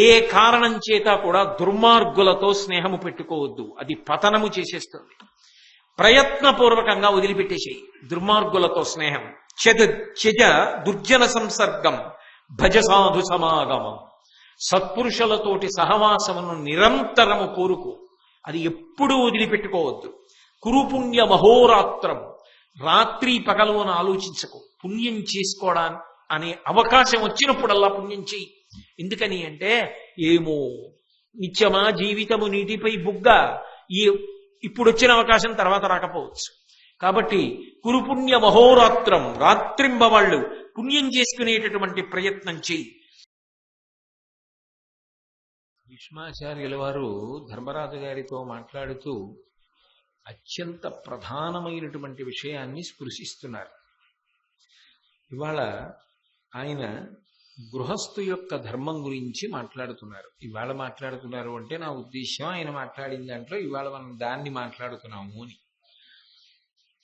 ఏ కారణం చేత కూడా దుర్మార్గులతో స్నేహము పెట్టుకోవద్దు, అది పతనము చేసేస్తుంది. ప్రయత్నపూర్వకంగా వదిలిపెట్టేసేయి దుర్మార్గులతో స్నేహం. త్యజ దుర్జన సంసర్గం భజ సాధు సమాగమం. సత్పురుషులతోటి సహవాసమును నిరంతరము కోరుకో, అది ఎప్పుడూ వదిలిపెట్టుకోవద్దు. కురుపుణ్య మహోరాత్రం, రాత్రి పగలు అని ఆలోచించకు. పుణ్యం చేసుకోవడానికి అనే అవకాశం వచ్చినప్పుడల్లా పుణ్యం చెయ్యి. ఎందుకని అంటే ఏమో నిత్యమా జీవితము నీటిపై బుగ్గ, ఈ ఇప్పుడు వచ్చిన అవకాశం తర్వాత రాకపోవచ్చు. కాబట్టి కురుపుణ్య మహోరాత్రం, రాత్రింబవాళ్ళు పుణ్యం చేసుకునేటటువంటి ప్రయత్నం చెయ్యి. భీష్మాచార్యుల వారు ధర్మరాజు గారితో మాట్లాడుతూ అత్యంత ప్రధానమైనటువంటి విషయాన్ని స్పృశిస్తున్నారు. ఇవాళ ఆయన గృహస్థు యొక్క ధర్మం గురించి మాట్లాడుతున్నారు. ఇవాళ మాట్లాడుతున్నారు అంటే నా ఉద్దేశం ఆయన మాట్లాడిన దాంట్లో ఇవాళ మనం దాన్ని మాట్లాడుతున్నాము అని.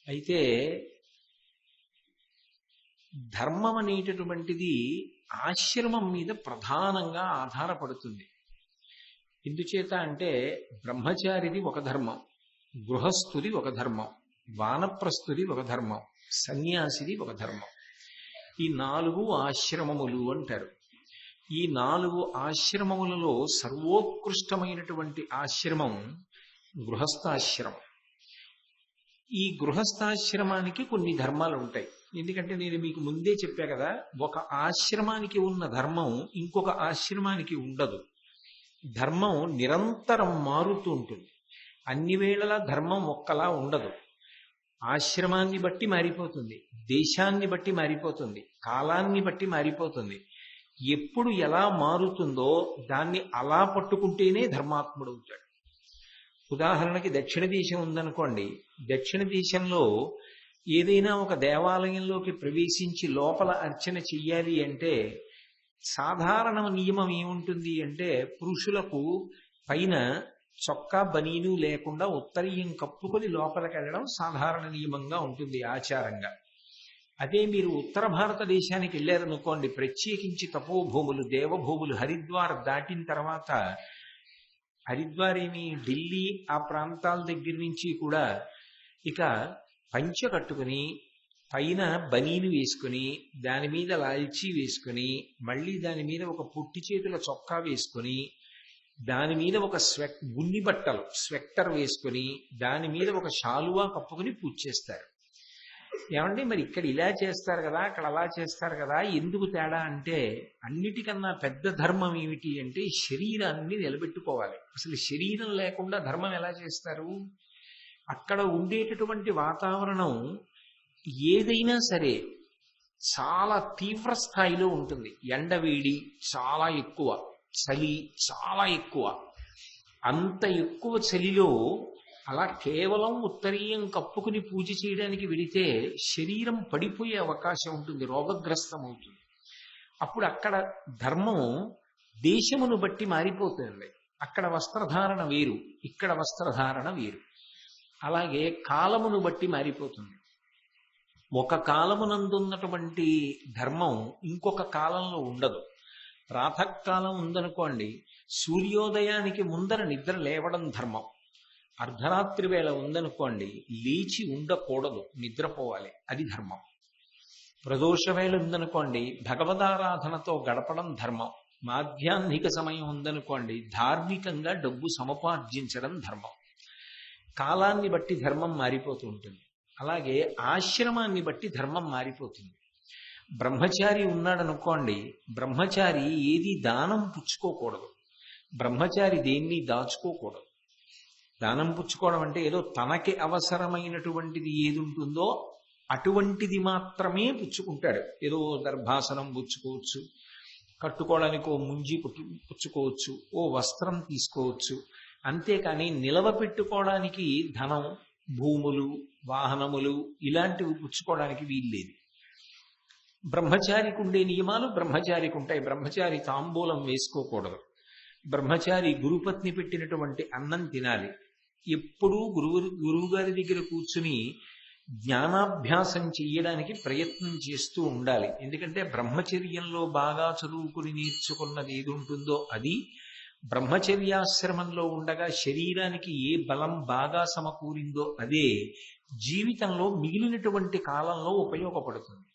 అయితే ధర్మం అనేటటువంటిది ఆశ్రమం మీద ప్రధానంగా ఆధారపడుతుంది. ఎందుచేత అంటే బ్రహ్మచారిది ఒక ధర్మం, గృహస్థుది ఒక ధర్మం, వానప్రస్థుది ఒక ధర్మం, సన్యాసిది ఒక ధర్మం. ఈ 4 ఆశ్రమములు అంటారు. ఈ 4 ఆశ్రమములలో సర్వోత్కృష్టమైనటువంటి ఆశ్రమం గృహస్థాశ్రమం. ఈ గృహస్థాశ్రమానికి కొన్ని ధర్మాలు ఉంటాయి. ఎందుకంటే నేను మీకు ముందే చెప్పా కదా, ఒక ఆశ్రమానికి ఉన్న ధర్మం ఇంకొక ఆశ్రమానికి ఉండదు. ధర్మం నిరంతరం మారుతూ ఉంటుంది. అన్ని వేళలా ధర్మం ఒక్కలా ఉండదు. ఆశ్రమాన్ని బట్టి మారిపోతుంది, దేశాన్ని బట్టి మారిపోతుంది, కాలాన్ని బట్టి మారిపోతుంది. ఎప్పుడు ఎలా మారుతుందో దాన్ని అలా పట్టుకుంటేనే ధర్మాత్ముడు అవుతాడు. ఉదాహరణకి దక్షిణ దేశం ఉందనుకోండి, దక్షిణ దేశంలో ఏదైనా ఒక దేవాలయంలోకి ప్రవేశించి లోపల అర్చన చెయ్యాలి అంటే సాధారణ నియమం ఏముంటుంది అంటే పురుషులకు పైన చొక్కా బనీను లేకుండా ఉత్తరీయం కప్పుకొని లోపలికి వెళ్ళడం సాధారణ నియమంగా ఉంటుంది, ఆచారంగా. అదే మీరు ఉత్తర భారతదేశానికి వెళ్ళారనుకోండి, ప్రత్యేకించి తపోభూములు, దేవభూములు, హరిద్వార్ దాటిన తర్వాత, హరిద్వార్ ఏమి ఢిల్లీ ఆ ప్రాంతాల దగ్గర నుంచి కూడా ఇక పంచ కట్టుకుని పైన బనీను వేసుకుని దాని మీద లాల్చీ వేసుకుని మళ్ళీ దాని మీద ఒక పుట్టి చేతుల చొక్కా వేసుకుని దాని మీద ఒక గున్ని బట్టలు స్వెక్టర్ వేసుకుని దాని మీద ఒక శాలువా కప్పుకుని పూజ చేస్తారు. ఏమంటే మరి ఇక్కడ ఇలా చేస్తారు కదా, అక్కడ అలా చేస్తారు కదా, ఎందుకు తేడా అంటే అన్నిటికన్నా పెద్ద ధర్మం ఏమిటి అంటే శరీరాన్ని నిలబెట్టుకోవాలి. అసలు శరీరం లేకుండా ధర్మం ఎలా చేస్తారు? అక్కడ ఉండేటటువంటి వాతావరణం ఏదైనా సరే చాలా తీవ్ర స్థాయిలో ఉంటుంది. ఎండవేడి చాలా ఎక్కువ, చలి చాలా ఎక్కువ. అంత ఎక్కువ చలిలో అలా కేవలం ఉత్తరీయం కప్పుకుని పూజ చేయడానికి వెళితే శరీరం పడిపోయే అవకాశం ఉంటుంది, రోగగ్రస్తం అవుతుంది. అప్పుడు అక్కడ ధర్మం దేశమును బట్టి మారిపోతుంది. అక్కడ వస్త్రధారణ వేరు, ఇక్కడ వస్త్రధారణ వేరు. అలాగే కాలమును బట్టి మారిపోతుంది. ఒక కాలమునందున్నటువంటి ధర్మం ఇంకొక కాలంలో ఉండదు. ప్రాతకాలం ఉందనుకోండి, సూర్యోదయానికి ముందర నిద్ర లేవడం ధర్మం. అర్ధరాత్రి వేళ ఉందనుకోండి, లేచి ఉండకూడదు, నిద్రపోవాలి, అది ధర్మం. ప్రదోష వేళ ఉందనుకోండి, భగవదారాధనతో గడపడం ధర్మం. మాధ్యాహ్నిక సమయం ఉందనుకోండి, ధార్మికంగా డబ్బు సముపార్జించడం ధర్మం. కాలాన్ని బట్టి ధర్మం మారిపోతూ ఉంటుంది. అలాగే ఆశ్రమాన్ని బట్టి ధర్మం మారిపోతుంది. బ్రహ్మచారి ఉన్నాడనుకోండి, బ్రహ్మచారి ఏది దానం పుచ్చుకోకూడదు, బ్రహ్మచారి దేన్ని దాచుకోకూడదు. దానం పుచ్చుకోవడం అంటే ఏదో తనకి అవసరమైనటువంటిది ఏది ఉంటుందో అటువంటిది మాత్రమే పుచ్చుకుంటాడు. ఏదో దర్భాసనం పుచ్చుకోవచ్చు, కట్టుకోవడానికి ఓ ముంజి పుచ్చుకోవచ్చు, ఓ వస్త్రం తీసుకోవచ్చు. అంతేకాని నిలవ పెట్టుకోవడానికి ధనం, భూములు, వాహనములు ఇలాంటివి పుచ్చుకోవడానికి వీల్లేదు. బ్రహ్మచారికి ఉండే నియమాలు బ్రహ్మచారికి ఉంటాయి. బ్రహ్మచారి తాంబూలం వేసుకోకూడదు. బ్రహ్మచారి గురుపత్ని పెట్టినటువంటి అన్నం తినాలి. ఎప్పుడూ గురువు గారి దగ్గర కూర్చుని జ్ఞానాభ్యాసం చెయ్యడానికి ప్రయత్నం చేస్తూ ఉండాలి. ఎందుకంటే బ్రహ్మచర్యంలో బాగా చదువుకుని నేర్చుకున్నది ఏది ఉంటుందో అది బ్రహ్మచర్యాశ్రమంలో ఉండగా శరీరానికి ఏ బలం బాగా సమకూరిందో అదే జీవితంలో మిగిలినటువంటి కాలంలో ఉపయోగపడుతుంది.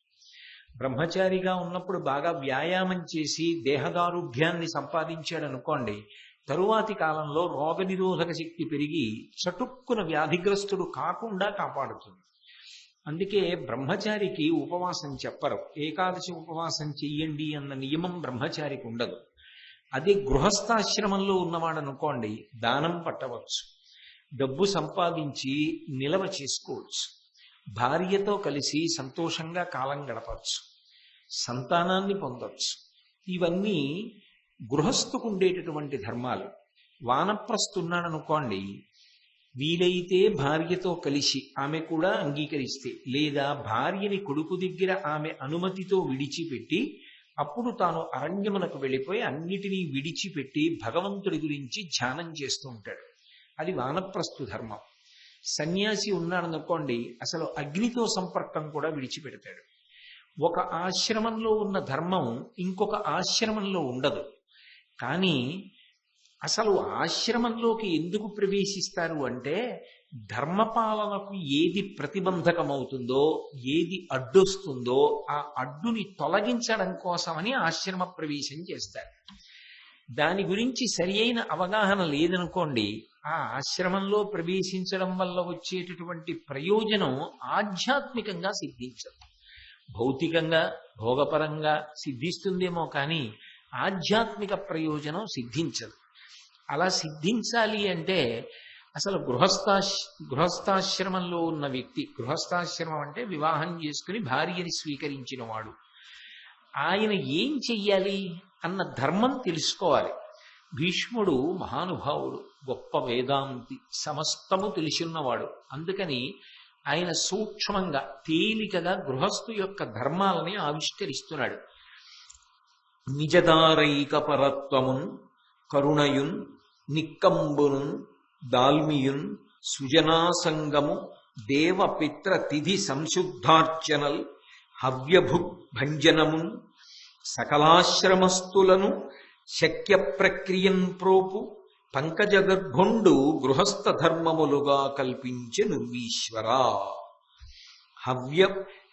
బ్రహ్మచారిగా ఉన్నప్పుడు బాగా వ్యాయామం చేసి దేహదారుఢ్యాన్ని సంపాదించాడు అనుకోండి, తరువాతి కాలంలో రోగనిరోధక శక్తి పెరిగి చటుక్కున వ్యాధిగ్రస్తుడు కాకుండా కాపాడుతుంది. అందుకే బ్రహ్మచారికి ఉపవాసం చెప్పరు. ఏకాదశి ఉపవాసం చెయ్యండి అన్న నియమం బ్రహ్మచారికి ఉండదు. అదే గృహస్థాశ్రమంలో ఉన్నవాడు అనుకోండి, దానం పట్టవచ్చు, డబ్బు సంపాదించి నిలవ చేసుకోవచ్చు, భార్యతో కలిసి సంతోషంగా కాలం గడపచ్చు, సంతానాన్ని పొందొచ్చు. ఇవన్నీ గృహస్థుకు ఉండేటటువంటి ధర్మాలు. వానప్రస్తున్నాడనుకోండి, వీలైతే భార్యతో కలిసి ఆమె కూడా అంగీకరిస్తే, లేదా భార్యని కొడుకు దగ్గర ఆమె అనుమతితో విడిచిపెట్టి అప్పుడు తాను అరణ్యమునకు వెళ్ళిపోయి అన్నిటినీ విడిచిపెట్టి భగవంతుడి గురించి ధ్యానం చేస్తూ ఉంటాడు. అది వానప్రస్థు ధర్మం. సన్యాసి ఉన్నాడనుకోండి, అసలు అగ్నితో సంపర్కం కూడా విడిచిపెడతాడు. ఒక ఆశ్రమంలో ఉన్న ధర్మం ఇంకొక ఆశ్రమంలో ఉండదు. కానీ అసలు ఆశ్రమంలోకి ఎందుకు ప్రవేశిస్తారు అంటే, ధర్మపాలనకు ఏది ప్రతిబంధకమవుతుందో, ఏది అడ్డొస్తుందో ఆ అడ్డుని తొలగించడం కోసమని ఆశ్రమ ప్రవేశం చేస్తారు. దాని గురించి సరి అయిన అవగాహన లేదనుకోండి, ఆ ఆశ్రమంలో ప్రవేశించడం వల్ల వచ్చేటటువంటి ప్రయోజనం ఆధ్యాత్మికంగా సిద్ధించదు. భౌతికంగా భోగపరంగా సిద్ధిస్తుందేమో కానీ ఆధ్యాత్మిక ప్రయోజనం సిద్ధించదు. అలా సిద్ధించాలి అంటే అసలు గృహస్థాశ్రమంలో ఉన్న వ్యక్తి, గృహస్థాశ్రమం అంటే వివాహం చేసుకుని భార్యని స్వీకరించిన వాడు, ఆయన ఏం చెయ్యాలి అన్న ధర్మం తెలుసుకోవాలి. భీష్ముడు మహానుభావుడు, గొప్ప వేదాంతి, సమస్తము తెలిసిన్నవాడు. అందుకని ఆయన సూక్ష్మంగా తేలికగా గృహస్థు యొక్క ధర్మాలని ఆవిష్కరిస్తున్నాడు. నిజదారైక పరత్వమున్ కరుణయున్ నిక్కంబును దాల్మియున్ సుజనాసంగము దేవపిత్ర తిథి సంశుద్ధార్చనల్ హవ్యభుక్ భంజనమున్ సకలాశ్రమస్థులను శక్య ప్రక్రియన్ ప్రోపు పంకజగర్భుండు గృహస్థ ధర్మములుగా కల్పించె నువ్వీశ్వరా.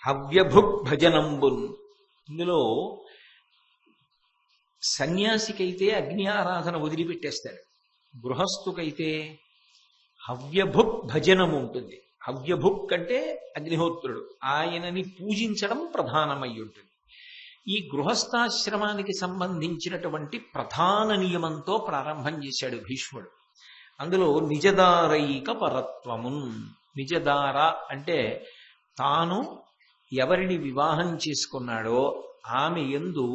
హవ్యభుక్ భజనంబున్, ఇందులో సన్యాసికైతే అగ్ని ఆరాధన వదిలిపెట్టేస్తాడు, గృహస్థుకైతే హవ్యభుక్ భజనం ఉంటుంది. హవ్యభుక్ అంటే అగ్నిహోత్రుడు, ఆయనని పూజించడం ప్రధానమై ఉంటుంది. ఈ గృహస్థాశ్రమానికి సంబంధించినటువంటి ప్రధాన నియమంతో ప్రారంభం చేశాడు భీష్ముడు. అందులో నిజదారైక పరత్వమున్. నిజదార అంటే తాను ఎవరిని వివాహం చేసుకున్నాడో ఆమె యందు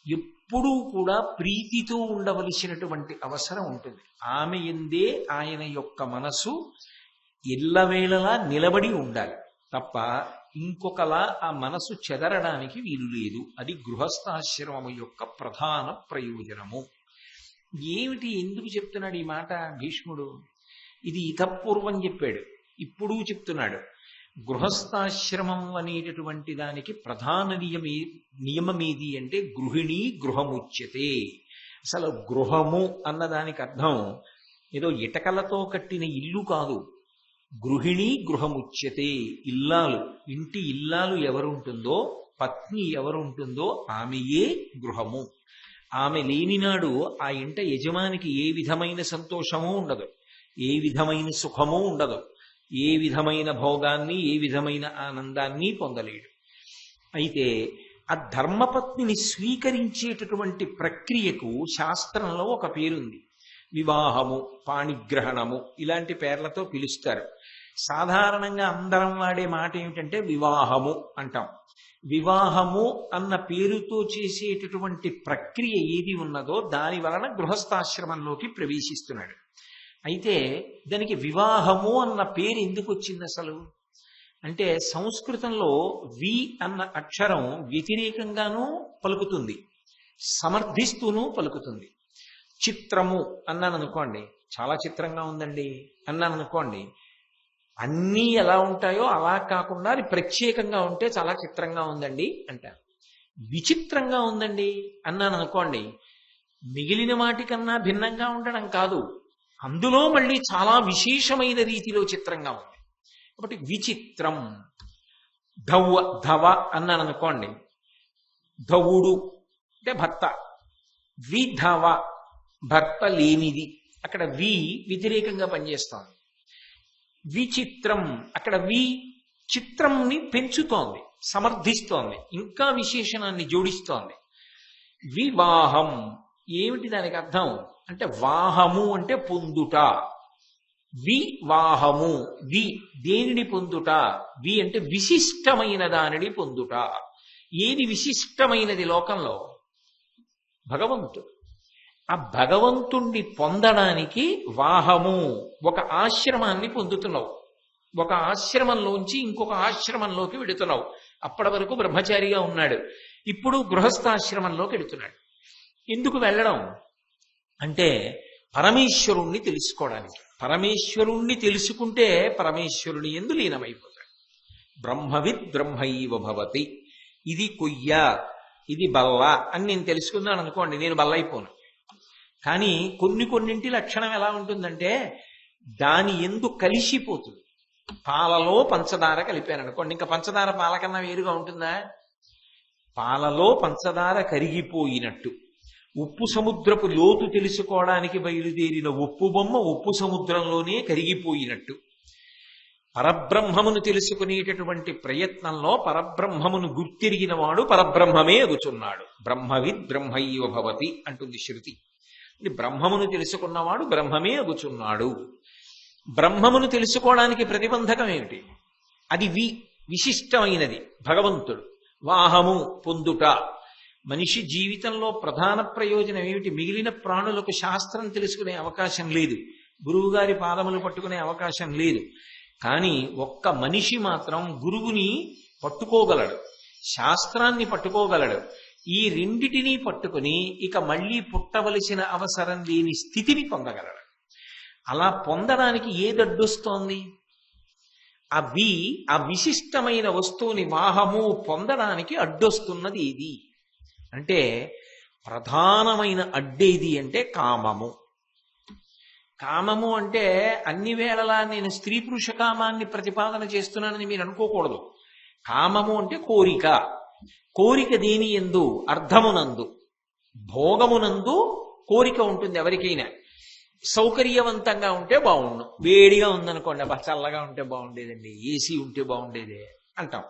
ఎప్పుడూ కూడా ప్రీతితో ఉండవలసినటువంటి అవసరం ఉంటుంది. ఆమె యందే ఆయన యొక్క మనసు ఎల్లవేళలా నిలబడి ఉండాలి తప్ప ఇంకొకలా ఆ మనసు చెదరడానికి వీలు లేదు. అది గృహస్థాశ్రమము యొక్క ప్రధాన ప్రయోజనము. ఏమిటి, ఎందుకు చెప్తున్నాడు ఈ మాట భీష్ముడు? ఇది ఇతపూర్వం చెప్పాడు, ఇప్పుడు చెప్తున్నాడు. గృహస్థాశ్రమం అనేటటువంటి దానికి ప్రధాన నియమమేది అంటే గృహిణీ గృహముచ్యతే. అసలు గృహము అన్నదానికి అర్థం ఏదో ఇటకలతో కట్టిన ఇల్లు కాదు. గృహిణీ గృహముచ్యతే, ఇల్లాలు, ఇంటి ఇల్లాలు ఎవరుంటుందో, పత్ని ఎవరుంటుందో ఆమెయే గృహము. ఆమె లేనినాడు ఆ ఇంట యజమానికి ఏ విధమైన సంతోషమూ ఉండదు, ఏ విధమైన సుఖమూ ఉండదు, ఏ విధమైన భోగాన్ని ఏ విధమైన ఆనందాన్ని పొందలేడు. అయితే ఆ ధర్మపత్నిని స్వీకరించేటటువంటి ప్రక్రియకు శాస్త్రంలో ఒక పేరుంది. వివాహము, పాణిగ్రహణము, ఇలాంటి పేర్లతో పిలుస్తారు. సాధారణంగా అందరం వాడే మాట ఏమిటంటే వివాహము అంటాం. వివాహము అన్న పేరుతో చేసేటటువంటి ప్రక్రియ ఏది ఉన్నదో దాని వలన గృహస్థాశ్రమంలోకి ప్రవేశిస్తున్నాడు. అయితే దానికి వివాహము అన్న పేరు ఎందుకు వచ్చింది అసలు అంటే, సంస్కృతంలో వి అన్న అక్షరం వ్యతిరేకంగానూ పలుకుతుంది, సమర్థిస్తూనూ పలుకుతుంది. చిత్రము అన్నాను అనుకోండి, చాలా చిత్రంగా ఉందండి అన్నాను అనుకోండి, అన్నీ ఎలా ఉంటాయో అలా కాకుండా అది ప్రత్యేకంగా ఉంటే చాలా చిత్రంగా ఉందండి అంటారు. విచిత్రంగా ఉందండి అన్నాను అనుకోండి, మిగిలిన వాటికన్నా భిన్నంగా ఉండడం కాదు, అందులో మళ్ళీ చాలా విశేషమైన రీతిలో చిత్రంగా ఉంది. కాబట్టి విచిత్రం. ధవ అన్నాను అనుకోండి, ధవుడు అంటే భర్త, విధవ భర్త లేనిది, అక్కడ వ్యతిరేకంగా పనిచేస్తోంది. విచిత్రం, అక్కడ చిత్రంని పెంచుతోంది, సమర్థిస్తోంది, ఇంకా విశేషణాన్ని జోడిస్తోంది. వివాహం, ఏమిటి దానికి అర్థం అంటే వాహము అంటే పొందుట. వివాహము, దేనిని పొందుట, అంటే విశిష్టమైన దానిని పొందుట. ఏది విశిష్టమైనది లోకంలో? భగవంతుడు. ఆ భగవంతుణ్ణి పొందడానికి వాహము, ఒక ఆశ్రమాన్ని పొందుతున్నావు, ఒక ఆశ్రమంలోంచి ఇంకొక ఆశ్రమంలోకి వెడుతున్నావు. అప్పటి వరకు బ్రహ్మచారిగా ఉన్నాడు, ఇప్పుడు గృహస్థాశ్రమంలోకి వెడుతున్నాడు. ఎందుకు వెళ్ళడం అంటే పరమేశ్వరుణ్ణి తెలుసుకోవడానికి. పరమేశ్వరుణ్ణి తెలుసుకుంటే పరమేశ్వరుని యందు లీనమైపోతాడు. బ్రహ్మవిద్ బ్రహ్మైవ భవతి. ఇది కొయ్య, ఇది బల్ల అని నేను తెలుసుకున్నాను అనుకోండి, నేను బల్లైపోను. కానీ కొన్నింటి లక్షణం ఎలా ఉంటుందంటే దాని యందు కలిసిపోతుంది. పాలలో పంచదార కలిపాను అనుకోండి, ఇంకా పంచదార పాలకన్నా వేరుగా ఉంటుందా? పాలలో పంచదార కరిగిపోయినట్టు, ఉప్పు సముద్రపు లోతు తెలుసుకోవడానికి బయలుదేరిన ఉప్పు బొమ్మ ఉప్పు సముద్రంలోనే కరిగిపోయినట్టు, పరబ్రహ్మమును తెలుసుకునేటటువంటి ప్రయత్నంలో పరబ్రహ్మమును గుర్తిరిగిన వాడు పరబ్రహ్మమే అగుచున్నాడు. బ్రహ్మవిద్ బ్రహ్మైవ భవతి అంటుంది శృతి. బ్రహ్మమును తెలుసుకున్నవాడు బ్రహ్మమే అగుచున్నాడు. బ్రహ్మమును తెలుసుకోవడానికి ప్రతిబంధకం ఏమిటి? అది విశిష్టమైనది భగవంతుడు. వాహము, పొందుట. మనిషి జీవితంలో ప్రధాన ప్రయోజనం ఏమిటి? మిగిలిన ప్రాణులకు శాస్త్రం తెలుసుకునే అవకాశం లేదు, గురువుగారి పాదములు పట్టుకునే అవకాశం లేదు. కానీ ఒక్క మనిషి మాత్రం గురువుని పట్టుకోగలడు, శాస్త్రాన్ని పట్టుకోగలడు. ఈ రెండిటినీ పట్టుకుని ఇక మళ్ళీ పుట్టవలసిన అవసరం లేని స్థితిని పొందగలడు. అలా పొందడానికి ఏదడ్డొస్తోంది? ఆ విశిష్టమైన వస్తువుని వాహము పొందడానికి అడ్డొస్తున్నది ఏది అంటే ప్రధానమైన అడ్డేది అంటే కామము. కామము అంటే అన్ని వేళలా నేను స్త్రీ పురుష కామాన్ని ప్రతిపాదన చేస్తున్నానని మీరు అనుకోకూడదు. కామము అంటే కోరిక. కోరిక దేని యందు? అర్థమునందు, భోగమునందు కోరిక ఉంటుంది ఎవరికైనా. సౌకర్యవంతంగా ఉంటే బాగుండు, వేడిగా ఉందనుకోండి, అబ్బా చల్లగా ఉంటే బాగుండేదండి, ఏసీ ఉంటే బాగుండేదే అంటాం.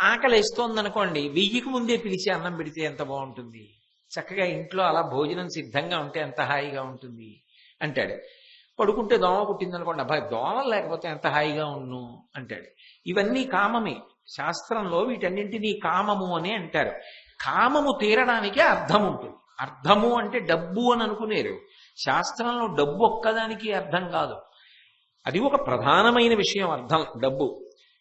ఆకలి వేస్తోందనుకోండి, 1000కి ముందే పిలిచి అన్నం పెడితే ఎంత బాగుంటుంది, చక్కగా ఇంట్లో అలా భోజనం సిద్ధంగా ఉంటే ఎంత హాయిగా ఉంటుంది అంటాడు. పడుకుంటే దోమ కుట్టిందనుకోండి, అబ్బాయి దోమలు లేకపోతే ఎంత హాయిగా ఉన్ను అంటాడు. ఇవన్నీ కామమే. శాస్త్రంలో వీటన్నింటినీ కామము అని అంటారు. కామము తీరడానికి అర్థం ఉంటుంది. అర్థము అంటే డబ్బు అని అనుకునేరు. శాస్త్రంలో డబ్బు ఒక్కదానికి అర్థం కాదు, అది ఒక ప్రధానమైన విషయం అర్థం, డబ్బు.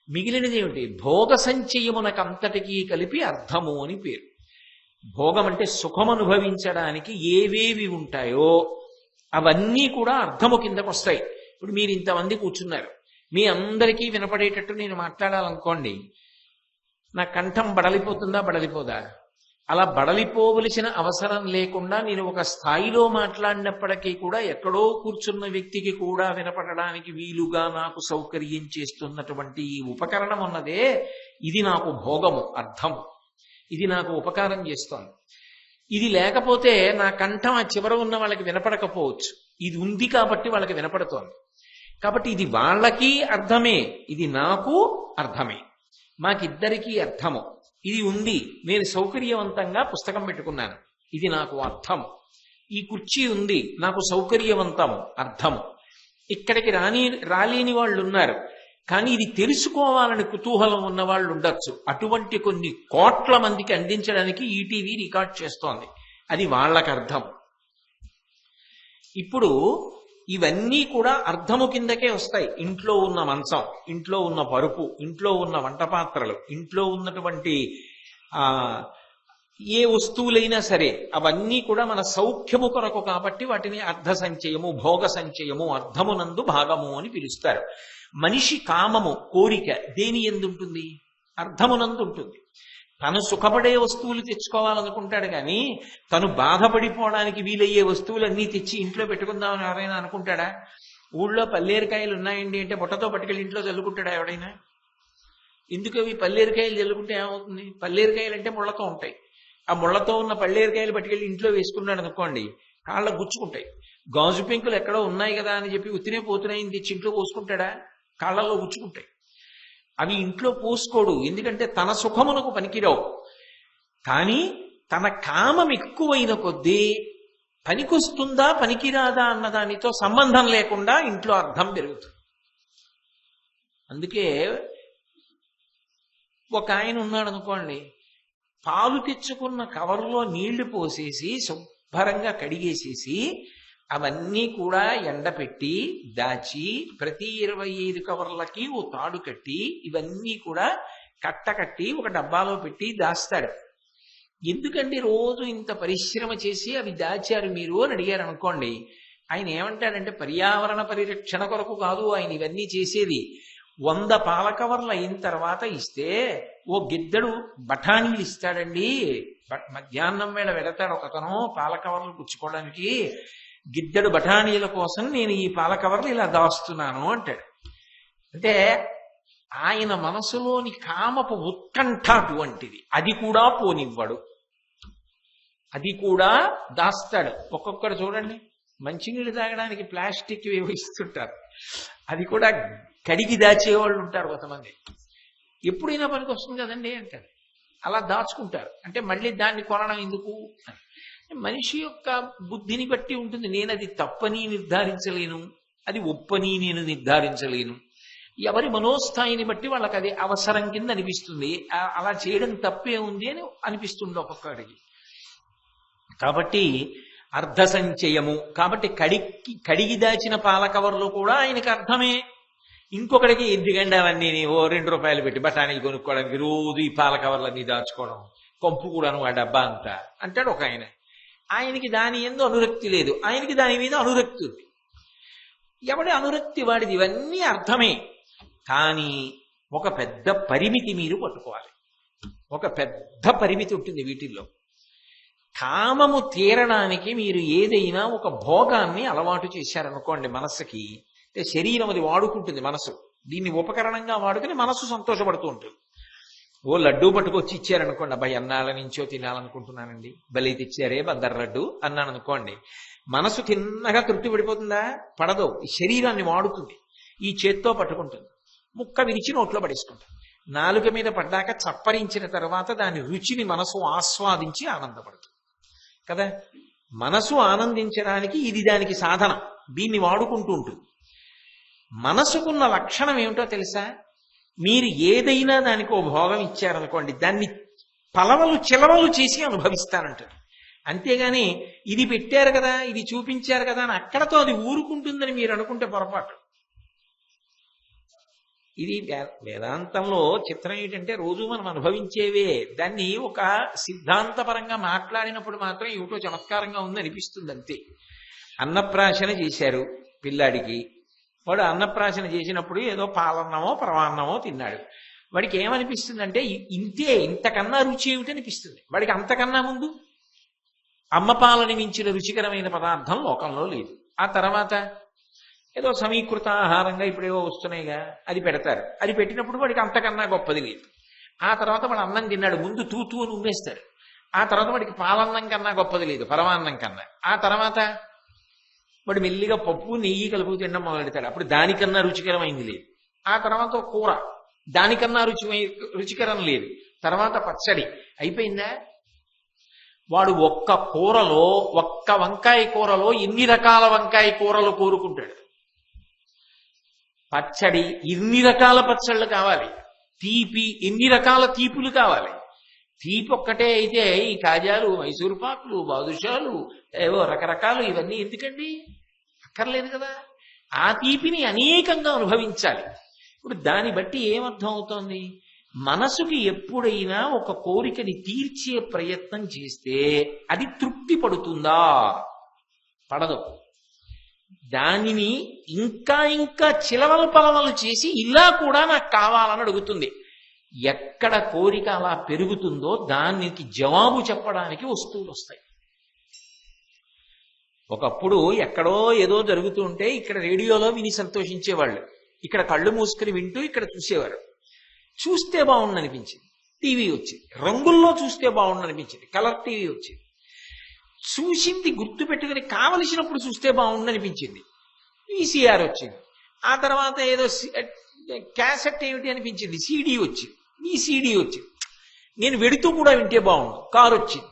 మిగిలినది ఏమిటి? భోగ సంచయమునకంతటికీ కలిపి అర్థము అని పేరు. భోగం అంటే సుఖం అనుభవించడానికి ఏవేవి ఉంటాయో అవన్నీ కూడా అర్థము కిందకు వస్తాయి. ఇప్పుడు మీరు ఇంతమంది కూర్చున్నారు, మీ అందరికీ వినపడేటట్టు నేను మాట్లాడాలనుకోండి, నా కంఠం బడలిపోతుందా? బడలిపోదా? అలా బడలిపోవలసిన అవసరం లేకుండా నేను ఒక స్థాయిలో మాట్లాడినప్పటికీ కూడా ఎక్కడో కూర్చున్న వ్యక్తికి కూడా వినపడడానికి వీలుగా నాకు సౌకర్యం చేస్తున్నటువంటి ఈ ఉపకరణం ఉన్నదే, ఇది నాకు భోగము, అర్థము. ఇది నాకు ఉపకారం చేస్తోంది. ఇది లేకపోతే నా కంఠం ఆ చివర ఉన్న వాళ్ళకి వినపడకపోవచ్చు, ఇది ఉంది కాబట్టి వాళ్ళకి వినపడుతోంది. కాబట్టి ఇది వాళ్ళకి అర్థమే, ఇది నాకు అర్థమే, మాకిద్దరికీ అర్థము. ఇది ఉంది, నేను సౌకర్యవంతంగా పుస్తకం పెట్టుకున్నాను, ఇది నాకు అర్థము. ఈ కుర్చీ ఉంది, నాకు సౌకర్యవంతము, అర్థము. ఇక్కడికి రాలేని వాళ్ళు ఉన్నారు, కానీ ఇది తెలుసుకోవాలని కుతూహలం ఉన్న వాళ్ళు ఉండొచ్చు. అటువంటి కొన్ని కోట్ల మందికి అందించడానికి ఈటీవీ రికార్డ్ చేస్తోంది, అది వాళ్ళకి అర్థం. ఇప్పుడు ఇవన్నీ కూడా అర్థము కిందకే వస్తాయి. ఇంట్లో ఉన్న మంచం, ఇంట్లో ఉన్న పరుపు, ఇంట్లో ఉన్న వంట పాత్రలు, ఇంట్లో ఉన్నటువంటి ఏ వస్తువులైనా సరే అవన్నీ కూడా మన సౌఖ్యము కొరకు కాబట్టి వాటిని అర్థ సంచయము, భోగ సంచయము, అర్థమునందు భాగము అని పిలుస్తారు. మనిషి కామము కోరిక దేని ఎందుంటుంది? అర్థమునందు ఉంటుంది. తను సుఖపడే వస్తువులు తెచ్చుకోవాలనుకుంటాడు కానీ తను బాధపడిపోవడానికి వీలయ్యే వస్తువులన్నీ తెచ్చి ఇంట్లో పెట్టుకుందామని ఎవరైనా అనుకుంటాడా? ఊళ్ళో పల్లేరుకాయలు ఉన్నాయండి అంటే బుట్టతో పట్టుకెళ్ళి ఇంట్లో చల్లుకుంటాడా ఎవడైనా? ఎందుకు అవి పల్లేరుకాయలు చల్లుకుంటే ఏమవుతుంది? పల్లేరుకాయలు అంటే ముళ్ళతో ఉంటాయి. ఆ ముళ్ళతో ఉన్న పల్లేరుకాయలు పట్టుకెళ్ళి ఇంట్లో వేసుకున్నాడు అనుకోండి, కాళ్ళకు గుచ్చుకుంటాయి. గాజు పెంకులు ఎక్కడో ఉన్నాయి కదా అని చెప్పి ఉత్తినే పోతున్నాయని తెచ్చి ఇంట్లో పోసుకుంటాడా? కాళ్ళల్లో గుచ్చుకుంటాయి. అవి ఇంట్లో పోసుకోడు, ఎందుకంటే తన సుఖమునకు పనికిరావు. కానీ తన కామం ఎక్కువైన కొద్దీ పనికొస్తుందా పనికిరాదా అన్నదానితో సంబంధం లేకుండా ఇంట్లో అర్థం పెరుగుతుంది. అందుకే ఒక ఆయన ఉన్నాడు అనుకోండి, పాలు తెచ్చుకున్న కవర్లో నీళ్లు పోసేసి శుభ్రంగా కడిగేసేసి అవన్నీ కూడా ఎండపెట్టి దాచి ప్రతి 25 కవర్లకి ఓ తాడు కట్టి ఇవన్నీ కూడా కట్టి ఒక డబ్బాలో పెట్టి దాస్తాడు. ఎందుకంటే రోజు ఇంత పరిశ్రమ చేసి అవి దాచారు మీరు అని అడిగారు అనుకోండి, ఆయన ఏమంటాడంటే పర్యావరణ పరిరక్షణ కొరకు కాదు ఆయన ఇవన్నీ చేసేది. 100 పాల కవర్లు అయిన తర్వాత ఇస్తే ఓ గిద్దడు బఠానీలు ఇస్తాడండి. మధ్యాహ్నం వేళ వెడతాడు ఒకతను పాల కవర్లు పుచ్చుకోవడానికి, గిద్దడు బఠానీల కోసం నేను ఈ పాల కవర్లు ఇలా దాస్తున్నాను అంటాడు. అంటే ఆయన మనసులోని కామపు ఉత్కంఠ అటువంటిది, అది కూడా పోనివ్వడు, అది కూడా దాస్తాడు. ఒక్కొక్కడు చూడండి మంచినీళ్ళు తాగడానికి ప్లాస్టిక్ ఇస్తుంటారు, అది కూడా కడిగి దాచేవాళ్ళు ఉంటారు కొంతమంది. ఎప్పుడైనా పనికి వస్తుంది కదండి అంటారు, అలా దాచుకుంటారు. అంటే మళ్ళీ దాన్ని కొనడం ఎందుకు? మనిషి యొక్క బుద్ధిని బట్టి ఉంటుంది. నేను అది తప్పని నిర్ధారించలేను, అది ఒప్పని నేను నిర్ధారించలేను. ఎవరి మనోస్థాయిని బట్టి వాళ్ళకి అది అవసరం కింద అనిపిస్తుంది. అలా చేయడం తప్పే ఉంది అని అనిపిస్తుంది ఒక్కొక్కడికి. కాబట్టి అర్ధ సంచయము, కాబట్టి కడిగి దాచిన పాల కవర్లో కూడా ఆయనకి అర్థమే. ఇంకొకడికి ఎందుకండి అవన్నీ ఓ 2 రూపాయలు పెట్టి బఠానీలు కొనుక్కోవడానికి రోజు ఈ పాల కవర్లన్నీ దాచుకోవడం, పంపు కూడాను ఆ డబ్బా అంతా అంటాడు ఒక ఆయన. ఆయనకి దాని ఎందు అనురక్తి లేదు, ఆయనకి దాని మీద అనురక్తి ఉంది. ఎవడి అనురక్తి వాడిది, ఇవన్నీ అర్థమే. కానీ ఒక పెద్ద పరిమితి మీరు పట్టుకోవాలి. ఒక పెద్ద పరిమితి ఉంటుంది వీటిల్లో. కామము తీరడానికి మీరు ఏదైనా ఒక భోగాన్ని అలవాటు చేశారనుకోండి మనస్సుకి, అంటే శరీరం అది వాడుకుంటుంది, మనసు దీన్ని ఉపకరణంగా వాడుకుని మనసు సంతోషపడుతూ ఉంటుంది. ఓ లడ్డూ పట్టుకొచ్చి ఇచ్చారనుకోండి, అబ్బాయి అన్నాళ్ళ నుంచో తినాలనుకుంటున్నానండి, బలి తెచ్చారే బందర్ లడ్డు అన్నాను అనుకోండి, మనసు తిన్నగా తృప్తి పడిపోతుందా? పడదు. ఈ శరీరాన్ని వాడుతుంది, ఈ చేత్తో పట్టుకుంటుంది, ముక్క విరిచి నోట్లో పడేసుకుంటుంది. నాలుక మీద పడ్డాక చప్పరించిన తర్వాత దాని రుచిని మనసు ఆస్వాదించి ఆనందపడుతుంది కదా. మనసు ఆనందించడానికి ఇది దానికి సాధనం, దీన్ని వాడుకుంటూ ఉంటుంది. మనసుకున్న లక్షణం ఏమిటో తెలుసా? మీరు ఏదైనా దానికి ఓ భోగం ఇచ్చారనుకోండి, దాన్ని పలవలు చిలవలు చేసి అనుభవిస్తానంటారు. అంతేగాని ఇది పెట్టారు కదా, ఇది చూపించారు కదా అని అక్కడతో అది ఊరుకుంటుందని మీరు అనుకుంటే పొరపాటు. ఇది వేదాంతంలో చిత్రం ఏంటంటే రోజు మనం అనుభవించేవే, దాన్ని ఒక సిద్ధాంతపరంగా మాట్లాడినప్పుడు మాత్రం ఏమిటో చమత్కారంగా ఉంది అనిపిస్తుంది అంతే. అన్నప్రాశన చేశారు పిల్లాడికి, వాడు అన్నప్రాశన చేసినప్పుడు ఏదో పాలన్నమో పరమాన్నమో తిన్నాడు. వాడికి ఏమనిపిస్తుందంటే ఇంతే, ఇంతకన్నా రుచి ఏమిటి అనిపిస్తుంది. వాడికి అంతకన్నా ముందు అమ్మ పాలని మించిన రుచికరమైన పదార్థం లోకంలో లేదు. ఆ తర్వాత ఏదో సమీకృత ఆహారంగా ఇప్పుడేవో వస్తున్నాయిగా అది పెడతారు, అది పెట్టినప్పుడు వాడికి అంతకన్నా గొప్పది లేదు. ఆ తర్వాత వాడు అన్నం తిన్నాడు, ముందు తూతూ అని ఉమ్మేస్తాడు. ఆ తర్వాత వాడికి పాలన్నం కన్నా గొప్పది లేదు పరమాన్నం కన్నా. ఆ తర్వాత వాడు మెల్లిగా పప్పు నెయ్యి కలుపు తినడం మొదలెడతాడు, అప్పుడు దానికన్నా రుచికరమైంది లేదు. ఆ తర్వాత కూర, దానికన్నా రుచికరం లేదు. తర్వాత పచ్చడి అయిపోయిందా? వాడు ఒక్క కూరలో, ఒక్క వంకాయ కూరలో ఎన్ని రకాల వంకాయ కూరలు కోరుకుంటాడు. పచ్చడి ఎన్ని రకాల పచ్చళ్ళు కావాలి, తీపి ఎన్ని రకాల తీపులు కావాలి. తీపి ఒక్కటే అయితే ఈ కాజాలు, మైసూరు పాకులు, బాదుషాలు, ఏవో రకరకాలు ఇవన్నీ ఎందుకండి? అక్కర్లేదు కదా. ఆ తీపిని అనేకంగా అనుభవించాలి. ఇప్పుడు దాన్ని బట్టి ఏమర్థం అవుతోంది? మనసుకి ఎప్పుడైనా ఒక కోరికని తీర్చే ప్రయత్నం చేస్తే అది తృప్తి పడుతుందా? పడదు. దానిని ఇంకా ఇంకా చిలవలు పలవలు చేసి ఇలా కూడా నాకు కావాలని అడుగుతుంది. ఎక్కడ కోరిక అలా పెరుగుతుందో దానికి జవాబు చెప్పడానికి వస్తువులు వస్తాయి. ఒకప్పుడు ఎక్కడో ఏదో జరుగుతూ ఉంటే ఇక్కడ రేడియోలో విని సంతోషించేవాళ్ళు, ఇక్కడ కళ్ళు మూసుకుని వింటూ ఇక్కడ చూసేవారు. చూస్తే బాగుండనిపించింది, టీవీ వచ్చింది. రంగుల్లో చూస్తే బాగుండనిపించింది, కలర్ టీవీ వచ్చింది. చూసింది గుర్తు పెట్టుకుని కావలసినప్పుడు చూస్తే బాగుండనిపించింది, VCR వచ్చింది. ఆ తర్వాత ఏదో క్యాసెట్ ఏమిటి అనిపించింది, CD వచ్చింది, VCD వచ్చింది. నేను వెడుతూ కూడా వింటే బాగుండు, కారు వచ్చింది.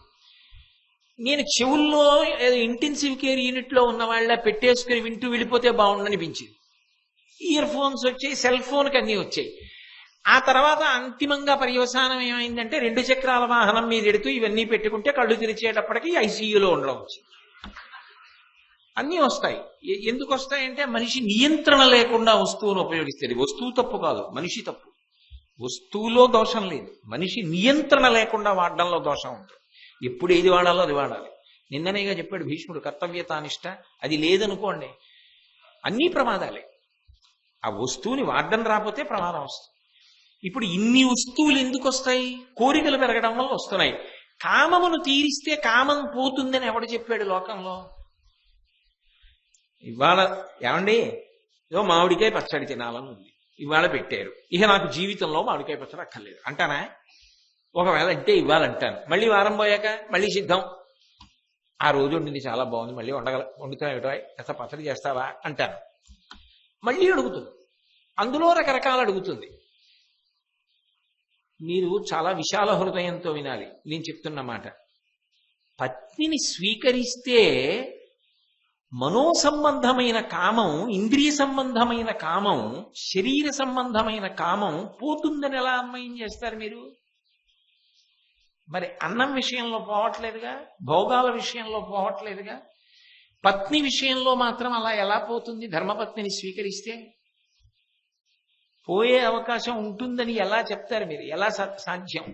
నేను చెవుల్లో ఏదో ఇంటెన్సివ్ కేర్ యూనిట్లో ఉన్న వాళ్ళ పెట్టేసుకుని వింటూ వెళ్ళిపోతే బాగుండనిపించింది. ఇయర్ ఫోన్స్ వచ్చాయి, సెల్ ఫోన్కి అన్నీ వచ్చాయి. ఆ తర్వాత అంతిమంగా పర్యవసానం ఏమైందంటే 2 చక్రాల వాహనం మీద ఎడుతూ ఇవన్నీ పెట్టుకుంటే కళ్ళు తెరిచేటప్పటికి ICUలో ఉండడం వచ్చింది. అన్నీ వస్తాయి. ఎందుకు వస్తాయంటే మనిషి నియంత్రణ లేకుండా వస్తువును ఉపయోగిస్తుంది. వస్తువు తప్పు కాదు, మనిషి తప్పు. వస్తువులో దోషం లేదు, మనిషి నియంత్రణ లేకుండా వాడడంలో దోషం ఉంటుంది. ఎప్పుడు ఏది వాడాలో అది వాడాలి. నిన్ననేగా చెప్పాడు భీష్ముడు, కర్తవ్యతానిష్ట. అది లేదనుకోండి అన్నీ ప్రమాదాలే. ఆ వస్తువుని వాడడం రాకపోతే ప్రమాదం వస్తుంది. ఇప్పుడు ఇన్ని వస్తువులు ఎందుకు వస్తాయి? కోరికలు పెరగడం వల్ల వస్తున్నాయి. కామమును తీరిస్తే కామం పోతుందని ఎవడు చెప్పాడు లోకంలో? ఇవాళ ఏమండి ఏదో మామిడికాయ పచ్చడి తినాలని ఉంది, ఇవాళ పెట్టారు, ఇక నాకు జీవితంలో మామిడికాయ పచ్చడి అక్కర్లేదు అంటానా? ఒకవేళ అంటే ఇవ్వాలంటాను, మళ్ళీ వారం పోయాక మళ్ళీ సిద్ధం. ఆ రోజు వండింది చాలా బాగుంది, మళ్ళీ వండుతావు ఎంత పచ్చడి చేస్తావా అంటాను. మళ్ళీ అడుగుతుంది, అందులో రకరకాలు అడుగుతుంది. మీరు చాలా విశాల హృదయంతో వినాలి నేను చెప్తున్న మాట. పత్నిని స్వీకరిస్తే మనోసంబంధమైన కామం, ఇంద్రియ సంబంధమైన కామం, శరీర సంబంధమైన కామం పోతుందని ఎలా అన్వయం చేస్తారు మీరు? మరి అన్నం విషయంలో పోవట్లేదుగా, భోగాల విషయంలో పోవట్లేదుగా, పత్ని విషయంలో మాత్రం అలా ఎలా పోతుంది? ధర్మపత్నిని స్వీకరిస్తే పోయే అవకాశం ఉంటుందని ఎలా చెప్తారు మీరు? ఎలా సాధ్యం?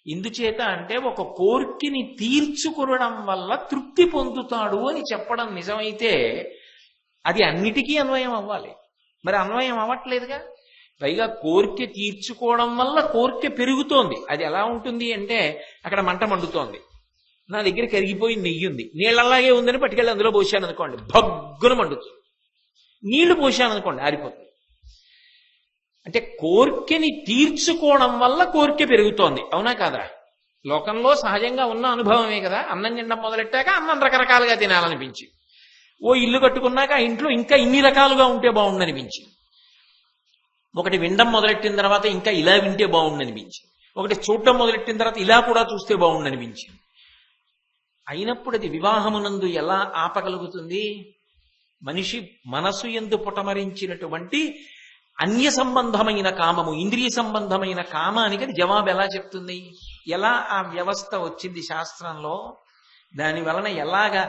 ఎందుచేత అంటే ఒక కోర్కెని తీర్చుకోవడం వల్ల తృప్తి పొందుతాడు అని చెప్పడం నిజమైతే అది అన్నిటికీ అన్వయం అవ్వాలి. మరి అన్వయం అవ్వట్లేదుగా. పైగా కోర్కె తీర్చుకోవడం వల్ల కోర్కె పెరుగుతోంది. అది ఎలా ఉంటుంది అంటే అక్కడ మంట మండుతోంది, నా దగ్గర కరిగిపోయి నెయ్యి ఉంది, నీళ్ళలాగే ఉందని పట్టుకెళ్ళి అందులో పోసాను అనుకోండి, భగ్గున మండుతుంది. నీళ్లు పోసాను అనుకోండి, ఆరిపోతుంది. అంటే కోర్కెని తీర్చుకోవడం వల్ల కోర్కె పెరుగుతోంది, అవునా కాదా? లోకంలో సహజంగా ఉన్న అనుభవమే కదా. అన్నం తినడం మొదలెట్టాక అన్నం రకరకాలుగా తినాలనిపించి, ఓ ఇల్లు కట్టుకున్నాక ఆ ఇంట్లో ఇంకా ఇన్ని రకాలుగా ఉంటే బాగుండనిపించి, ఒకటి వినడం మొదలెట్టిన తర్వాత ఇంకా ఇలా వింటే బాగుండనిపించి, ఒకటి చూడడం మొదలెట్టిన తర్వాత ఇలా కూడా చూస్తే బాగుండనిపించి, అయినప్పుడు అది వివాహమునందు ఎలా ఆపగలుగుతుంది? మనిషి మనసు యందు పుటమరించినటువంటి అన్య సంబంధమైన కామము, ఇంద్రియ సంబంధమైన కామానికి అది జవాబు ఎలా చెప్తుంది? ఎలా ఆ వ్యవస్థ వచ్చింది శాస్త్రంలో? దాని వలన ఎలాగా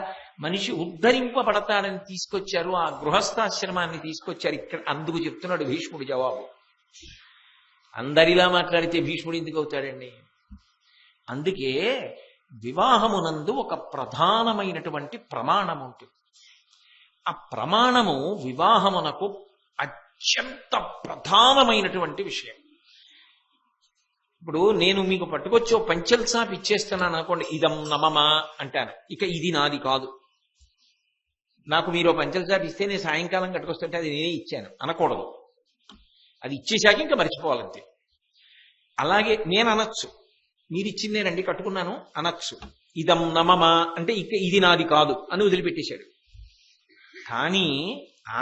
మనిషి ఉద్ధరింపబడతాడని తీసుకొచ్చారు, ఆ గృహస్థాశ్రమాన్ని తీసుకొచ్చారు. ఇక్కడ అందుకు చెప్తున్నాడు భీష్ముడు జవాబు. అందరిలా మాట్లాడితే భీష్ముడు ఎందుకు అవుతాడండి? అందుకే వివాహమునందు ఒక ప్రధానమైనటువంటి ప్రమాణం ఉంటుంది. ఆ ప్రమాణము వివాహమునకు అత్యంత ప్రధానమైనటువంటి విషయం. ఇప్పుడు నేను మీకు పట్టుకొచ్చి ఓ పంచెల చాప్ ఇచ్చేస్తున్నాను అనుకోండి, ఇదం నమమా అంటాను, ఇక ఇది నాది కాదు. నాకు మీరు పంచెల చాప్ ఇస్తే నేను సాయంకాలం కట్టుకొస్తుంటే అది నేనే ఇచ్చాను అనకూడదు. అది ఇచ్చేశాక ఇంకా మర్చిపోవాలంతే. అలాగే నేను అనొచ్చు, మీరు ఇచ్చిందే రండి కట్టుకున్నాను అనొచ్చు. ఇదం నమమా అంటే ఇక ఇది నాది కాదు అని వదిలిపెట్టేశాడు. కానీ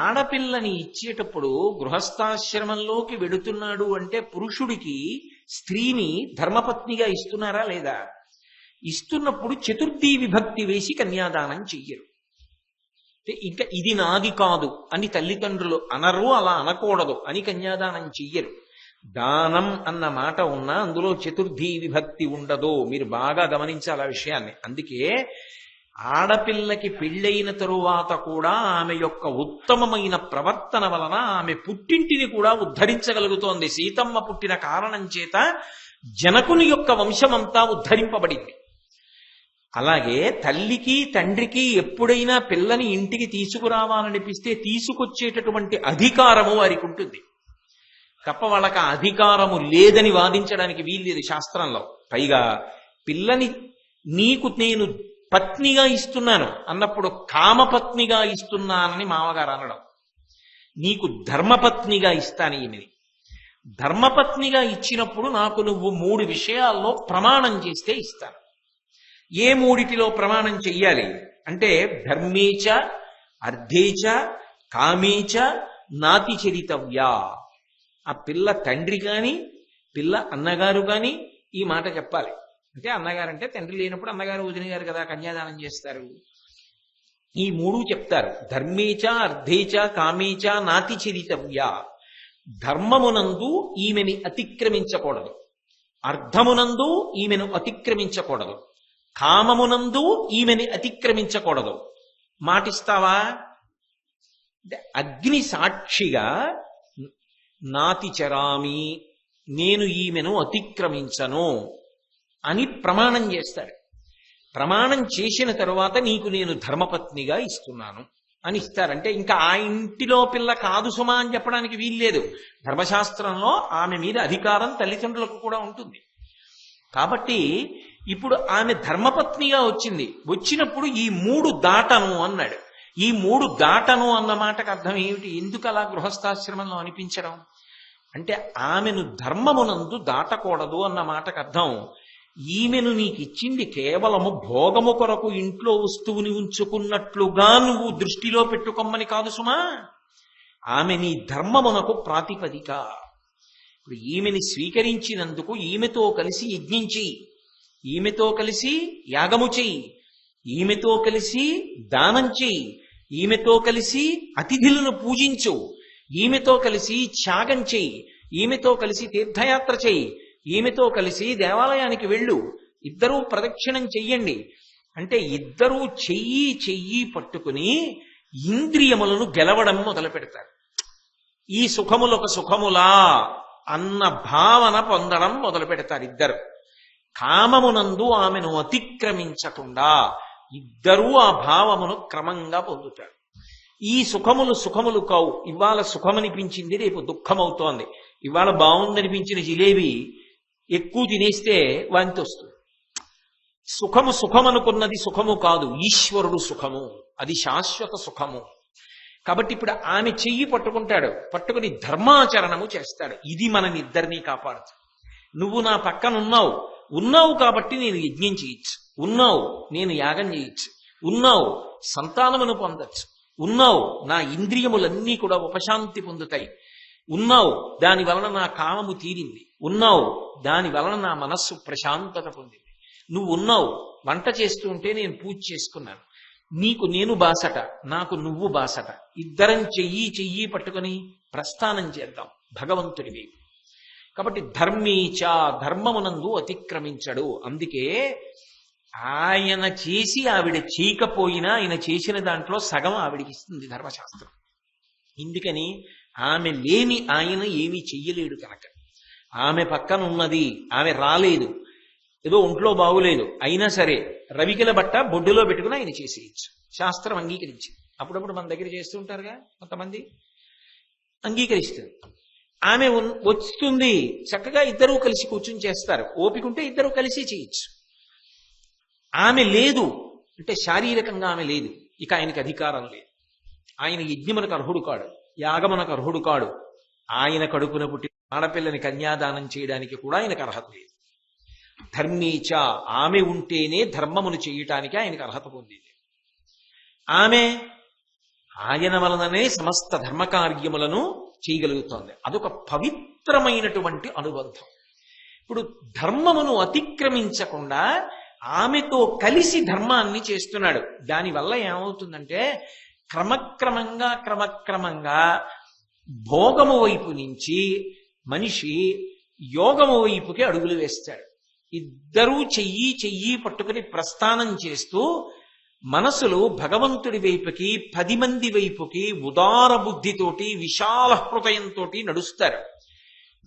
ఆడపిల్లని ఇచ్చేటప్పుడు గృహస్థాశ్రమంలోకి వెడుతున్నాడు అంటే పురుషుడికి స్త్రీని ధర్మపత్నిగా ఇస్తున్నారా లేదా? ఇస్తున్నప్పుడు చతుర్థీ విభక్తి వేసి కన్యాదానం చెయ్యరు. ఇంకా ఇది నాది కాదు అని తల్లిదండ్రులు అనరు, అలా అనకూడదు అని కన్యాదానం చెయ్యరు. దానం అన్న మాట ఉన్నా అందులో చతుర్థీ విభక్తి ఉండదు. మీరు బాగా గమనించాలి ఆ విషయాన్ని. అందుకే ఆడపిల్లకి పెళ్ళైన తరువాత కూడా ఆమె యొక్క ఉత్తమమైన ప్రవర్తన వలన ఆమె పుట్టింటిని కూడా ఉద్ధరించగలుగుతోంది. సీతమ్మ పుట్టిన కారణం చేత జనకుని యొక్క వంశమంతా ఉద్ధరింపబడింది. అలాగే తల్లికి తండ్రికి ఎప్పుడైనా పిల్లని ఇంటికి తీసుకురావాలనిపిస్తే తీసుకొచ్చేటటువంటి అధికారము వారికి ఉంటుంది తప్ప వాళ్ళకి ఆ అధికారము లేదని వాదించడానికి వీల్లేదు శాస్త్రంలో. పైగా పిల్లని నీకు నేను పత్నిగా ఇస్తున్నాను అన్నప్పుడు కామపత్నిగా ఇస్తున్నానని మామగారు అనడం. నీకు ధర్మపత్నిగా ఇస్తాను ఈమెని. ధర్మపత్నిగా ఇచ్చినప్పుడు నాకు నువ్వు 3 విషయాల్లో ప్రమాణం చేస్తే ఇస్తాను. ఏ 3టిలో ప్రమాణం చెయ్యాలి అంటే ధర్మేచ అర్థేచ కామేచ నాతి చరితవ్యా. ఆ పిల్ల తండ్రి కాని పిల్ల అన్నగారు కాని ఈ మాట చెప్పాలి. అంటే అన్నగారంటే తండ్రి లేనప్పుడు అన్నగారు వదిన గారు కదా కన్యాదానం చేస్తారు. ఈ 3 చెప్తారు. ధర్మేచ అర్థేచ కామేచ నాతి చరితవ్యా. ధర్మమునందు ఈమెని అతిక్రమించకూడదు, అర్థమునందు ఈమెను అతిక్రమించకూడదు, కామమునందు ఈమెని అతిక్రమించకూడదు. మాటిస్తావా అంటే అగ్ని సాక్షిగా నాతి చరామి, నేను ఈమెను అతిక్రమించను అని ప్రమాణం చేస్తాడు. ప్రమాణం చేసిన తరువాత నీకు నేను ధర్మపత్నిగా ఇస్తున్నాను అని ఇస్తారంటే ఇంకా ఆ ఇంటిలో పిల్ల కాదు సుమా అని చెప్పడానికి వీల్లేదు. ధర్మశాస్త్రంలో ఆమె మీద అధికారం తల్లిదండ్రులకు కూడా ఉంటుంది. కాబట్టి ఇప్పుడు ఆమె ధర్మపత్నిగా వచ్చింది. వచ్చినప్పుడు ఈ 3 దాటను అన్నాడు. ఈ 3 దాటను అన్న మాటకు అర్థం ఏమిటి? ఎందుకు అలా గృహస్థాశ్రమంలో అనిపించడం అంటే ఆమెను ధర్మమునందు దాటకూడదు అన్న మాటకు అర్థం ఈమెను నీకు ఇచ్చింది కేవలము భోగము కొరకు ఇంట్లో వస్తువుని ఉంచుకున్నట్లుగా నువ్వు దృష్టిలో పెట్టుకోమని కాదు సుమా. ఆమె నీ ధర్మమునకు ప్రాతిపదిక. ఇప్పుడు ఈమెని స్వీకరించినందుకు ఈమెతో కలిసి యజ్ఞం చెయ్యి, ఈమెతో కలిసి యాగము చెయ్యి, ఈమెతో కలిసి దానం చెయ్యి, ఈమెతో కలిసి అతిథులను పూజించు, ఈమెతో కలిసి త్యాగం చెయ్యి, ఈమెతో కలిసి తీర్థయాత్ర చెయ్యి, ఈమెతో కలిసి దేవాలయానికి వెళ్ళు, ఇద్దరూ ప్రదక్షిణం చెయ్యండి అంటే ఇద్దరూ చెయ్యి పట్టుకుని ఇంద్రియములను గెలవడం మొదలు పెడతారు. ఈ సుఖములొక సుఖములా అన్న భావన పొందడం మొదలు పెడతారు ఇద్దరు. కామమునందు ఆమెను అతిక్రమించకుండా ఇద్దరూ ఆ భావమును క్రమంగా పొందుతారు. ఈ సుఖములు కావు. ఇవాళ సుఖమనిపించింది రేపు దుఃఖమవుతోంది. ఇవాళ బాగుందనిపించిన జిలేబీ ఎక్కువ తినేస్తే వాంతి వస్తుంది. సుఖమనుకున్నది సుఖము కాదు, ఈశ్వరుడు సుఖము, అది శాశ్వత సుఖము. కాబట్టి ఇప్పుడు ఆమె చెయ్యి పట్టుకుంటాడు, పట్టుకుని ధర్మాచరణము చేస్తాడు. ఇది మననిద్దరినీ కాపాడుతుంది. నువ్వు నా పక్కన ఉన్నావు కాబట్టి నేను యజ్ఞం చేయొచ్చు, ఉన్నావు నేను యాగం చేయొచ్చు, ఉన్నావు సంతానమును పొందొచ్చు, ఉన్నావు నా ఇంద్రియములన్నీ కూడా ఉపశాంతి పొందుతాయి, ఉన్నావు దాని వలన నా కామము తీరింది, ఉన్నావు దాని వలన నా మనస్సు ప్రశాంతత పొందింది, నువ్వు ఉన్నావు వంట చేస్తూ ఉంటే నేను పూజ చేసుకున్నాను, నీకు నేను బాసట నాకు నువ్వు బాసట, ఇద్దరం చెయ్యి పట్టుకొని ప్రస్థానం చేద్దాం భగవంతుడివి. కాబట్టి ధర్మీచ ధర్మమునందు అతిక్రమించడు. అందుకే ఆయన చేసి ఆవిడ చేయకపోయినా ఆయన చేసిన దాంట్లో సగం ఆవిడికి ఇస్తుంది ధర్మశాస్త్రం. ఎందుకని ఆమె లేని ఆయన ఏమీ చెయ్యలేడు కనుక. ఆమె పక్కన ఉన్నది, ఆమె రాలేదు, ఏదో ఒంట్లో బాగులేదు, అయినా సరే రవికిల బట్ట బొడ్డులో పెట్టుకుని ఆయన చేసేయచ్చు. శాస్త్రం అంగీకరించింది. అప్పుడప్పుడు మన దగ్గర చేస్తూ ఉంటారుగా కొంతమంది, అంగీకరిస్తుంది. ఆమె వస్తుంది, చక్కగా ఇద్దరూ కలిసి కూర్చుని చేస్తారు. ఓపికంటే ఇద్దరూ కలిసి చేయొచ్చు. ఆమె లేదు అంటే శారీరకంగా ఆమె లేదు, ఇక ఆయనకి అధికారం లేదు. ఆయన యజ్ఞమునకు అర్హుడు కాడు, యాగమునకు అర్హుడు కాడు. ఆయన కడుపున పుట్టి ఆడపిల్లని కన్యాదానం చేయడానికి కూడా ఆయనకు అర్హత లేదు. ధర్మీచ ఆమె ఉంటేనే ధర్మమును చేయటానికి ఆయనకు అర్హత పొందింది. ఆమె ఆయన వలననే సమస్త ధర్మకార్యములను చేయగలుగుతోంది. అదొక పవిత్రమైనటువంటి అనుబంధం. ఇప్పుడు ధర్మమును అతిక్రమించకుండా ఆమెతో కలిసి ధర్మాన్ని చేస్తున్నాడు. దానివల్ల ఏమవుతుందంటే క్రమక్రమంగా భోగము వైపు నుంచి మనిషి యోగము వైపుకి అడుగులు వేస్తాడు. ఇద్దరూ చెయ్యి పట్టుకుని ప్రస్థానం చేస్తూ మనసులు భగవంతుడి వైపుకి 10 మంది వైపుకి ఉదార బుద్ధితోటి విశాల హృదయంతో నడుస్తారు.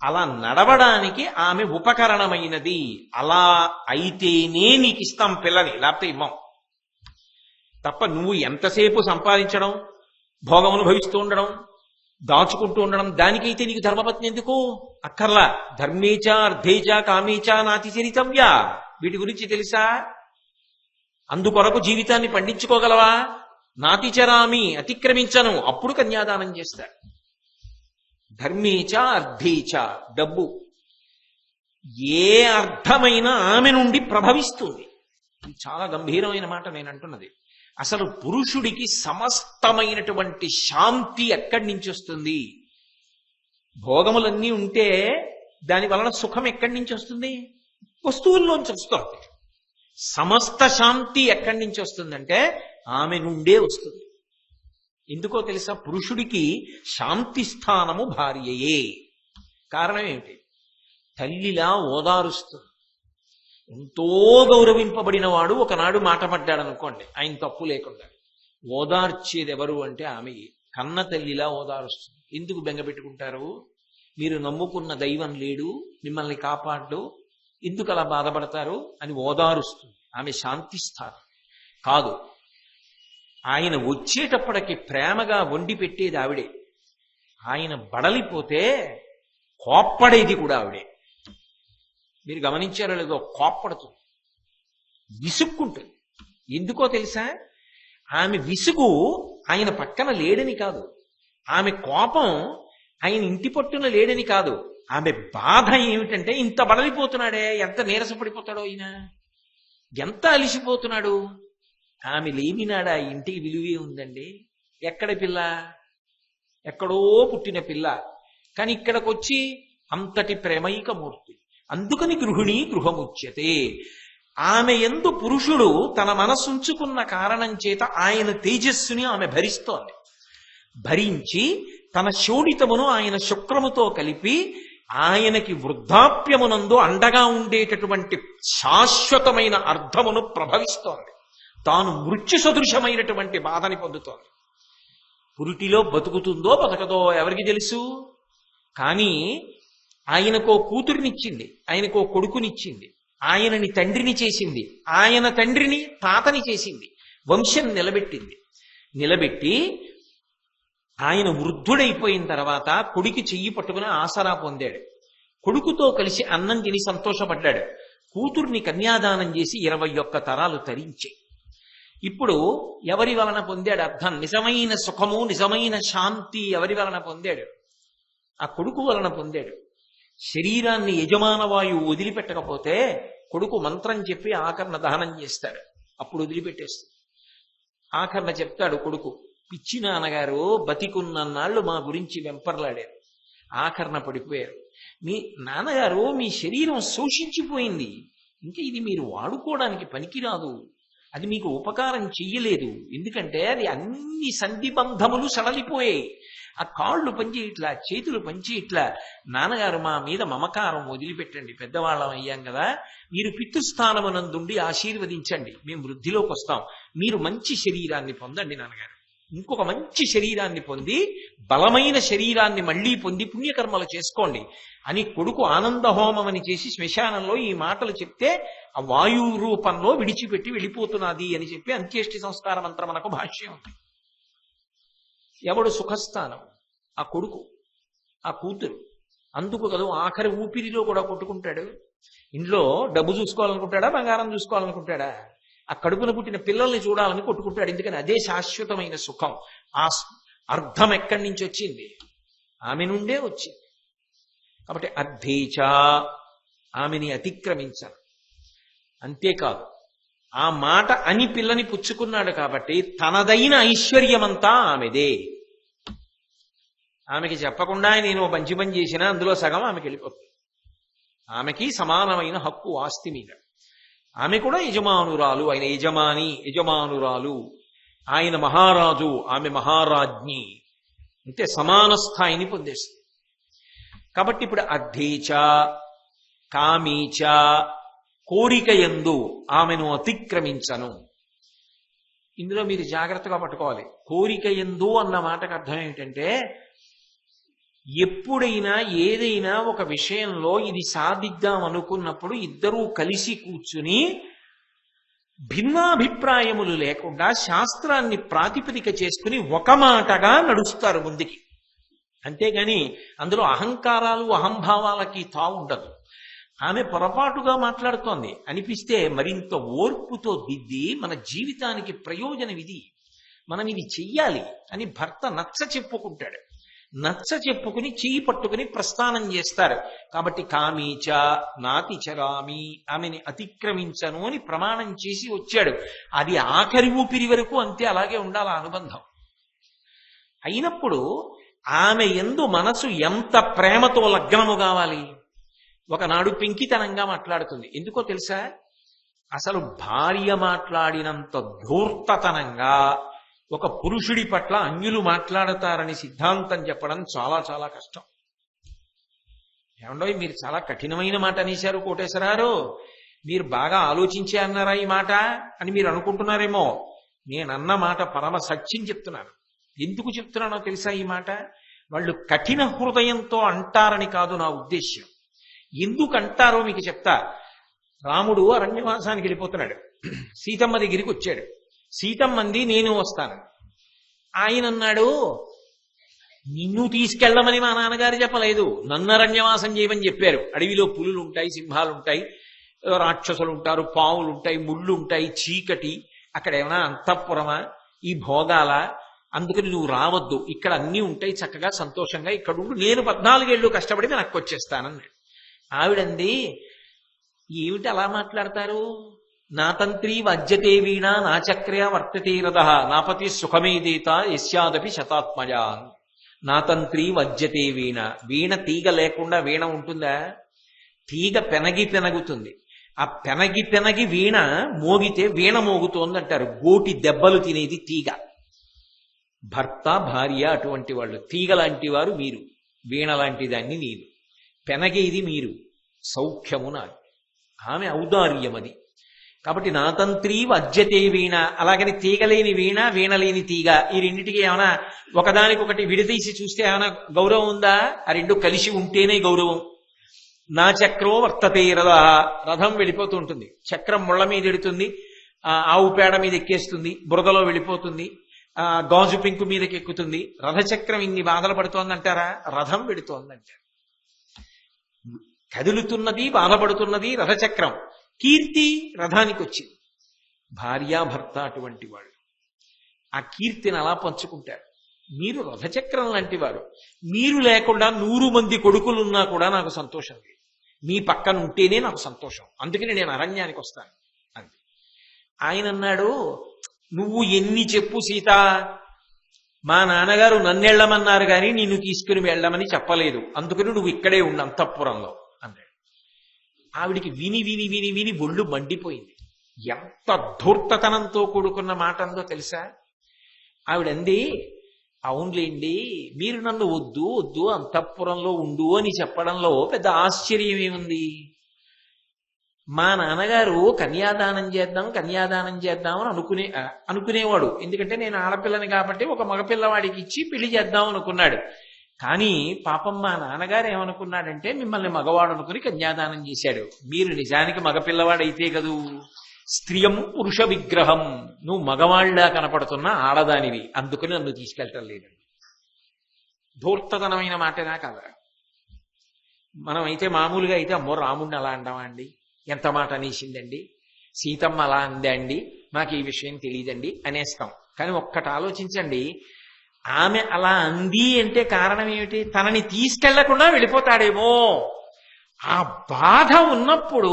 అలా నడవడానికి ఆమె ఉపకరణమైనది. అలా అయితేనే నీకు ఇస్తాం పిల్లని, లేకపోతే ఇవ్వం. తప్ప నువ్వు ఎంతసేపు సంపాదించడం, భోగం అనుభవిస్తూ ఉండడం, దాచుకుంటూ ఉండడం, దానికైతే నీకు ధర్మపత్ని ఎందుకు అక్కర్లా. ధర్మేచ అర్థేచ కామేచ నాతి చరితవ్య, వీటి గురించి తెలుసా? అందుకొరకు జీవితాన్ని పండించుకోగలవా? నాతిచరామి, అతిక్రమించను, అప్పుడు కన్యాదానం చేస్తాడు. ధర్మేచ అర్థేచ, డబ్బు ఏ అర్థమైన ఆమె నుండి ప్రభవిస్తుంది. ఇది చాలా గంభీరమైన మాట నేను అంటున్నది. అసలు పురుషుడికి సమస్తమైనటువంటి శాంతి ఎక్కడి నుంచి వస్తుంది? భోగములన్నీ ఉంటే దాని వలన సుఖం ఎక్కడి నుంచి వస్తుంది? వస్తువుల్లోంచి వస్తుంది. సమస్త శాంతి ఎక్కడి నుంచి వస్తుందంటే ఆమె నుండే వస్తుంది. ఎందుకో తెలుసా? పురుషుడికి శాంతి స్థానము భార్యయే. కారణం ఏమిటి? తల్లిలా ఓదారుస్తుంది. ఎంతో గౌరవింపబడిన వాడు ఒకనాడు మాట పడ్డాడు అనుకోండి, ఆయన తప్పు లేకుండా ఓదార్చేది ఎవరు అంటే ఆమె. కన్న తల్లిలా ఓదారుస్తుంది. ఎందుకు బెంగ పెట్టుకుంటారు? మీరు నమ్ముకున్న దైవం లేడు, మిమ్మల్ని కాపాడు, ఎందుకు అలా బాధపడతారు అని ఓదారుస్తుంది. ఆమె శాంతి స్థానం కాదు. ఆయన వచ్చేటప్పటికి ప్రేమగా వండి పెట్టేది ఆవిడే. ఆయన బడలిపోతే కోప్పడేది కూడా ఆవిడే. మీరు గమనించారో లేదో, కోప్పడుతుంది, విసుక్కుంటుంది. ఎందుకో తెలుసా? ఆమె విసుగు ఆయన పక్కన లేడని కాదు, ఆమె కోపం ఆయన ఇంటి పట్టున లేడని కాదు, ఆమె బాధ ఏమిటంటే ఇంత బడలిపోతున్నాడే, ఎంత నీరసపడిపోతాడో ఈయన, ఎంత అలిసిపోతున్నాడు. ఆమె లేనినాడా ఇంటికి విలువే ఉందండి. ఎక్కడ పిల్ల? ఎక్కడో పుట్టిన పిల్ల, కానీ ఇక్కడికి వచ్చి అంతటి ప్రేమైక మూర్తి. అందుకని గృహిణి గృహముచ్యతే. ఆమె యందు పురుషుడు తన మనసుంచుకున్న కారణం చేత ఆయన తేజస్సుని ఆమె భరిస్తోంది. భరించి తన శోణితమును ఆయన శుక్రముతో కలిపి ఆయనకి వృద్ధాప్యమునందు అండగా ఉండేటటువంటి శాశ్వతమైన అర్థమును ప్రభవిస్తోంది. తాను మృత్యు సదృశమైనటువంటి బాధని పొందుతోంది. పురిటిలో బతుకుతుందో బతకదో ఎవరికి తెలుసు? కానీ ఆయనకో కూతురినిచ్చింది, ఆయనకో కొడుకునిచ్చింది, ఆయనని తండ్రిని చేసింది, ఆయన తండ్రిని తాతని చేసింది, వంశం నిలబెట్టింది. నిలబెట్టి ఆయన వృద్ధుడైపోయిన తర్వాత కొడుకు చెయ్యి పట్టుకుని ఆసరా పొందాడు. కొడుకుతో కలిసి అన్నం తిని సంతోషపడ్డాడు. కూతుర్ని కన్యాదానం చేసి 21 తరాలు తరించాయి. ఇప్పుడు ఎవరి వలన పొందాడు అర్థం? నిజమైన సుఖము, నిజమైన శాంతి ఎవరి వలన పొందాడు? ఆ కొడుకు వలన పొందాడు. శరీరాన్ని యజమాన వాయువు వదిలిపెట్టకపోతే కొడుకు మంత్రం చెప్పి ఆకర్ణ దహనం చేస్తాడు, అప్పుడు వదిలిపెట్టేస్తాడు. ఆకర్ణ చెప్తాడు కొడుకు, పిచ్చి నాన్నగారు బతికున్నన్నాళ్ళు మా గురించి వెంపర్లాడారు, ఆకర్ణ పడిపోయారు. మీ నాన్నగారు మీ శరీరం శోషించిపోయింది, ఇంకా ఇది మీరు వాడుకోవడానికి పనికిరాదు, అది మీకు ఉపకారం చెయ్యలేదు, ఎందుకంటే అది అన్ని సంధిబంధములు సడలిపోయాయి, ఆ కాళ్ళు పనిచేయట్లా, చేతులు పనిచేయట్లా. నాన్నగారు మా మీద మమకారం వదిలిపెట్టండి, పెద్దవాళ్ళం అయ్యాం కదా, మీరు పితృస్థానమునందుండి ఆశీర్వదించండి, మేము వృద్ధిలోకి వస్తాం, మీరు మంచి శరీరాన్ని పొందండి నాన్నగారు, ఇంకొక మంచి శరీరాన్ని పొంది బలమైన శరీరాన్ని మళ్లీ పొంది పుణ్యకర్మలు చేసుకోండి అని కొడుకు ఆనంద హోమం అని చేసి శ్మశానంలో ఈ మాటలు చెప్తే ఆ వాయువు రూపంలో విడిచిపెట్టి వెళ్ళిపోతున్నది అని చెప్పి అంత్యేష్టి సంస్కార మంత్రం మనకు భాష్యం ఉంది. ఎవడు సుఖస్థానం? ఆ కొడుకు, ఆ కూతురు. అందుకు కదా ఆఖరి ఊపిరిలో కూడా కొట్టుకుంటాడు. ఇంట్లో డబ్బు చూసుకోవాలనుకుంటాడా, బంగారం చూసుకోవాలనుకుంటాడా? ఆ కడుపున పుట్టిన పిల్లల్ని చూడాలని కొట్టుకుంటాడు. ఎందుకని అదే శాశ్వతమైన సుఖం. ఆ అర్థం ఎక్కడి నుంచి వచ్చింది? ఆమె నుండే వచ్చింది. కాబట్టి అర్థేచ, ఆమెని అతిక్రమించారు. అంతేకాదు, ఆ మాట అని పిల్లని పుచ్చుకున్నాడు కాబట్టి తనదైన ఐశ్వర్యమంతా ఆమెదే. ఆమెకి చెప్పకుండా నేను మంచి పని చేసినా అందులో సగం ఆమెకి వెళ్ళిపోతుంది. ఆమెకి సమానమైన హక్కు ఆస్తి మీద. ఆమె కూడా యజమానురాలు, ఆయన యజమాని, యజమానురాలు. ఆయన మహారాజు, ఆమె మహారాజ్ఞి. అంటే సమాన స్థాయిని పొందేస్తుంది. కాబట్టి ఇప్పుడు అర్థేచ, కామీచ, కోరిక యందు ఆమెను అతిక్రమించను. ఇందులో మీరు జాగ్రత్తగా పట్టుకోవాలి. కోరిక యందు అన్న మాటకు అర్థం ఏమిటంటే ఎప్పుడైనా ఏదైనా ఒక విషయంలో ఇది సాధిద్దాం అనుకున్నప్పుడు ఇద్దరూ కలిసి కూర్చుని భిన్నాభిప్రాయములు లేకుండా శాస్త్రాన్ని ప్రాతిపదిక చేసుకుని ఒక మాటగా నడుస్తారు ముందుకి. అంతేగాని అందులో అహంకారాలు అహంభావాలకి తావుండదు. ఆమె పొరపాటుగా మాట్లాడుతోంది అనిపిస్తే మరింత ఓర్పుతో దిద్ది మన జీవితానికి ప్రయోజనం ఇది, మనం ఇది చెయ్యాలి అని భర్త నచ్చ చెప్పుకుంటాడు. నచ్చ చెప్పుకుని చెయ్యి పట్టుకుని ప్రస్థానం చేస్తారు. కాబట్టి కామీచ నాతిచరామి, ఆమెని అతిక్రమించను అని ప్రమాణం చేసి వచ్చాడు. అది ఆఖరి ఊపిరి వరకు అంతే, అలాగే ఉండాలి ఆ అనుబంధం. అయినప్పుడు ఆమె యందు మనసు ఎంత ప్రేమతో లగ్నము కావాలి. ఒకనాడు పెంకితనంగా మాట్లాడుతుంది. ఎందుకో తెలుసా? అసలు భార్య మాట్లాడినంత ధూర్తతనంగా ఒక పురుషుడి పట్ల అన్యులు మాట్లాడతారని సిద్ధాంతం చెప్పడం చాలా చాలా కష్టం. ఏమండో మీరు చాలా కఠినమైన మాట అనేశారు కోటేశ్వరారు, మీరు బాగా ఆలోచించే అన్నారా ఈ మాట అని మీరు అనుకుంటున్నారేమో. నేనన్న మాట పరమ సత్యం చెప్తున్నాను. ఎందుకు చెప్తున్నానో తెలుసా ఈ మాట? వాళ్ళు కఠిన హృదయంతో అంటారని కాదు నా ఉద్దేశ్యం. ఎందుకు అంటారో మీకు చెప్తా. రాముడు అరణ్యవాసానికి వెళ్ళిపోతున్నాడు. సీతమ్మ దగ్గరికి వచ్చాడు. సీతమ్మంది నేను వస్తాను. ఆయన అన్నాడు, నిన్ను తీసుకెళ్ళమని మా నాన్నగారు చెప్పలేదు, నన్ను అరణ్యవాసం చేయమని చెప్పారు. అడవిలో పులులు ఉంటాయి, సింహాలు ఉంటాయి, రాక్షసులు ఉంటారు, పావులు ఉంటాయి, ముళ్ళు ఉంటాయి, చీకటి, అక్కడ ఏమైనా అంతఃపురమా, ఈ భోగాల, అందుకని నువ్వు రావద్దు, ఇక్కడ అన్నీ ఉంటాయి, చక్కగా సంతోషంగా ఇక్కడ ఉండు, నేను 14 ఏళ్ళు కష్టపడి వెనక్కి వచ్చేస్తానన్నాడు. ఆవిడంది, ఏమిటి అలా మాట్లాడతారు? నా తంత్రి వజ్జతే వీణ నా చక్రయ వర్తతే రథ నాపతి సుఖమేదేత యస్యాదపి శతాత్మజా. నా తంత్రి వజ్జతే వీణ. వీణ తీగ లేకుండా వీణ ఉంటుందా? తీగ పెనగి పెనగుతుంది. ఆ పెనగి పెనగి వీణ మోగితే వీణ మోగుతోందంటారు. గోటి దెబ్బలు తినేది తీగ. భర్త భార్య అటువంటి వాళ్ళు. తీగ లాంటి వారు మీరు, వీణ లాంటి దాన్ని నేను. పెనగేది మీరు, సౌఖ్యము నాది. ఆమె ఔదార్యం అది. కాబట్టి నా తంత్రి వజ్జతే వీణ. అలాగని తీగలేని వీణ, వీణలేని తీగ, ఈ రెండింటికి ఏమైనా ఒకదానికొకటి విడదీసి చూస్తే ఏమైనా గౌరవం ఉందా? ఆ రెండు కలిసి ఉంటేనే గౌరవం. నా చక్రో వర్తతే రథ. రథం వెళ్ళిపోతూ ఉంటుంది, చక్రం ముళ్ళ మీద ఎడుతుంది, ఆవు పేడ మీద ఎక్కేస్తుంది, బురదలో వెళ్ళిపోతుంది, గాజు పెంకు మీదకి ఎక్కుతుంది. రథచక్రం ఇన్ని బాధలు పడుతోందంటారా? రథం వెడుతోందంటారు. కదులుతున్నది, బాధపడుతున్నది రథచక్రం. కీర్తి రథానికి వచ్చింది. భార్యాభర్త అటువంటి వాళ్ళు ఆ కీర్తిని అలా పంచుకుంటారు. మీరు రథచక్రం లాంటి వారు. మీరు లేకుండా 100 మంది కొడుకులున్నా కూడా నాకు సంతోషం లేదు. మీ పక్కన ఉంటేనే నాకు సంతోషం. అందుకని నేను అరణ్యానికి వస్తాను అంది. ఆయన అన్నాడు, నువ్వు ఎన్ని చెప్పు సీత, మా నాన్నగారు నన్నెళ్ళమన్నారు కానీ నిన్ను తీసుకుని వెళ్ళమని చెప్పలేదు. అందుకని నువ్వు ఇక్కడే ఉండు అంతఃపురంలో అన్నాడు. ఆవిడికి విని విని విని విని ఒళ్ళు మండిపోయింది. ఎంత ధూర్తతనంతో కూడుకున్న మాట అందో తెలుసా? ఆవిడంది, అవునులేండి, మీరు నన్ను వద్దు వద్దు అంతఃపురంలో ఉండు అని చెప్పడంలో పెద్ద ఆశ్చర్యం ఏముంది? మా నాన్నగారు కన్యాదానం చేద్దాం అని అనుకునేవాడు. ఎందుకంటే నేను ఆడపిల్లని కాబట్టి ఒక మగపిల్లవాడికి ఇచ్చి పెళ్లి చేద్దాం అనుకున్నాడు. కానీ పాపం మా నాన్నగారు ఏమనుకున్నాడంటే మిమ్మల్ని మగవాడు అనుకుని కన్యాదానం చేశాడు. మీరు నిజానికి మగపిల్లవాడైతే కదూ, స్త్రియం పురుష విగ్రహం, నువ్వు మగవాళ్ళ కనపడుతున్న ఆడదానివి, అందుకని నన్ను తీసుకెళ్ళటం లేదండి. ధూర్తతనమైన మాటనా కదా? మనం అయితే మామూలుగా అయితే అమ్మో రాముడిని అలా అంటామా అండి, ఎంత మాట అనేసిందండి, సీతమ్మ అలా అందండి, మాకు ఈ విషయం తెలియదండి అనేస్తాం. కానీ ఒక్కటి ఆలోచించండి, ఆమె అలా అంది అంటే కారణం ఏమిటి? తనని తీసుకెళ్లకుండా వెళ్ళిపోతాడేమో. ఆ బాధ ఉన్నప్పుడు,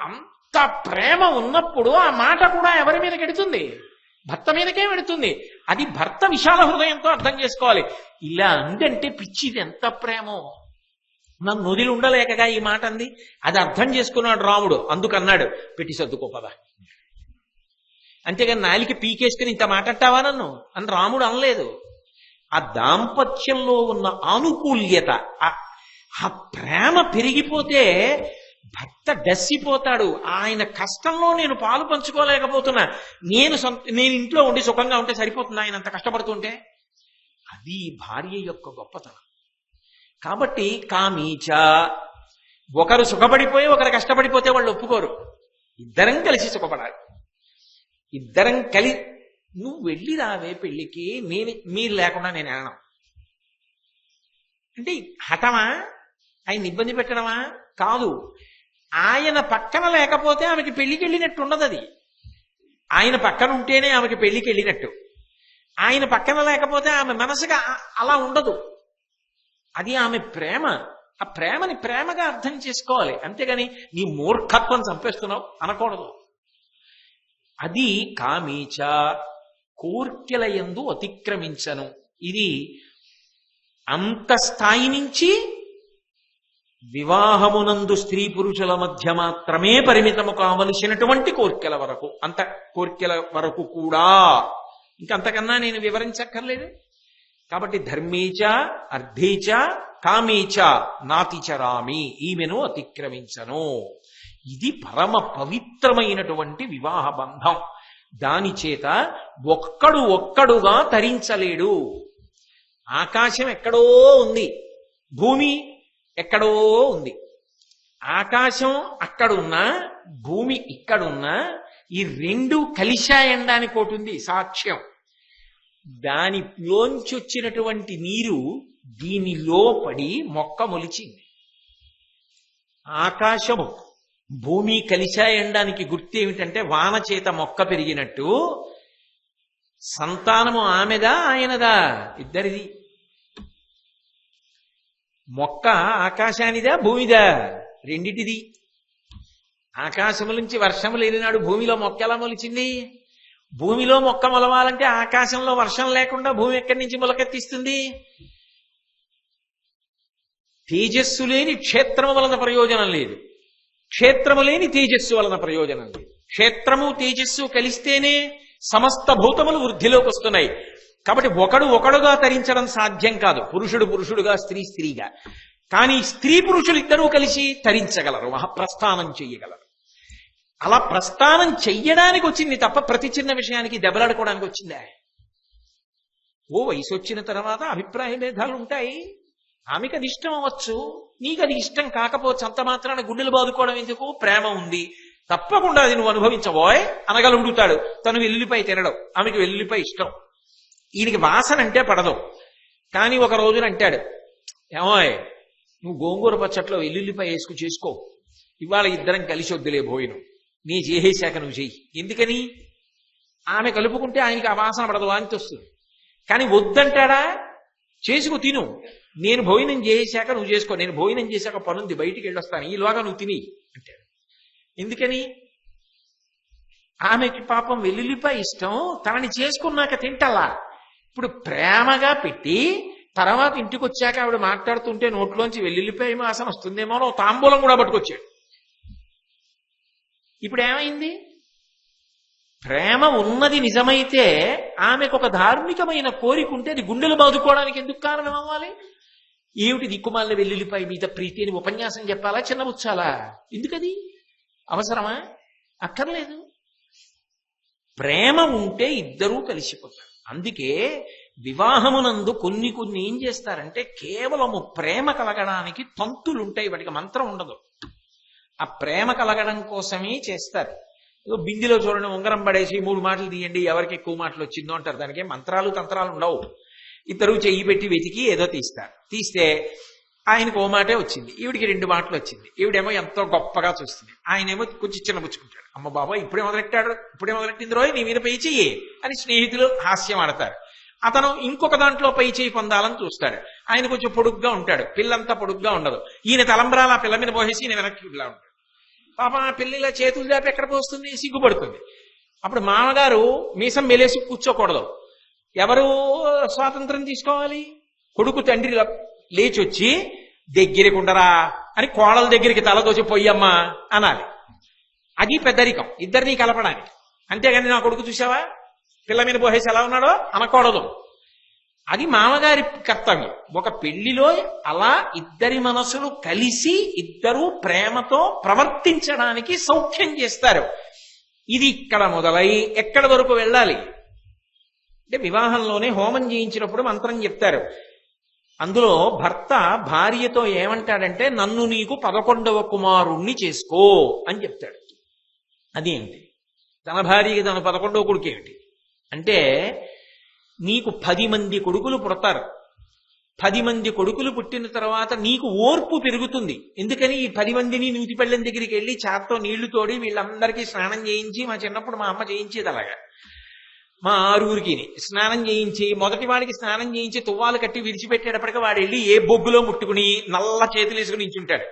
అంత ప్రేమ ఉన్నప్పుడు ఆ మాట కూడా ఎవరి మీద పెడుతుంది? భర్త మీదకే పెడుతుంది. అది భర్త విశాల హృదయంతో అర్థం చేసుకోవాలి. ఇలా అందంటే పిచ్చిది, ఎంత ప్రేమో. నన్ను వదిలి ఉండలేకగా ఈ మాట అంది. అది అర్థం చేసుకున్నాడు రాముడు. అందుకన్నాడు, పెట్టి సర్దుకోపదా. అంతేగాని నాలికి పీకేసుకుని ఇంత మాట్లాడతావా నన్ను అని రాముడు అనలేదు. ఆ దాంపత్యంలో ఉన్న ఆనుకూల్యత, ఆ ప్రేమ పెరిగిపోతే భర్త డస్సిపోతాడు. ఆయన కష్టంలో నేను పాలు పంచుకోలేకపోతున్నా, నేను ఇంట్లో ఉండి సుఖంగా ఉంటే సరిపోతుంది ఆయన అంత కష్టపడుతుంటే. అది భార్య యొక్క గొప్పతనం. కాబట్టి కామీచ, ఒకరు సుఖపడిపోయి ఒకరు కష్టపడిపోతే వాళ్ళు ఒప్పుకోరు. ఇద్దరం కలిసి సుఖపడాలి. ఇద్దరం నువ్వు వెళ్ళి రావే పెళ్లికి, మీరు లేకుండా నేను వెళ్ళను అంటే హఠమా, ఆయన ఇబ్బంది పెట్టడమా? కాదు. ఆయన పక్కన లేకపోతే ఆమెకి పెళ్లికి వెళ్ళినట్టు ఉండదు. అది ఆయన పక్కన ఉంటేనే ఆమెకి పెళ్లికి వెళ్ళినట్టు. ఆయన పక్కన లేకపోతే ఆమె మనసుగా అలా ఉండదు. అది ఆమె ప్రేమ. ఆ ప్రేమని ప్రేమగా అర్థం చేసుకోవాలి. అంతేగాని నీ మూర్ఖత్వం చంపేస్తున్నావు అనకూడదు. అది కామీచ, కోర్కెల యందు అతిక్రమించను. ఇది అంత స్థాయి నుంచి వివాహమునందు స్త్రీ పురుషుల మధ్య మాత్రమే పరిమితము కావలసినటువంటి కోర్కెల వరకు, అంత కోర్కెల వరకు కూడా ఇంకంతకన్నా నేను వివరించక్కర్లేదు. కాబట్టి ధర్మేచ అర్థేచ కామేచ నాతిచరామి, ఈమెను అతిక్రమించను. ఇది పరమ పవిత్రమైనటువంటి వివాహ బంధం. దాని చేత ఒక్కడుగా తరించలేడు. ఆకాశం ఎక్కడో ఉంది, భూమి ఎక్కడో ఉంది. ఆకాశం అక్కడున్నా భూమి ఇక్కడున్నా ఈ రెండు కలిశాయండానికి ఒకటి ఉంది సాక్ష్యం. దానిలోంచి వచ్చినటువంటి నీరు దీనిలో పడి మొక్క మొలిచింది. ఆకాశము భూమి కలిశాయండానికి గుర్తు ఏమిటంటే వాన చేత మొక్క పెరిగినట్టు సంతానము ఆమెదా ఆయనదా? ఇద్దరిది. మొక్క ఆకాశానిదా భూమిదా? రెండిటిది. ఆకాశము నుంచి వర్షము లేనినాడు భూమిలో మొక్క ఎలా మొలిచింది? భూమిలో మొక్క మొలవాలంటే ఆకాశంలో వర్షం లేకుండా భూమి ఎక్కడి నుంచి మొలకెత్తిస్తుంది? తేజస్సు లేని క్షేత్రము వలన ప్రయోజనం లేదు, క్షేత్రము లేని తేజస్సు వలన ప్రయోజనం లేదు. క్షేత్రము తేజస్సు కలిస్తేనే సమస్త భూతములు వృద్ధిలోకి వస్తున్నాయి. కాబట్టి ఒకడుగా తరించడం సాధ్యం కాదు, పురుషుడు పురుషుడుగా స్త్రీ స్త్రీగా. కానీ స్త్రీ పురుషులు ఇద్దరూ కలిసి తరించగలరు, మహాప్రస్థానం చెయ్యగలరు. అలా ప్రస్థానం చెయ్యడానికి వచ్చింది తప్ప ప్రతి చిన్న విషయానికి దెబ్బలాడుకోవడానికి వచ్చిందా? ఓ వయసు వచ్చిన తర్వాత అభిప్రాయ భేదాలు ఉంటాయి. ఆమెకు అది ఇష్టం అవ్వచ్చు, నీకు అది ఇష్టం కాకపోవచ్చు. అంత మాత్రాన గుండెలు బాదుకోవడం ఎందుకు? ప్రేమ ఉంది, తప్పకుండా అది నువ్వు అనుభవించబోయ్ అనగలుగుతాడు. తను వెల్లుల్లిపై తినడం, ఆమెకి వెల్లుల్లిపై ఇష్టం. ఈయనకి వాసన అంటే పడదు. కానీ ఒక రోజున అంటాడు, ఏమోయ్ నువ్వు గోంగూర పచ్చట్లో వెల్లుల్లిపై వేసుకు చేసుకో, ఇవాళ ఇద్దరం కలిసి వద్దులే భోజనం, నీ చేసేశాక నువ్వు చెయ్యి. ఎందుకని? ఆమె కలుపుకుంటే ఆయనకి ఆ వాసన పడదు, వాంతి వస్తుంది. కానీ వద్దంటాడా? చేసుకు తిను, నేను భోజనం చేసాక నువ్వు చేసుకో, నేను భోజనం చేశాక పనుంది బయటికి వెళ్ళొస్తాను, ఈలోగా నువ్వు తిని అంటాడు. ఎందుకని? ఆమెకి పాపం వెల్లుల్లిపై ఇష్టం, తనని చేసుకున్నాక తింటలా. ఇప్పుడు ప్రేమగా పెట్టి తర్వాత ఇంటికి వచ్చాక ఆవిడ మాట్లాడుతుంటే నోట్లోంచి వెల్లుల్లిపై వాసన వస్తుందేమో తాంబూలం కూడా పట్టుకొచ్చాడు. ఇప్పుడు ఏమైంది? ప్రేమ ఉన్నది నిజమైతే ఆమెకు ఒక ధార్మికమైన కోరిక ఉంటే అది గుండెలు బాదుకోవడానికి ఎందుకు కారణం అవ్వాలి? ఏమిటి దిక్కుమాలిన వెల్లుల్లిపై మీద ప్రీతి అని ఉపన్యాసం చెప్పాలా, చిన్నబుచ్చాలా? ఎందుకది అవసరమా? అక్కర్లేదు. ప్రేమ ఉంటే ఇద్దరూ కలిసిపోతారు. అందుకే వివాహమునందు కొన్ని ఏం చేస్తారంటే కేవలము ప్రేమ కలగడానికి తంతులుంటాయి, వాటికి మంత్రం ఉండదు. ఆ ప్రేమ కలగడం కోసమే చేస్తారు. ఏదో బిందిలో చూడండి, ఉంగరం పడేసి 3 మాటలు తీయండి, ఎవరికి ఎక్కువ మాటలు వచ్చిందో అంటారు. దానికి మంత్రాలు తంత్రాలు ఉండవు. ఇద్దరు చెయ్యి పెట్టి వెతికి ఏదో తీస్తారు. తీస్తే ఆయనకు 1 మాటే వచ్చింది, ఈవిడికి 2 మాటలు వచ్చింది. ఈవిడేమో ఎంతో గొప్పగా చూస్తుంది, ఆయనేమో కొంచెం చిన్నపుచ్చుకుంటాడు. అమ్మ బాబా ఇప్పుడే మొదలెట్టింది రోయ్, నీ మీద పై చెయ్యి అని స్నేహితులు హాస్యం ఆడతారు. అతను ఇంకొక దాంట్లో పై చేయి పొందాలని చూస్తాడు. ఆయన కొంచెం పొడుగ్గా ఉంటాడు, పిల్లంతా పొడుగ్గా ఉండదు. ఈయన తలంబ్రాలు ఆ పిల్ల మీద పోసేసి ఈయన వెనక్కి ఇలా ఉంటాడు. పాప ఆ పిల్ల ఇలా చేతులు దాపి ఎక్కడ పోస్తుంది, సిగ్గుపడుతుంది. అప్పుడు మామగారు మీసం మెలేసి కూర్చోకూడదు. ఎవరు స్వాతంత్రం తీసుకోవాలి? కొడుకు తండ్రి లేచి వచ్చి దగ్గరికి ఉండరా అని కోడల దగ్గరికి తలదోచి పొయ్యమ్మా అనాలి. అది పెద్దరికం, ఇద్దరినీ కలపడానికి. అంతేగాని నా కొడుకు చూసావా పిల్ల మీద పోసేసి ఎలా ఉన్నాడో అనకూడదు. అది మామగారి కర్తవ్యం. ఒక పెళ్లిలో అలా ఇద్దరి మనసులు కలిసి ఇద్దరూ ప్రేమతో ప్రవర్తించడానికి సౌఖ్యం చేస్తారు. ఇది ఇక్కడ మొదలై ఎక్కడి వరకు వెళ్ళాలి అంటే వివాహంలోనే హోమం చేయించినప్పుడు మంత్రం చెప్తారు. అందులో భర్త భార్యతో ఏమంటాడంటే నన్ను నీకు 11వ కుమారుణ్ణి చేసుకో అని చెప్తాడు. అదేంటి తన భార్యకి తన 11వ కొడుకు ఏమిటి అంటే, నీకు 10 మంది కొడుకులు పుడతారు. 10 మంది కొడుకులు పుట్టిన తర్వాత నీకు ఓర్పు పెరుగుతుంది. ఎందుకని ఈ 10 మందిని నూతిపళ్ళెం దగ్గరికి వెళ్ళి చేత్తో నీళ్లు తోడి వీళ్ళందరికీ స్నానం చేయించి, మా చిన్నప్పుడు మా అమ్మ చేయించేది అలాగా, మా 6గురికి స్నానం చేయించి, మొదటి వాడికి స్నానం చేయించి తువ్వాలు కట్టి విడిచిపెట్టేటప్పటికి వాడు వెళ్ళి ఏ బొగ్గులో ముట్టుకుని నల్ల చేతులు వేసుకుని నించుంటాడు.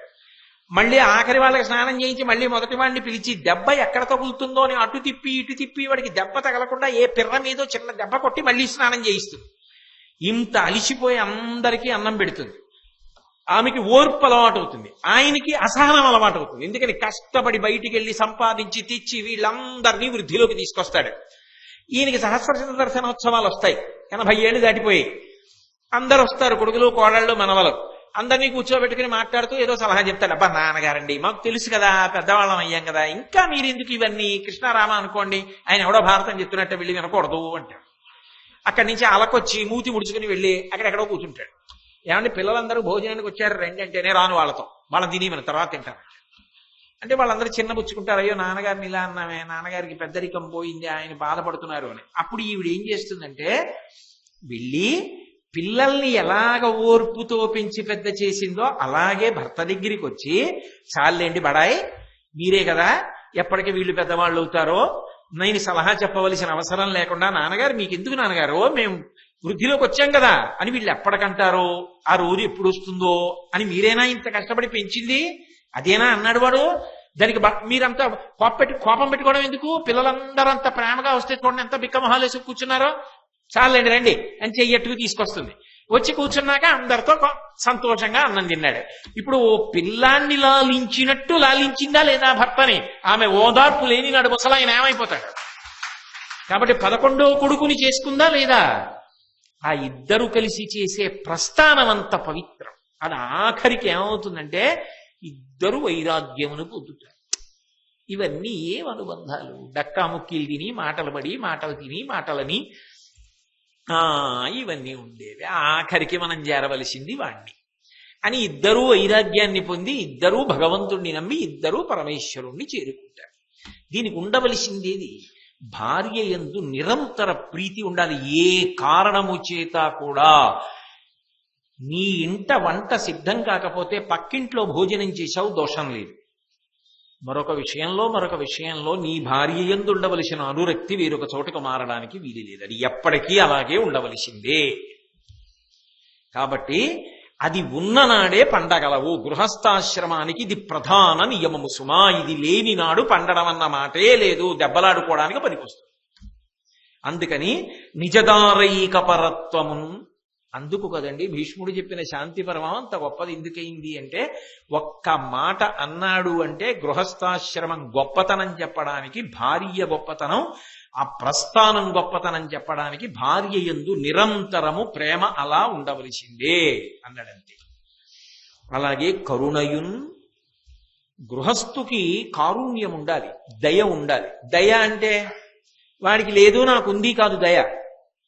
మళ్ళీ ఆఖరి వాళ్ళకి స్నానం చేయించి మళ్ళీ మొదటి వాడిని పిలిచి దెబ్బ ఎక్కడ తగులుతుందో అని అటు తిప్పి ఇటు తిప్పి వాడికి దెబ్బ తగలకుండా ఏ పిర్ర మీదో చిన్న దెబ్బ కొట్టి మళ్ళీ స్నానం చేయిస్తుంది. ఇంత అలిసిపోయి అందరికీ అన్నం పెడుతుంది. ఆమెకి ఓర్పు అలవాటు అవుతుంది, ఆయనకి అసహనం అలవాటు అవుతుంది. ఎందుకని కష్టపడి బయటికి వెళ్ళి సంపాదించి తెచ్చి వీళ్ళందరినీ వృద్ధిలోకి తీసుకొస్తాడు. ఈయనకి సహస్ర దర్శనోత్సవాలు వస్తాయి, 80 ఏళ్ళు దాటిపోయి అందరు వస్తారు, కొడుకులు కోడళ్ళు మనవలు. అందరినీ కూర్చోబెట్టుకుని మాట్లాడుతూ ఏదో సలహా చెప్తాడు. అబ్బా నాన్నగారండి మాకు తెలుసు కదా, పెద్దవాళ్ళం అయ్యాం కదా, ఇంకా మీరు ఎందుకు ఇవన్నీ, కృష్ణారామ అనుకోండి, ఆయన ఎవడో భారతం చెప్తున్నట్టు వెళ్ళి వినకూడదు అంటాడు. అక్కడి నుంచి అలకొచ్చి మూతి ముడుచుకుని వెళ్ళి అక్కడెక్కడో కూర్చుంటాడు. ఏమంటే పిల్లలందరూ భోజనానికి వచ్చారు రండి అంటేనే రాను వాళ్ళతో, వాళ్ళని తిని మన తర్వాత తింటామంట. అంటే వాళ్ళందరూ చిన్నపుచ్చుకుంటారు, అయ్యో నాన్నగారిని ఇలా అన్నామే, నాన్నగారికి పెద్దరికం పోయింది, ఆయన బాధపడుతున్నారు అని. అప్పుడు ఈవిడ ఏం చేస్తుందంటే వెళ్ళి పిల్లల్ని ఎలాగ ఓర్పుతో పెంచి పెద్ద చేసిందో అలాగే భర్త దగ్గరికి వచ్చి, చాలేండి బడాయి, మీరే కదా ఎప్పటికీ వీళ్ళు పెద్దవాళ్ళు అవుతారో, నేను సలహా చెప్పవలసిన అవసరం లేకుండా నాన్నగారు మీకెందుకు నాన్నగారు, మేము వృద్ధిలోకి వచ్చాం కదా అని వీళ్ళు ఎప్పటికంటారో, ఆ రోజు ఎప్పుడు వస్తుందో అని, మీరేనా ఇంత కష్టపడి పెంచింది, అదేనా అన్నాడు వాడు. దానికి మీరంతా కోపం పెట్టుకోవడం ఎందుకు, పిల్లలందరూ అంత ప్రేమగా వస్తే చూడండి ఎంత బిక్కమొహాలు వేసి కూర్చున్నారో, చాలండి రండి అని చెయ్యట్టుకు తీసుకొస్తుంది. వచ్చి కూర్చున్నాక అందరితో సంతోషంగా అన్నం తిన్నాడు. ఇప్పుడు ఓ పిల్లాన్ని లాలించినట్టు లాలించిందా లేదా భర్తని, ఆమె ఓదార్పు లేని నాడు ముసలు ఆయన ఏమైపోతాడు. కాబట్టి 11వ కొడుకుని చేసుకుందా లేదా, ఆ ఇద్దరు కలిసి చేసే ప్రస్థానం అంత పవిత్రం. అది ఆఖరికి ఏమవుతుందంటే ఇద్దరు వైరాగ్యమును పొందుతారు. ఇవన్నీ ఏం అనుబంధాలు, డక్కా ముక్కీలు తిని మాటలు పడి మాటలు తిని మాటలని ఇవన్నీ ఉండేవి. ఆఖరికి మనం చేరవలసింది వాణ్ణి అని ఇద్దరూ వైరాగ్యాన్ని పొంది, ఇద్దరూ భగవంతుణ్ణి నమ్మి, ఇద్దరూ పరమేశ్వరుణ్ణి చేరుకుంటారు. దీనికి ఉండవలసిందేది భార్య యందు నిరంతర ప్రీతి ఉండాలి. ఏ కారణము చేత కూడా నీ ఇంట వంట సిద్ధం కాకపోతే పక్కింట్లో భోజనం చేశావు, దోషం లేదు. మరొక విషయంలో నీ భార్య యందు ఉండవలసిన అనురక్తి వేరొక చోటకు మారడానికి వీలు లేదు. అది ఎప్పటికీ అలాగే ఉండవలసిందే. కాబట్టి అది ఉన్ననాడే పండగలవు. గృహస్థాశ్రమానికి ఇది ప్రధాన నియమము సుమా. ఇది లేని నాడు పండడం అన్న మాటే లేదు, దెబ్బలాడుకోవడానికి పనికొస్తుంది. అందుకని నిజదారైక పరత్వమును, అందుకు కదండి భీష్ముడు చెప్పిన శాంతి పరమం అంత గొప్పది ఎందుకయింది అంటే, ఒక్క మాట అన్నాడు అంటే గృహస్థాశ్రమం గొప్పతనం చెప్పడానికి, భార్య గొప్పతనం, ఆ ప్రస్థానం గొప్పతనం చెప్పడానికి భార్య యందు నిరంతరము ప్రేమ అలా ఉండవలసిందే అన్నాడంతే. అలాగే కరుణయున్, గృహస్థుకి కారుణ్యం ఉండాలి, దయ ఉండాలి. దయ అంటే వాడికి లేదు నాకుంది కాదు దయ.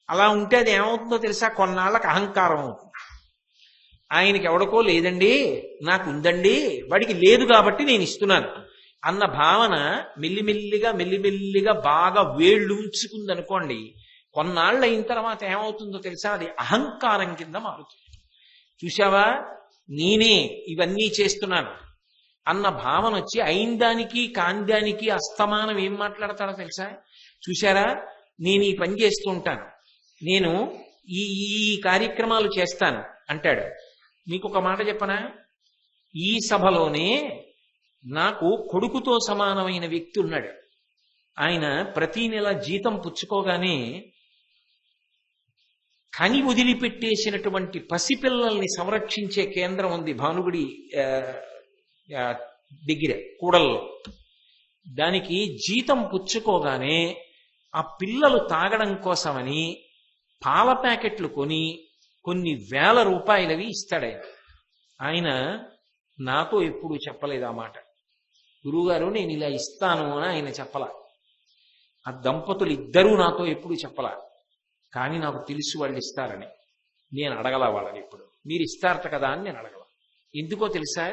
అలా ఉంటే అది ఏమవుతుందో తెలుసా, కొన్నాళ్ళకి అహంకారం అవుతుంది. ఆయనకి ఎవడికో లేదండి నాకుందండి, వాడికి లేదు కాబట్టి నేను ఇస్తున్నాను అన్న భావన మెల్లిమెల్లిగా బాగా వేళ్ళు ఉంచుకుందనుకోండి, కొన్నాళ్ళు అయిన తర్వాత ఏమవుతుందో తెలుసా, అది అహంకారం కింద మారుతుంది. చూశావా నేనే ఇవన్నీ చేస్తున్నాను అన్న భావన వచ్చి అయిందానికి కాందానికి అస్తమానం ఏం మాట్లాడతాడో తెలుసా, చూశారా నేను ఈ పని చేస్తూ ఉంటాను, నేను ఈ కార్యక్రమాలు చేస్తాను అంటాడు. మీకు ఒక మాట చెప్పనా, ఈ సభలోనే నాకు కొడుకుతో సమానమైన వ్యక్తి ఉన్నాడు. ఆయన ప్రతి నెల జీతం పుచ్చుకోగానే కని వదిలిపెట్టేసినటువంటి పసిపిల్లల్ని సంరక్షించే కేంద్రం ఉంది భానుగుడి దగ్గర కూడల్లో. దానికి జీతం పుచ్చుకోగానే ఆ పిల్లలు తాగడం కోసమని పాల ప్యాకెట్లు కొని కొన్ని వేల రూపాయలవి ఇస్తాడు ఆయన. ఆయన నాతో ఎప్పుడు చెప్పలేదు ఆ మాట, గురువుగారు నేను ఇలా ఇస్తాను అని ఆయన చెప్పలా. ఆ దంపతులు ఇద్దరూ నాతో ఎప్పుడు చెప్పలా. కానీ నాకు తెలుసు వాళ్ళు ఇస్తారని. నేను అడగల వాళ్ళని ఇప్పుడు, మీరు ఇస్తారట కదా అని నేను అడగల. ఎందుకో తెలుసా?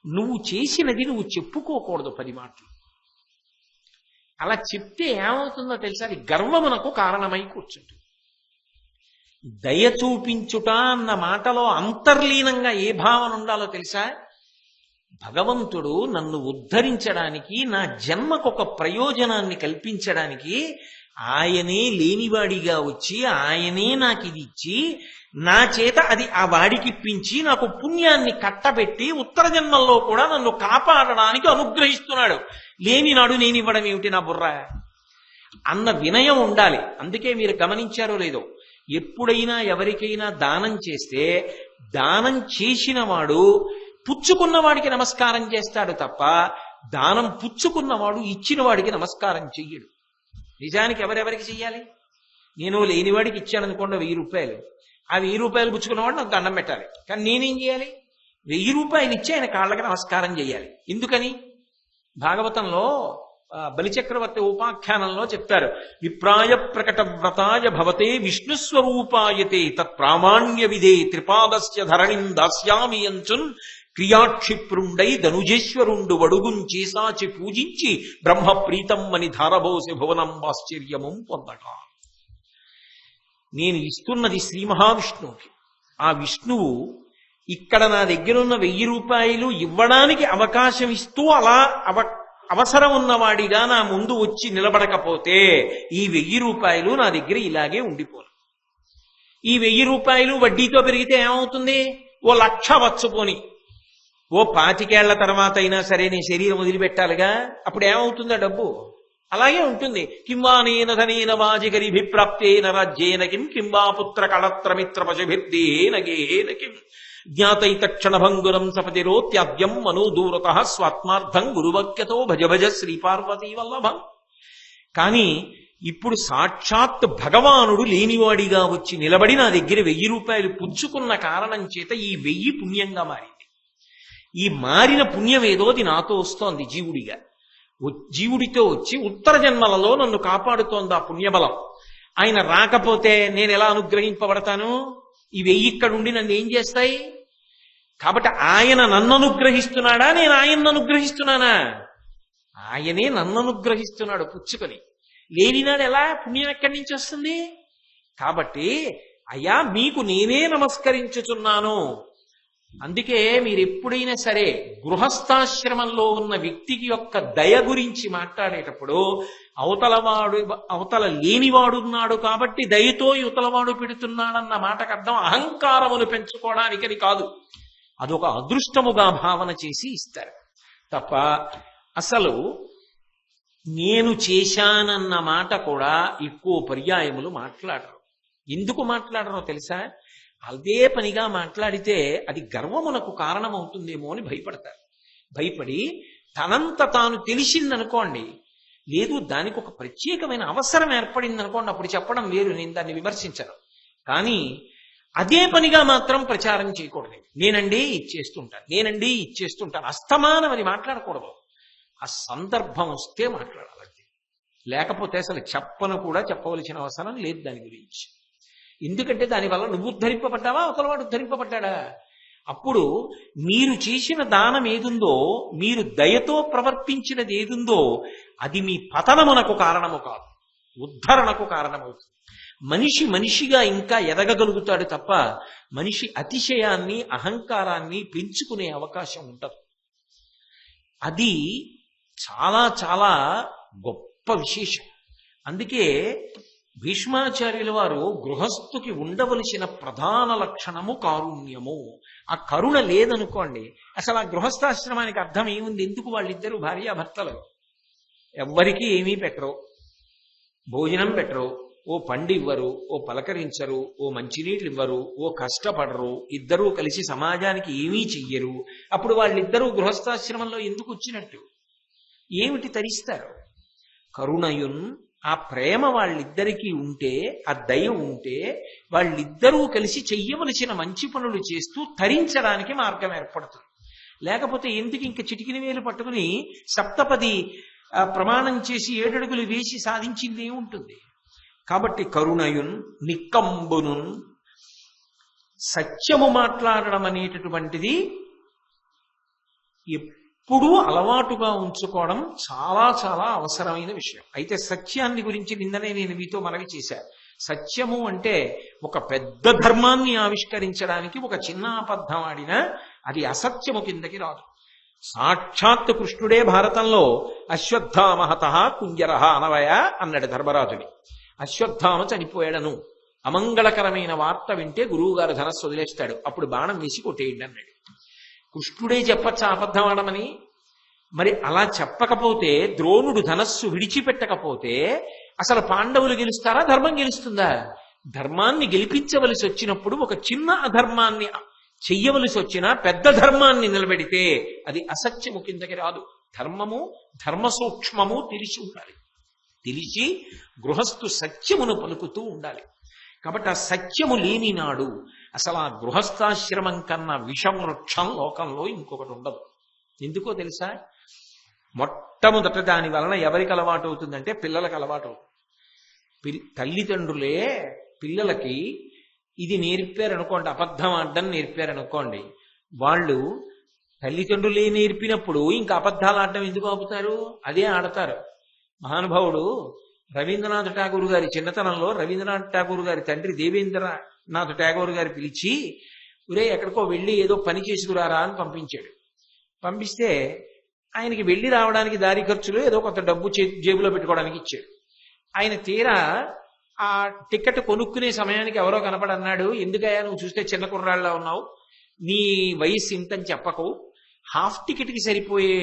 నువ్వు చేసినది నువ్వు చెప్పుకోకూడదు 10 మాటలు. అలా చెప్తే ఏమవుతుందో తెలుసా? అది గర్వమునకు కారణమై కూర్చుంటుంది. దయ చూపించుట అన్న మాటలో అంతర్లీనంగా ఏ భావన ఉండాలో తెలుసా? భగవంతుడు నన్ను ఉద్ధరించడానికి, నా జన్మకొక ప్రయోజనాన్ని కల్పించడానికి ఆయనే లేనివాడిగా వచ్చి ఆయనే నాకు ఇది ఇచ్చి నా చేత అది ఆ వాడికి ఇప్పించి నాకు పుణ్యాన్ని కట్టబెట్టి ఉత్తర జన్మల్లో కూడా నన్ను కాపాడడానికి అనుగ్రహిస్తున్నాడు. లేనినాడు నేనివ్వడం ఏమిటి నా బుర్ర అన్న వినయం ఉండాలి. అందుకే మీరు గమనించారో లేదో, ఎప్పుడైనా ఎవరికైనా దానం చేస్తే దానం చేసిన వాడు పుచ్చుకున్న వాడికి నమస్కారం చేస్తాడు తప్ప దానం పుచ్చుకున్నవాడు ఇచ్చిన వాడికి నమస్కారం చెయ్యడు. నిజానికి ఎవరెవరికి చెయ్యాలి? నేను లేనివాడికి ఇచ్చాను అనుకోండి 1000 రూపాయలు, ఆ 1000 రూపాయలు పుచ్చుకున్నవాడు నాకు దండం పెట్టాలి. కానీ నేనేం చేయాలి? 1000 రూపాయలు ఇచ్చి ఆయన కాళ్ళకి నమస్కారం చేయాలి. ఎందుకని? భాగవతంలో బలిచక్రవర్తి ఉపాఖ్యానంలో చెప్తారు, విప్రాయ ప్రకట వ్రతాయ భవతే విష్ణుస్వరూపాయతే తత్ ప్రామాణ్య విదే త్రిపాదస్య ధరణిం దాస్యామి అంచున్ క్రియాక్షిప్రుండై ధనుజేశ్వరుండు వడుగుం చేసాచి పూజించి బ్రహ్మప్రీతం అని ధారబోసి భువనం ఆశ్చర్యము పొందట. నేను ఇస్తున్నది శ్రీ మహావిష్ణువుకి. ఆ విష్ణువు ఇక్కడ నా దగ్గరున్న 1000 రూపాయలు ఇవ్వడానికి అవకాశం ఇస్తూ అలా అవసరం ఉన్నవాడిగా నా ముందు వచ్చి నిలబడకపోతే ఈ 1000 రూపాయలు నా దగ్గర ఇలాగే ఉండిపోను. ఈ 1000 రూపాయలు వడ్డీతో పెరిగితే ఏమవుతుంది? ఓ 1,00,000 వచ్చుపోని, ఓ 25 ఏళ్ల తర్వాత అయినా సరే నీ శరీరం వదిలిపెట్టాలిగా, అప్పుడు ఏమవుతుందా డబ్బు? అలాగే ఉంటుంది. కింవానేన ధనేన వాజిగరిభిప్రాప్తేన రాజ్యేన కిం కింవా పుత్ర కళత్రమిత్ర పశుభిర్దేన గేన కిం జ్ఞాతైతక్షణభంగురం సపతిరో త్యాద్యం మనో దూరత స్వాత్మార్థం గురువక్యతో భజ భజ శ్రీపార్వతీ వల్లభం. కానీ ఇప్పుడు సాక్షాత్ భగవానుడు లేనివాడిగా వచ్చి నిలబడి నా దగ్గర 1000 రూపాయలు పుచ్చుకున్న కారణం చేత ఈ 1000 పుణ్యంగా మారింది. ఈ మారిన పుణ్యం ఏదో అది నాతో వస్తోంది జీవుడిగా. జీవుడితో వచ్చి ఉత్తర జన్మలలో నన్ను కాపాడుతోంది ఆ పుణ్యబలం. ఆయన రాకపోతే నేను ఎలా అనుగ్రహింపబడతాను? ఈ 1000 ఇక్కడుండి నన్ను ఏం చేస్తాయి? కాబట్టి ఆయన నన్ను అనుగ్రహిస్తున్నాడా, నేను ఆయన్ను అనుగ్రహిస్తున్నానా? ఆయనే నన్ను అనుగ్రహిస్తున్నాడు పుచ్చుకొని. లేనినాడు ఎలా పుణ్యం ఎక్కడి నుంచి వస్తుంది? కాబట్టి అయ్యా మీకు నేనే నమస్కరించుచున్నాను. అందుకే మీరు ఎప్పుడైనా సరే గృహస్థాశ్రమంలో ఉన్న వ్యక్తికి యొక్క దయ గురించి మాట్లాడేటప్పుడు అవతల లేనివాడున్నాడు కాబట్టి దయతో యువతలవాడు పెడుతున్నాడన్న మాటకు అర్థం అహంకారమును పెంచుకోవడానికని కాదు. అదొక అదృష్టముగా భావన చేసి ఇస్తారు తప్ప అసలు నేను చేశానన్న మాట కూడా ఎక్కువ పర్యాయములు మాట్లాడరు. ఎందుకు మాట్లాడరో తెలుసా? అదే పనిగా మాట్లాడితే అది గర్వమునకు కారణమవుతుందేమో అని భయపడతారు. భయపడి తనంత తాను తెలిసిందనుకోండి, లేదు దానికి ఒక ప్రత్యేకమైన అవసరం ఏర్పడింది అనుకోండి, అప్పుడు చెప్పడం వేరు, నేను దాన్ని విమర్శించను. కానీ అదే పనిగా మాత్రం ప్రచారం చేయకూడదు. నేనండి ఇచ్చేస్తుంటాను, నేనండి ఇచ్చేస్తుంటాను, అస్తమానం అది మాట్లాడకూడదు. ఆ సందర్భం వస్తే మాట్లాడాలి, లేకపోతే అసలు చెప్పను కూడా చెప్పవలసిన అవసరం లేదు దాని గురించి. ఎందుకంటే దానివల్ల నువ్వు ఉద్ధరింపబడ్డావా, అవతలవాడు ఉద్ధరింపబడ్డా? అప్పుడు మీరు చేసిన దానం ఏదుందో, మీరు దయతో ప్రవర్తించినది ఏదుందో అది మీ పతనమునకు కారణము కాదు, ఉద్ధరణకు కారణమవుతుంది. మనిషి మనిషిగా ఇంకా ఎదగగలుగుతాడు తప్ప మనిషి అతిశయాన్ని అహంకారాన్ని పెంచుకునే అవకాశం ఉండదు. అది చాలా చాలా గొప్ప విశేషం. అందుకే భీష్మాచార్యుల వారు గృహస్థుకి ఉండవలసిన ప్రధాన లక్షణము కారుణ్యము. ఆ కరుణ లేదనుకోండి, అసలు ఆ గృహస్థాశ్రమానికి అర్థం ఏముంది? ఎందుకు వాళ్ళిద్దరూ భార్యాభర్తలు ఎవ్వరికీ ఏమీ పెట్టరు, భోజనం పెట్టరు, ఓ పండు ఇవ్వరు, ఓ పలకరించరు, ఓ మంచినీళ్ళు ఇవ్వరు, ఓ కష్టపడరు, ఇద్దరూ కలిసి సమాజానికి ఏమీ చెయ్యరు. అప్పుడు వాళ్ళిద్దరూ గృహస్థాశ్రమంలో ఎందుకు వచ్చినట్టు? ఏమిటి తరిస్తారు? కరుణయున్, ఆ ప్రేమ వాళ్ళిద్దరికీ ఉంటే, ఆ దయ ఉంటే వాళ్ళిద్దరూ కలిసి చెయ్యవలసిన మంచి పనులు చేస్తూ తరించడానికి మార్గం ఏర్పడుతుంది. లేకపోతే ఎందుకు ఇంక చిటికిన వేలు పట్టుకుని సప్తపది ప్రమాణం చేసి 7 అడుగులు వేసి సాధించింది ఏముంటుంది? కాబట్టి కరుణయున్ నిక్కంబునున్ సత్యము మాట్లాడడం అనేటటువంటిది ఎప్పుడూ అలవాటుగా ఉంచుకోవడం చాలా చాలా అవసరమైన విషయం. అయితే సత్యాన్ని గురించి నిన్ననే నేను మీతో మనవి చేశాను. సత్యము అంటే ఒక పెద్ద ధర్మాన్ని ఆవిష్కరించడానికి ఒక చిన్న అబద్ధం ఆడినా అది అసత్యము కిందకి రాదు. సాక్షాత్ కృష్ణుడే భారతంలో అశ్వత్థామహత కుంజర అనవయ అన్నాడు ధర్మరాజుని. అశ్వత్థామ చనిపోయాడను, అమంగళకరమైన వార్త వింటే గురువు గారు ధనస్సు వదిలేస్తాడు, అప్పుడు బాణం వేసి కొట్టేయండి అన్నాడు. కృష్ణుడే చెప్పచ్చా అబద్ధం ఆడమని? మరి అలా చెప్పకపోతే, ద్రోణుడు ధనస్సు విడిచిపెట్టకపోతే అసలు పాండవులు గెలుస్తారా, ధర్మం గెలుస్తుందా? ధర్మాన్ని గెలిపించవలసి వచ్చినప్పుడు ఒక చిన్న అధర్మాన్ని చెయ్యవలసి వచ్చినా పెద్ద ధర్మాన్ని నిలబెడితే అది అసత్యము కిందకి రాదు. ధర్మము ధర్మ సూక్ష్మము తెలిసి ఉండాలి. తెలిసి గృహస్థు సత్యమును పలుకుతూ ఉండాలి. కాబట్టి ఆ సత్యము లేని నాడు అసలు ఆ గృహస్థాశ్రమం కన్నా విషవృక్షం లోకంలో ఇంకొకటి ఉండదు. ఎందుకో తెలుసా? మొట్టమొదట దాని వలన ఎవరికి అలవాటు అవుతుందంటే పిల్లలకు అలవాటు అవుతుంది. తల్లిదండ్రులే పిల్లలకి ఇది నేర్పారనుకోండి, అబద్ధం ఆడడం నేర్పారనుకోండి, వాళ్ళు తల్లిదండ్రులే నేర్పినప్పుడు ఇంకా అబద్ధాలు ఆడడం ఎందుకు ఆపుతారు? అదే ఆడతారు. మహానుభావుడు రవీంద్రనాథ్ ఠాగూర్ గారి చిన్నతనంలో రవీంద్రనాథ్ ఠాగూర్ గారి తండ్రి దేవేంద్రనాథ్ ఠాగూర్ గారు పిలిచి, ఒరే ఎక్కడికో వెళ్ళి ఏదో పని చేసుకురారా అని పంపించాడు. పంపిస్తే ఆయనకి వెళ్ళి రావడానికి దారి ఖర్చులు ఏదో కొంత డబ్బు జేబులో పెట్టుకోవడానికి ఇచ్చాడు. ఆయన తీరా ఆ టికెట్ కొనుక్కునే సమయానికి ఎవరో కనపడన్నాడు, ఎందుకయ్యా నువ్వు చూస్తే చిన్న కుర్రాళ్ళ ఉన్నావు, నీ వయస్సు ఇంతని చెప్పకు, హాఫ్ టికెట్కి సరిపోయే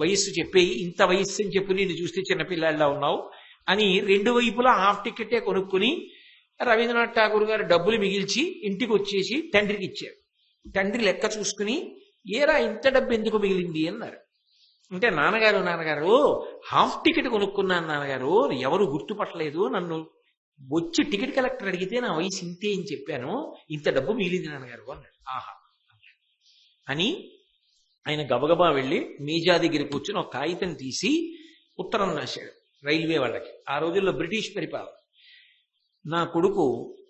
వయస్సు చెప్పేయి, ఇంత వయస్సు అని చెప్పి నేను చూస్తే చిన్నపిల్లాళ్ళ ఉన్నావు అని రెండు వైపులా హాఫ్ టికెటే కొనుక్కుని రవీంద్రనాథ్ ఠాగూర్ గారు డబ్బులు మిగిల్చి ఇంటికి వచ్చేసి తండ్రికి ఇచ్చారు. తండ్రి లెక్క చూసుకుని, ఏరా ఇంత డబ్బు ఎందుకు మిగిలింది అన్నారు. అంటే నాన్నగారు హాఫ్ టికెట్ కొనుక్కున్నాను నాన్నగారు, ఎవరు గుర్తుపట్టలేదు, నన్ను వచ్చి టికెట్ కలెక్టర్ అడిగితే నా వయసు ఇంతే అని చెప్పాను, ఇంత డబ్బు మిగిలింది నాన్నగారు అన్నాడు. ఆహా అని ఆయన గబగబా వెళ్ళి మేజా దగ్గర కూర్చుని ఒక కాగితం తీసి ఉత్తరం రాశాడు రైల్వే వాళ్ళకి. ఆ రోజుల్లో బ్రిటిష్ పరిపాలన. నా కొడుకు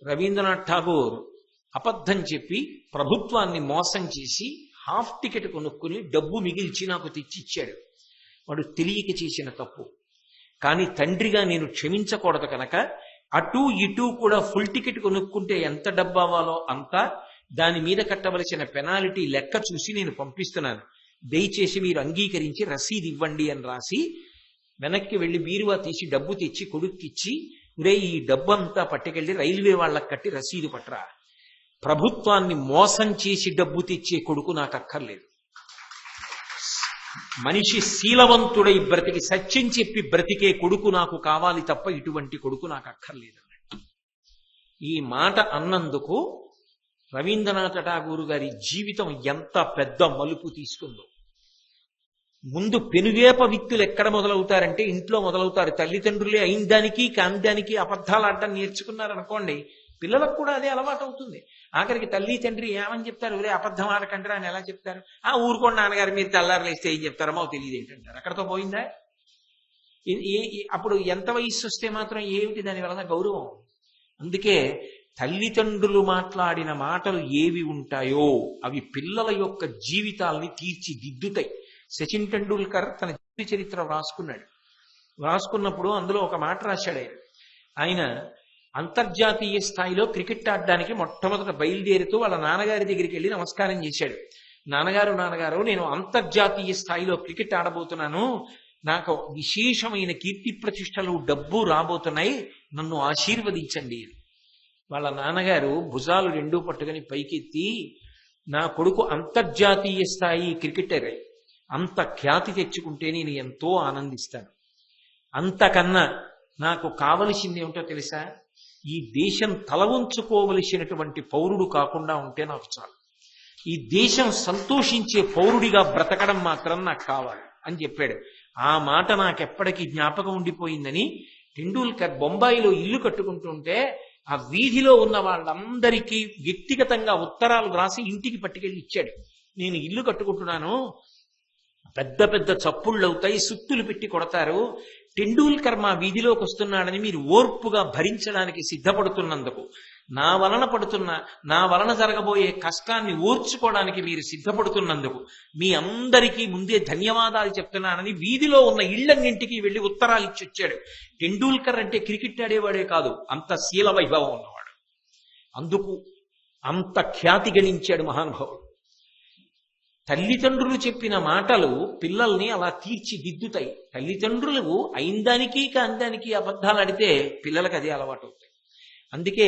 రవీంద్రనాథ్ ఠాగూర్ అబద్ధం చెప్పి ప్రభుత్వాన్ని మోసం చేసి హాఫ్ టికెట్ కొనుక్కుని డబ్బు మిగిల్చి నాకు తెచ్చిచ్చాడు. వాడు తెలియక చేసిన తప్పు, కానీ తండ్రిగా నేను క్షమించకూడదు కనుక అటు ఇటు కూడా ఫుల్ టికెట్ కొనుక్కుంటే ఎంత డబ్బు అవ్వాలో అంత, దాని మీద కట్టవలసిన పెనాల్టీ లెక్క చూసి నేను పంపిస్తున్నాను, దయచేసి మీరు అంగీకరించి రసీదు ఇవ్వండి అని రాసి వెనక్కి వెళ్ళి బీరువా తీసి డబ్బు తెచ్చి కొడుక్కిచ్చి, రే ఈ డబ్బు అంతా పట్టుకెళ్ళి రైల్వే వాళ్ళకి కట్టి రసీదు పట్టరా, ప్రభుత్వాన్ని మోసం చేసి డబ్బు తెచ్చే కొడుకు నాకు అక్కర్లేదు, మనిషి శీలవంతుడై బ్రతికి సత్యం చెప్పి బ్రతికే కొడుకు నాకు కావాలి తప్ప ఇటువంటి కొడుకు నాకు అక్కర్లేదు. ఈ మాట అన్నందుకు రవీంద్రనాథ్ ఠాగూర్ గారి జీవితం ఎంత పెద్ద మలుపు తీసుకుందో. ముందు పెనువేప విత్తులు ఎక్కడ మొదలవుతారంటే ఇంట్లో మొదలవుతారు. తల్లిదండ్రులే అయిన దానికి కాని దానికి అబద్ధాలు ఆడటం నేర్చుకున్నారనుకోండి, పిల్లలకు కూడా అదే అలవాటు అవుతుంది. ఆఖరికి తల్లి తండ్రి ఏమని చెప్తారు, ఒరే అబద్ధం ఆడకంటారా అని ఎలా చెప్తారు? ఊరుకోండి నాన్నగారు మీరు తెల్లారులేస్తే ఏం చెప్తారో తెలియదు ఏంటంటారు. అక్కడతో పోయిందా? అప్పుడు ఎంత వయస్సు వస్తే మాత్రం ఏమిటి దాని వలన గౌరవం? అందుకే తల్లిదండ్రులు మాట్లాడిన మాటలు ఏవి ఉంటాయో అవి పిల్లల యొక్క జీవితాల్ని తీర్చిదిద్దుతాయి. సచిన్ టెండూల్కర్ తన జీవిత చరిత్ర రాసుకున్నప్పుడు అందులో ఒక మాట రాశాడు. ఆయన అంతర్జాతీయ స్థాయిలో క్రికెట్ ఆడడానికి మొట్టమొదట బయలుదేరుతూ వాళ్ళ నాన్నగారి దగ్గరికి వెళ్ళి నమస్కారం చేశాడు. నాన్నగారు నేను అంతర్జాతీయ స్థాయిలో క్రికెట్ ఆడబోతున్నాను, నాకు విశేషమైన కీర్తి ప్రతిష్టలు డబ్బు రాబోతున్నాయి, నన్ను ఆశీర్వదించండి. వాళ్ళ నాన్నగారు భుజాలు రెండూ పట్టుకుని పైకెత్తి, నా కొడుకు అంతర్జాతీయ స్థాయి క్రికెటర్ అయి అంత ఖ్యాతి తెచ్చుకుంటే నేను ఎంతో ఆనందిస్తాను, అంతకన్నా నాకు కావలసింది ఏమిటో తెలుసా, ఈ దేశం తల ఉంచుకోవలసినటువంటి పౌరుడు కాకుండా ఉంటే నాకు చాలు, ఈ దేశం సంతోషించే పౌరుడిగా బ్రతకడం మాత్రం నాకు కావాలి అని చెప్పాడు. ఆ మాట నాకెప్పటికీ జ్ఞాపకం ఉండిపోయిందని టెండూల్కర్ బొంబాయిలో ఇల్లు కట్టుకుంటుంటే ఆ వీధిలో ఉన్న వాళ్ళందరికీ వ్యక్తిగతంగా ఉత్తరాలు రాసి ఇంటికి పట్టుకెళ్ళి ఇచ్చాడు. నేను ఇల్లు కట్టుకుంటున్నాను, పెద్ద పెద్ద చప్పుళ్ళు అవుతాయి, సుత్తులు పెట్టి కొడతారు, టెండూల్కర్ మా వీధిలోకి వస్తున్నాడని మీరు ఓర్పుగా భరించడానికి సిద్ధపడుతున్నందుకు నా వలన జరగబోయే కష్టాన్ని ఓర్చుకోవడానికి మీరు సిద్ధపడుతున్నందుకు మీ అందరికీ ముందే ధన్యవాదాలు చెప్తున్నానని వీధిలో ఉన్న ఇళ్లన్నింటికి వెళ్ళి ఉత్తరాలు ఇచ్చి వచ్చాడు. టెండూల్కర్ అంటే క్రికెట్ ఆడేవాడే కాదు, అంత శీల వైభవం ఉన్నవాడు. అందుకు అంత ఖ్యాతి గణించాడు మహానుభావుడు. తల్లిదండ్రులు చెప్పిన మాటలు పిల్లల్ని అలా తీర్చిదిద్దుతాయి. తల్లిదండ్రులు అయిందానికి కాందానికి అబద్ధాలు ఆడితే పిల్లలకు అదే అలవాటు అవుతాయి. అందుకే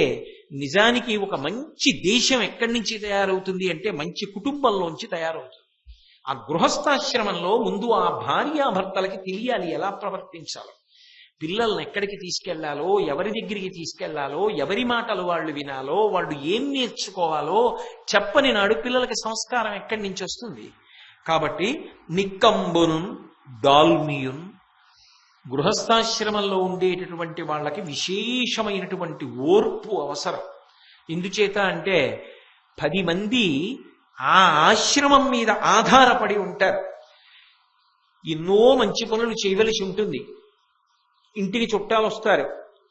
నిజానికి ఒక మంచి దేశం ఎక్కడి నుంచి తయారవుతుంది అంటే మంచి కుటుంబంలోంచి తయారవుతుంది. ఆ గృహస్థాశ్రమంలో ముందు ఆ భార్యాభర్తలకి తెలియాలి ఎలా ప్రవర్తించాలో, పిల్లల్ని ఎక్కడికి తీసుకెళ్లాలో, ఎవరి దగ్గరికి తీసుకెళ్లాలో, ఎవరి మాటలు వాళ్ళు వినాలో, వాళ్ళు ఏం నేర్చుకోవాలో చెప్పని నాడు పిల్లలకి సంస్కారం ఎక్కడి నుంచి వస్తుంది? కాబట్టి నిక్కంబును దాల్మియున్, గృహస్థాశ్రమంలో ఉండేటటువంటి వాళ్ళకి విశేషమైనటువంటి ఓర్పు అవసరం. ఎందుచేత అంటే 10 మంది ఆ ఆశ్రమం మీద ఆధారపడి ఉంటారు. ఎన్నో మంచి పనులు చేయవలసి ఉంటుంది. ఇంటికి చుట్టాలు వస్తారు,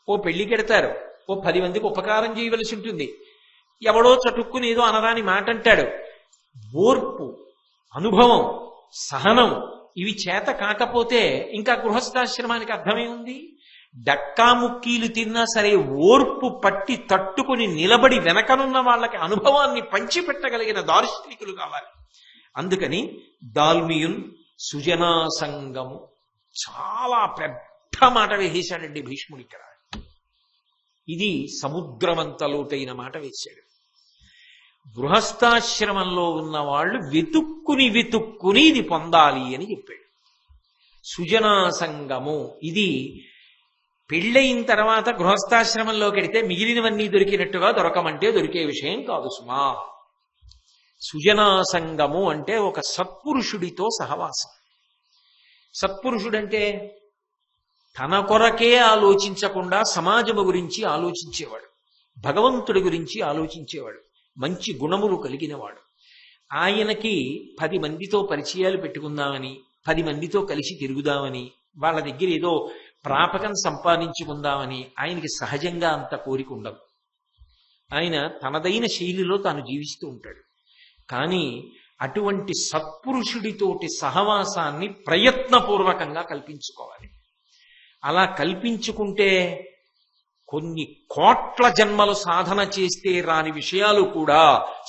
ఓ పెళ్లికెడతారు, ఓ 10 మందికి ఉపకారం చేయవలసి ఉంటుంది. ఎవడో చటుక్కుని ఏదో అనరాని మాట అంటాడు. ఓర్పు, అనుభవం, సహనం ఇవి చేత కాకపోతే ఇంకా గృహస్థాశ్రమానికి అర్థమే ఉంది? డక్కాముక్కీలు తిన్నా సరే ఓర్పు పట్టి తట్టుకుని నిలబడి వెనకనున్న వాళ్ళకి అనుభవాన్ని పంచిపెట్టగలిగిన దార్శనికులు కావాలి. అందుకని దాల్మియున్ సుజనాసంగము, చాలా పెద్ద మాట వేసేశాడండి భీష్ముడు ఇక్కడ. ఇది సముద్రమంత లోతైన మాట వేశాడు. గృహస్థాశ్రమంలో ఉన్న వాళ్ళు వెతుక్కుని ఇది పొందాలి అని చెప్పాడు. సుజనాసంగము ఇది పెళ్ళయిన తర్వాత గృహస్థాశ్రమంలోకి వెడితే మిగిలినవన్నీ దొరికినట్టుగా దొరకమంటే దొరికే విషయం కాదు సుమా. సుజనాసంగము అంటే ఒక సత్పురుషుడితో సహవాసం. సత్పురుషుడంటే తన కొరకే ఆలోచించకుండా సమాజము గురించి ఆలోచించేవాడు, భగవంతుడి గురించి ఆలోచించేవాడు, మంచి గుణములు కలిగినవాడు. ఆయనకి 10 మందితో పరిచయాలు పెట్టుకుందామని, 10 మందితో కలిసి తిరుగుదామని, వాళ్ళ దగ్గర ఏదో ప్రాపకం సంపాదించుకుందామని ఆయనకి సహజంగా అంత కోరిక ఉండదు. ఆయన తనదైన శైలిలో తాను జీవిస్తూ ఉంటాడు. కానీ అటువంటి సత్పురుషుడితోటి సహవాసాన్ని ప్రయత్నపూర్వకంగా కల్పించుకోవాలి. అలా కల్పించుకుంటే కొన్ని కోట్ల జన్మలు సాధన చేస్తే రాని విషయాలు కూడా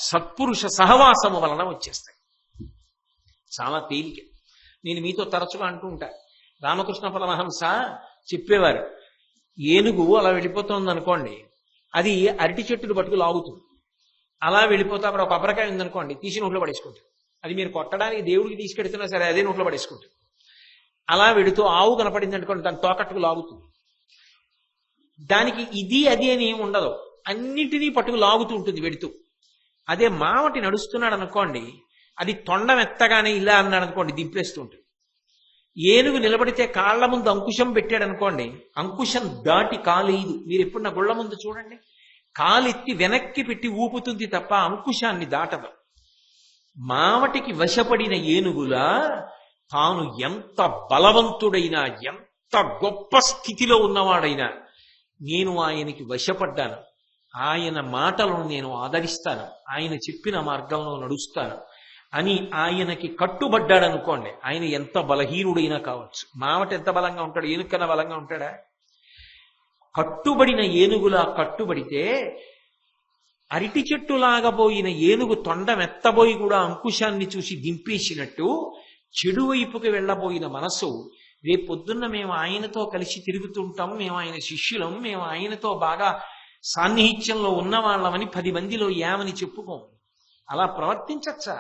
సత్పురుష సహవాసము వలన వచ్చేస్తాయి. చాలా తేలిక. నేను మీతో తరచుగా అంటూ ఉంటా, రామకృష్ణ పరమహంస చెప్పేవారు, ఏనుగు అలా వెళ్ళిపోతుంది అనుకోండి, అది అరటి చెట్టును పట్టుకు లాగుతుంది. అలా వెళ్ళిపోతే అక్కడ ఒక కొబ్బరికాయ ఉందనుకోండి, తీసి నోట్లో పడేసుకుంటుంది. అది మీరు కొట్టడానికి దేవుడికి తీసుకెడుతున్నా సరే అదే నోట్లో పడేసుకుంటుంది. అలా వెడుతూ ఆవు కనపడింది అనుకోండి, దాని తోకట్టుకు లాగుతుంది. దానికి ఇది అది అని ఏమి ఉండదు, అన్నిటినీ పట్టుకు లాగుతూ ఉంటుంది వెడుతూ. అదే మావటి నడుస్తున్నాడు అనుకోండి, అది తొండం ఎత్తగానే ఇలా అన్నాడు అనుకోండి, దింపేస్తూ ఉంటుంది. ఏనుగు నిలబడితే కాళ్ల ముందు అంకుశం పెట్టాడు అనుకోండి, అంకుశం దాటి కాలేదు. మీరు ఎప్పుడు నా గుళ్ళ ముందు చూడండి, కాలెత్తి వెనక్కి పెట్టి ఊపుతుంది తప్ప అంకుశాన్ని దాటదు. మావటికి వశపడిన ఏనుగులా తాను ఎంత బలవంతుడైనా, ఎంత గొప్ప స్థితిలో ఉన్నవాడైనా, నేను ఆయనకి వశపడ్డాను, ఆయన మాటలను నేను ఆదరిస్తాను, ఆయన చెప్పిన మార్గంలో నడుస్తాను అని ఆయనకి కట్టుబడ్డాడనుకోండి, ఆయన ఎంత బలహీనుడైనా కావచ్చు. మావట ఎంత బలంగా ఉంటాడు, ఏనుగు కన్నా బలంగా ఉంటాడా? కట్టుబడిన ఏనుగులా కట్టుబడితే, అరటి చెట్టులాగా పోయిన ఏనుగు తొండమెత్తబోయి కూడా అంకుశాన్ని చూసి దింపేసినట్టు, చెడు వైపుకి వెళ్ళబోయిన మనసు రేపొద్దున్న మేము ఆయనతో కలిసి తిరుగుతుంటాం, మేము ఆయన శిష్యులం, మేము ఆయనతో బాగా సాన్నిహిత్యంలో ఉన్నవాళ్ళమని 10 మందిలో ఏమని చెప్పుకోం. అలా ప్రవర్తించచ్చా?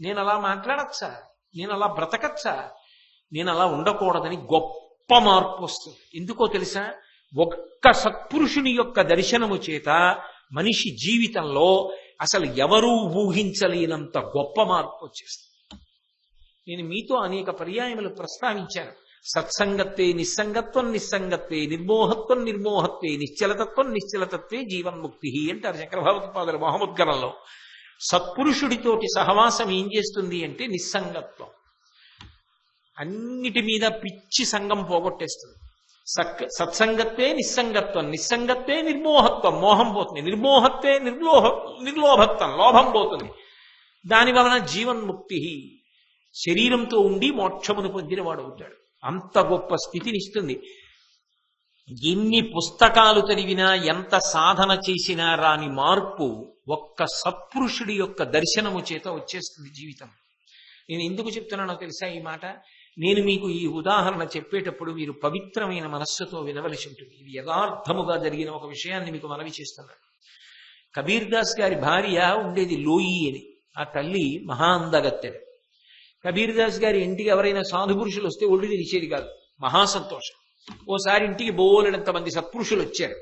నేను అలా మాట్లాడచ్చా? నేను అలా బ్రతకచ్చా? నేను అలా ఉండకూడదని గొప్ప మార్పు వస్తుంది. ఎందుకో తెలుసా? ఒక్క సత్పురుషుని యొక్క దర్శనము చేత మనిషి జీవితంలో అసలు ఎవరూ ఊహించలేనంత గొప్ప మార్పు వచ్చేస్తుంది. నేను మీతో అనేక పర్యాయములు ప్రస్తావించాను. సత్సంగత్వే నిస్సంగత్వం, నిస్సంగత్వే నిర్మోహత్వం, నిర్మోహత్వే నిశ్చలతత్వం, నిశ్చలతత్వే జీవన్ముక్తి అంటారు చక్రభావతిపాదుల మహోద్గరంలో. సత్పురుషుడితోటి సహవాసం ఏం చేస్తుంది అంటే నిస్సంగత్వం. అన్నిటి మీద పిచ్చి సంగం పోగొట్టేస్తుంది. సత్సంగత్వే నిస్సంగత్వం, నిస్సంగత్వే నిర్మోహత్వం, మోహం పోతుంది. నిర్మోహత్వే నిర్లోభత్వం, లోభం పోతుంది. దాని వలన జీవన్ముక్తి, శరీరంతో ఉండి మోక్షమును పొందిన వాడు అవుతాడు. అంత గొప్ప స్థితినిస్తుంది. ఎన్ని పుస్తకాలు చదివినా, ఎంత సాధన చేసినా రాని మార్పు ఒక్క సత్పురుషుడి యొక్క దర్శనము చేత వచ్చేస్తుంది జీవితం. నేను ఎందుకు చెప్తున్నానో తెలుసా ఈ మాట? నేను మీకు ఈ ఉదాహరణ చెప్పేటప్పుడు మీరు పవిత్రమైన మనస్సుతో వినవలసి ఉంటుంది. ఇది యథార్థముగా జరిగిన ఒక విషయాన్ని మీకు మనవి చేస్తున్నాను. కబీర్ దాస్ గారి భార్య ఉండేది లోయి అని. ఆ తల్లి మహా అందగత్తెడు. కబీర్ దాస్ గారి ఇంటికి ఎవరైనా సాధు పురుషులు వస్తే ఒళ్ళు తెలిసేది కాదు. మహా సంతోషం. ఓసారి ఇంటికి బోలెడంత మంది సత్పురుషులు వచ్చారు.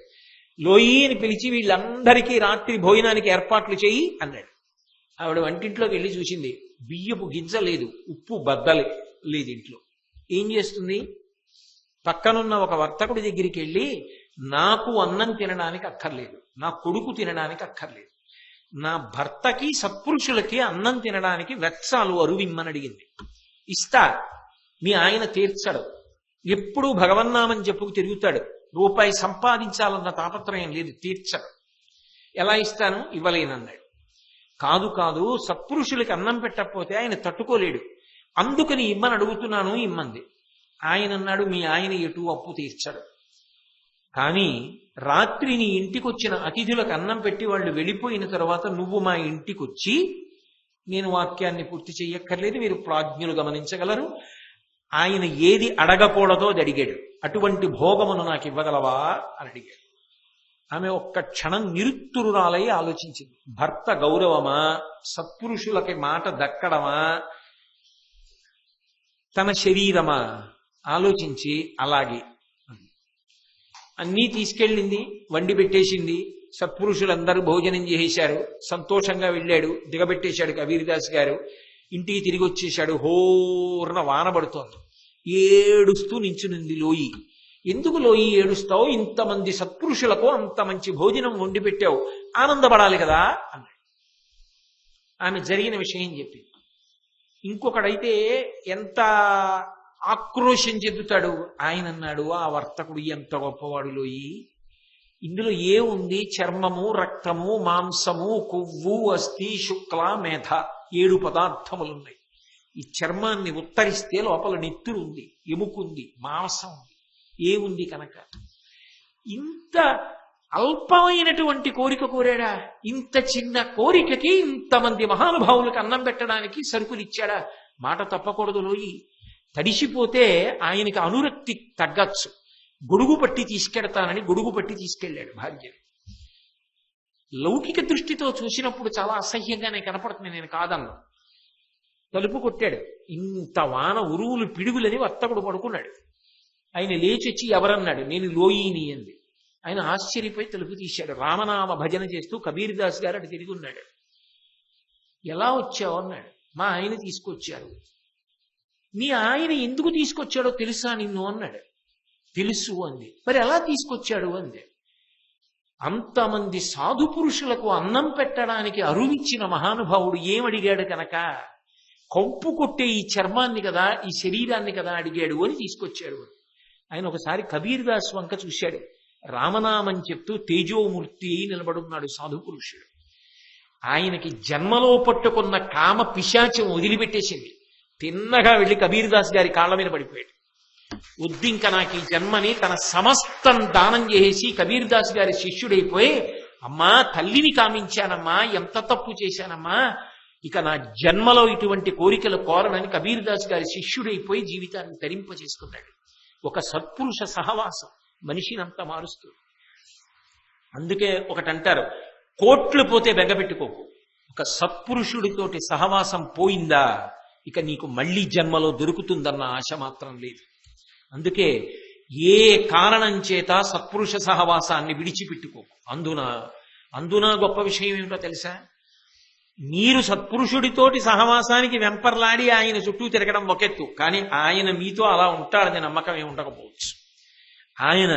లోయి అని పిలిచి వీళ్ళందరికీ రాత్రి భోజనానికి ఏర్పాట్లు చేయి అన్నాడు. ఆవిడ వంటింట్లోకి వెళ్ళి చూసింది. బియ్యపు గింజ లేదు, ఉప్పు బద్దలే లేదు ఇంట్లో. ఏం చేస్తుంది? పక్కనున్న ఒక వర్తకుడి దగ్గరికి వెళ్ళి, నాకు అన్నం తినడానికి అక్కర్లేదు, నా కొడుకు తినడానికి అక్కర్లేదు, నా భర్తకి సత్పురుషులకి అన్నం తినడానికి వెచ్చాలు అరువిమ్మని అడిగింది. ఇస్తా, మీ ఆయన తీర్చడు, ఎప్పుడూ భగవన్నామని చెప్పుకు తిరుగుతాడు, రూపాయి సంపాదించాలన్న తాపత్రయం లేదు, తీర్చడు. ఎలా ఇస్తాను? ఇవ్వలేనన్నాడు. కాదు కాదు, సత్పురుషులకి అన్నం పెట్టకపోతే ఆయన తట్టుకోలేడు, అందుకని ఇమ్మని అడుగుతున్నాను, ఇమ్మంది. ఆయన అన్నాడు, మీ ఆయన ఎటు అప్పు తీర్చడు, కానీ రాత్రి నీ ఇంటికొచ్చిన అతిథులకు అన్నం పెట్టి వాళ్ళు వెళ్ళిపోయిన తర్వాత నువ్వు మా ఇంటికొచ్చి, నేను వాక్యాన్ని పూర్తి చెయ్యక్కర్లేదు, మీరు ప్రాజ్ఞులు గమనించగలరు, ఆయన ఏది అడగకూడదో అది అడిగాడు. అటువంటి భోగమును నాకు ఇవ్వగలవా అని అడిగాడు. ఆమె ఒక్క క్షణం నిరుత్తురురాలై ఆలోచించింది. భర్త గౌరవమా, సత్పురుషులకి మాట దక్కడమా, తన శరీరమా ఆలోచించి అలాగే అన్నీ తీసుకెళ్ళింది, వండి పెట్టేసింది. సత్పురుషులందరూ భోజనం చేసేశారు, సంతోషంగా వెళ్ళాడు, దిగబెట్టేశాడు కబీర్ దాస్ గారు. ఇంటికి తిరిగి వచ్చేశాడు. హోర్న వాన పడుతోంది. ఏడుస్తూ నించునింది లోయి. ఎందుకు లోయి ఏడుస్తావు? ఇంతమంది సత్పురుషులకు అంత మంచి భోజనం వండి పెట్టావు, ఆనందపడాలి కదా అన్నాడు. ఆమె జరిగిన విషయం చెప్పింది. ఇంకొకడైతే ఎంత ఆక్రోశం చెందుతాడు. ఆయన అన్నాడు, ఆ వర్తకుడు ఎంత గొప్పవాడు లోయి, ఇందులో ఏముంది? చర్మము, రక్తము, మాంసము, కొవ్వు, అస్థి, శుక్ల, మేధ, 7 పదార్థములున్నాయి. ఈ చర్మాన్ని ఉత్తరిస్తే లోపల నెత్తురు ఉంది, ఎముకుంది, మాంసం ఉంది, ఏముంది కనుక ఇంత అల్పమైనటువంటి కోరిక కోరాడా? ఇంత చిన్న కోరికకి ఇంతమంది మహానుభావులకు అన్నం పెట్టడానికి సరుకులు ఇచ్చాడా? మాట తప్పకూడదు లోయి. తడిసిపోతే ఆయనకి అనురక్తి తగ్గచ్చు. గొడుగు పట్టి తీసుకెడతానని గొడుగు పట్టి తీసుకెళ్ళాడు భార్యని. లౌకిక దృష్టితో చూసినప్పుడు చాలా అసహ్యంగానే కనపడుతుంది, నేను కాదన్నా. తలుపు కొట్టాడు. ఇంత వాన ఉరువులు పిడుగులని వర్తకుడు పడుకున్నాడు. ఆయన లేచొచ్చి ఎవరన్నాడు? నేను లోయిని అంది. ఆయన ఆశ్చర్యపోయి తలుపు తీశాడు. రామనామ భజన చేస్తూ కబీర్ దాస్ గారు అటు తిరిగి ఉన్నాడు. ఎలా వచ్చావు అన్నాడు. మా ఆయన తీసుకొచ్చారు. నీ ఆయన ఎందుకు తీసుకొచ్చాడో తెలుసా నిన్ను అన్నాడు. తెలుసు అంది. మరి ఎలా తీసుకొచ్చాడు అంది. అంతమంది సాధు పురుషులకు అన్నం పెట్టడానికి అరువిచ్చిన మహానుభావుడు ఏమడిగాడు కనుక, కొంపు కొట్టే ఈ చర్మాన్ని కదా, ఈ శరీరాన్ని కదా అడిగాడు అని తీసుకొచ్చాడు. ఆయన ఒకసారి కబీర్ దాస్ వంక చూశాడు. రామనామం చెప్తూ తేజోమూర్తి నిలబడున్నాడు సాధు పురుషుడు. ఆయనకి జన్మలో పట్టుకున్న కామ పిశాచం వదిలిపెట్టేసింది. తిన్నగా వెళ్ళి కబీర్ దాస్ గారి కాళ్ళ మీద పడిపోయాడు. ఉద్దింక నాకు ఈ జన్మని తన సమస్తం దానం చేసి కబీర్ దాస్ గారి శిష్యుడైపోయి, అమ్మా తల్లిని కామించానమ్మా, ఎంత తప్పు చేశానమ్మా, ఇక నా జన్మలో ఇటువంటి కోరికలు కోరనని కబీర్ దాస్ గారి శిష్యుడైపోయి జీవితాన్ని తరింపజేసుకున్నాడు. ఒక సత్పురుష సహవాసం మనిషిని అంత మారుస్తుంది. అందుకే ఒకటంటారు, కోట్లు పోతే బెంగపెట్టుకోకు, ఒక సత్పురుషుడితోటి సహవాసం పోయిందా ఇక నీకు మళ్లీ జన్మలో దొరుకుతుందన్న ఆశ మాత్రం లేదు. అందుకే ఏ కారణం చేత సత్పురుష సహవాసాన్ని విడిచిపెట్టుకోకు. అందున గొప్ప విషయం ఏమిటో తెలుసా? మీరు సత్పురుషుడితోటి సహవాసానికి వెంపర్లాడి ఆయన చుట్టూ తిరగడం ఒకెత్తు, కానీ ఆయన మీతో అలా ఉంటాడని నమ్మకం ఏమి ఉండకపోవచ్చు. ఆయన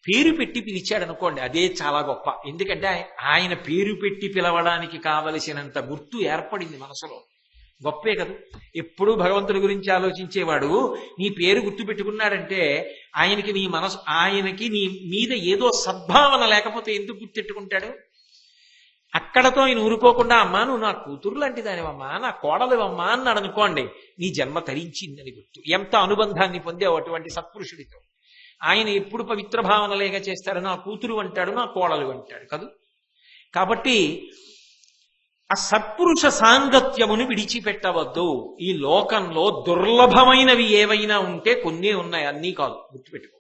పేరు పెట్టి పిలిచాడు అనుకోండి, అదే చాలా గొప్ప. ఎందుకంటే ఆయన పేరు పెట్టి పిలవడానికి కావలసినంత గుర్తు ఏర్పడింది మనసులో. గొప్పే కదా. ఎప్పుడూ భగవంతుడి గురించి ఆలోచించేవాడు నీ పేరు గుర్తుపెట్టుకున్నాడంటే ఆయనకి నీ మీద ఏదో సద్భావన లేకపోతే ఎందుకు గుర్తెట్టుకుంటాడు? అక్కడతో ఆయన ఊరుకోకుండా అమ్మా నువ్వు నా కూతురు లాంటి దానివమ్మా, నా కోడలివమ్మా అన్నాడు అనుకోండి, నీ జన్మ తరించిందని గుర్తు. ఎంత అనుబంధాన్ని పొందావు అటువంటి సత్పురుషుడితో. ఆయన ఎప్పుడు పవిత్ర భావనలేగా చేస్తాడు, నా కూతురు అంటాడు, నా కోడలు అంటాడు కదూ. కాబట్టి ఆ సత్పురుష సాంగత్యమును విడిచిపెట్టవద్దు. ఈ లోకంలో దుర్లభమైనవి ఏవైనా ఉంటే కొన్ని ఉన్నాయి, అన్నీ కాదు, గుర్తుపెట్టుకో.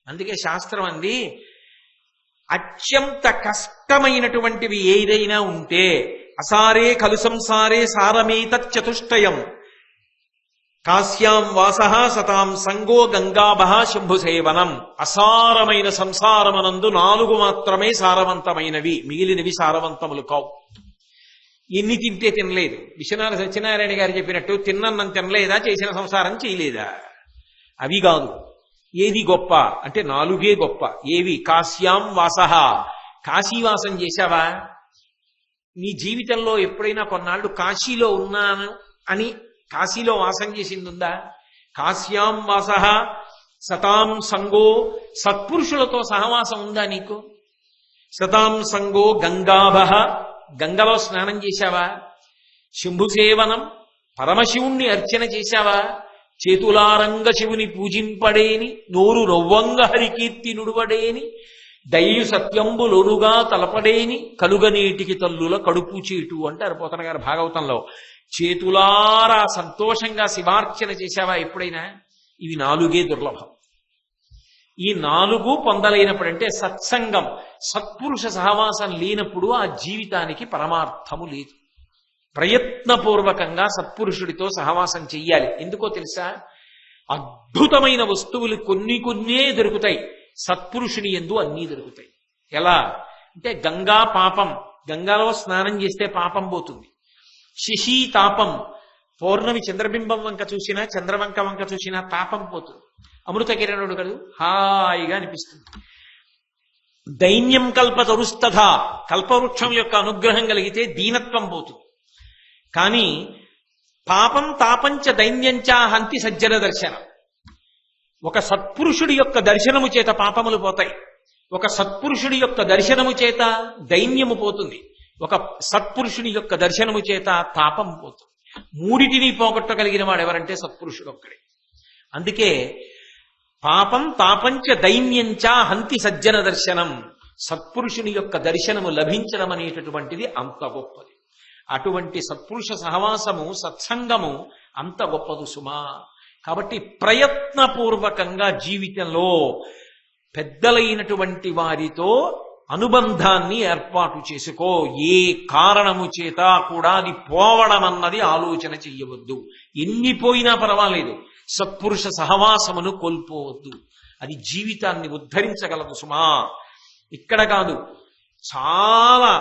అందుకే శాస్త్రం అంది అత్యంత కష్టమైనటువంటివి ఏదైనా ఉంటే అసారే ఖలు సంసారే సారమేతచ్చతుష్టయం కాశ్యాం వాసః సతాం సంగో గంగాభః శంభు సేవనం. అసారమైన సంసారమనందు 4 మాత్రమే సారవంతమైనవి, మిగిలినవి సారవంతములు కావు. ఎన్ని తింటే తినలేదు. విశ్వనాథ సత్యనారాయణ గారు చెప్పినట్టు తిన్నన్నం తినలేదా, చేసిన సంసారం చేయలేదా, అవి కాదు. ఏది గొప్ప అంటే 4 గొప్ప. ఏవి? కాశ్యాం వాసః, కాశీవాసం చేశావా? నీ జీవితంలో ఎప్పుడైనా కొన్నాళ్ళు కాశీలో ఉన్నాను అని కాశీలో వాసం చేసిందుందా? కాశ్యాం వాసః సతాం సంగో, సత్పురుషులతో సహవాసం ఉందా నీకు? సతాం సంగో గంగాభః, గంగలో స్నానం చేశావా? శంభుసేవనం, పరమశివుణ్ణి అర్చన చేశావా? చేతులారంగ శివుని పూజింపడేని, నోరు రొవ్వంగ హరికీర్తి నుడువడేని, దయ్యు సత్యంబులోనుగా తలపడేని, కలుగనీటికి తల్లుల కడుపు చేటు అంటారు పోతన గారు భాగవతంలో. చేతులారా సంతోషంగా శివార్చన చేశావా ఎప్పుడైనా? ఇవి 4 దుర్లభం. ఈ 4 పొందలేనప్పుడంటే సత్సంగం, సత్పురుష సహవాసం లేనప్పుడు ఆ జీవితానికి పరమార్థము లేదు. ప్రయత్నపూర్వకంగా సత్పురుషుడితో సహవాసం చెయ్యాలి. ఎందుకో తెలుసా? అద్భుతమైన వస్తువులు కొన్నే దొరుకుతాయి, సత్పురుషుని యందు అన్నీ దొరుకుతాయి. ఎలా అంటే గంగా పాపం, గంగాలో స్నానం చేస్తే పాపం పోతుంది. శిశీ తాపం, పౌర్ణమి చంద్రబింబం వంక చూసినా చంద్రవంక వంక చూసినా తాపం పోతుంది. అమృత కిరణుడు కదూ, హాయిగా అనిపిస్తుంది. దైన్యం కల్పతరుస్తథ, కల్పవృక్షం యొక్క అనుగ్రహం కలిగితే దీనత్వం పోతుంది. కానీ పాపం తాపంచ దైన్యంచ హంతి సజ్జన దర్శనం. ఒక సత్పురుషుడి యొక్క దర్శనము చేత పాపములు పోతాయి, ఒక సత్పురుషుడి యొక్క దర్శనము చేత దైన్యము పోతుంది, ఒక సత్పురుషుడి యొక్క దర్శనము చేత తాపం పోతుంది. మూడిటిని పోగొట్టగలిగిన వాడు ఎవరంటే సత్పురుషుడు ఒక్కడే. అందుకే పాపం తాపంచ దైన్యంచ హంతి సజ్జన దర్శనం, సత్పురుషుని యొక్క దర్శనము లభించడం అనేటటువంటిది అంత గొప్పది. అటువంటి సత్పురుష సహవాసము, సత్సంగము అంత గొప్పదు సుమా. కాబట్టి ప్రయత్నపూర్వకంగా జీవితంలో పెద్దలైనటువంటి వారితో అనుబంధాన్ని ఏర్పాటు చేసుకో. ఏ కారణము చేత కూడా అది పోవడం అన్నది ఆలోచన చెయ్యవద్దు. ఎన్ని పోయినా పర్వాలేదు, సత్పురుష సహవాసమును కోల్పోవద్దు. అది జీవితాన్ని ఉద్ధరించగలదు సుమా. ఇక్కడ కాదు, చాలా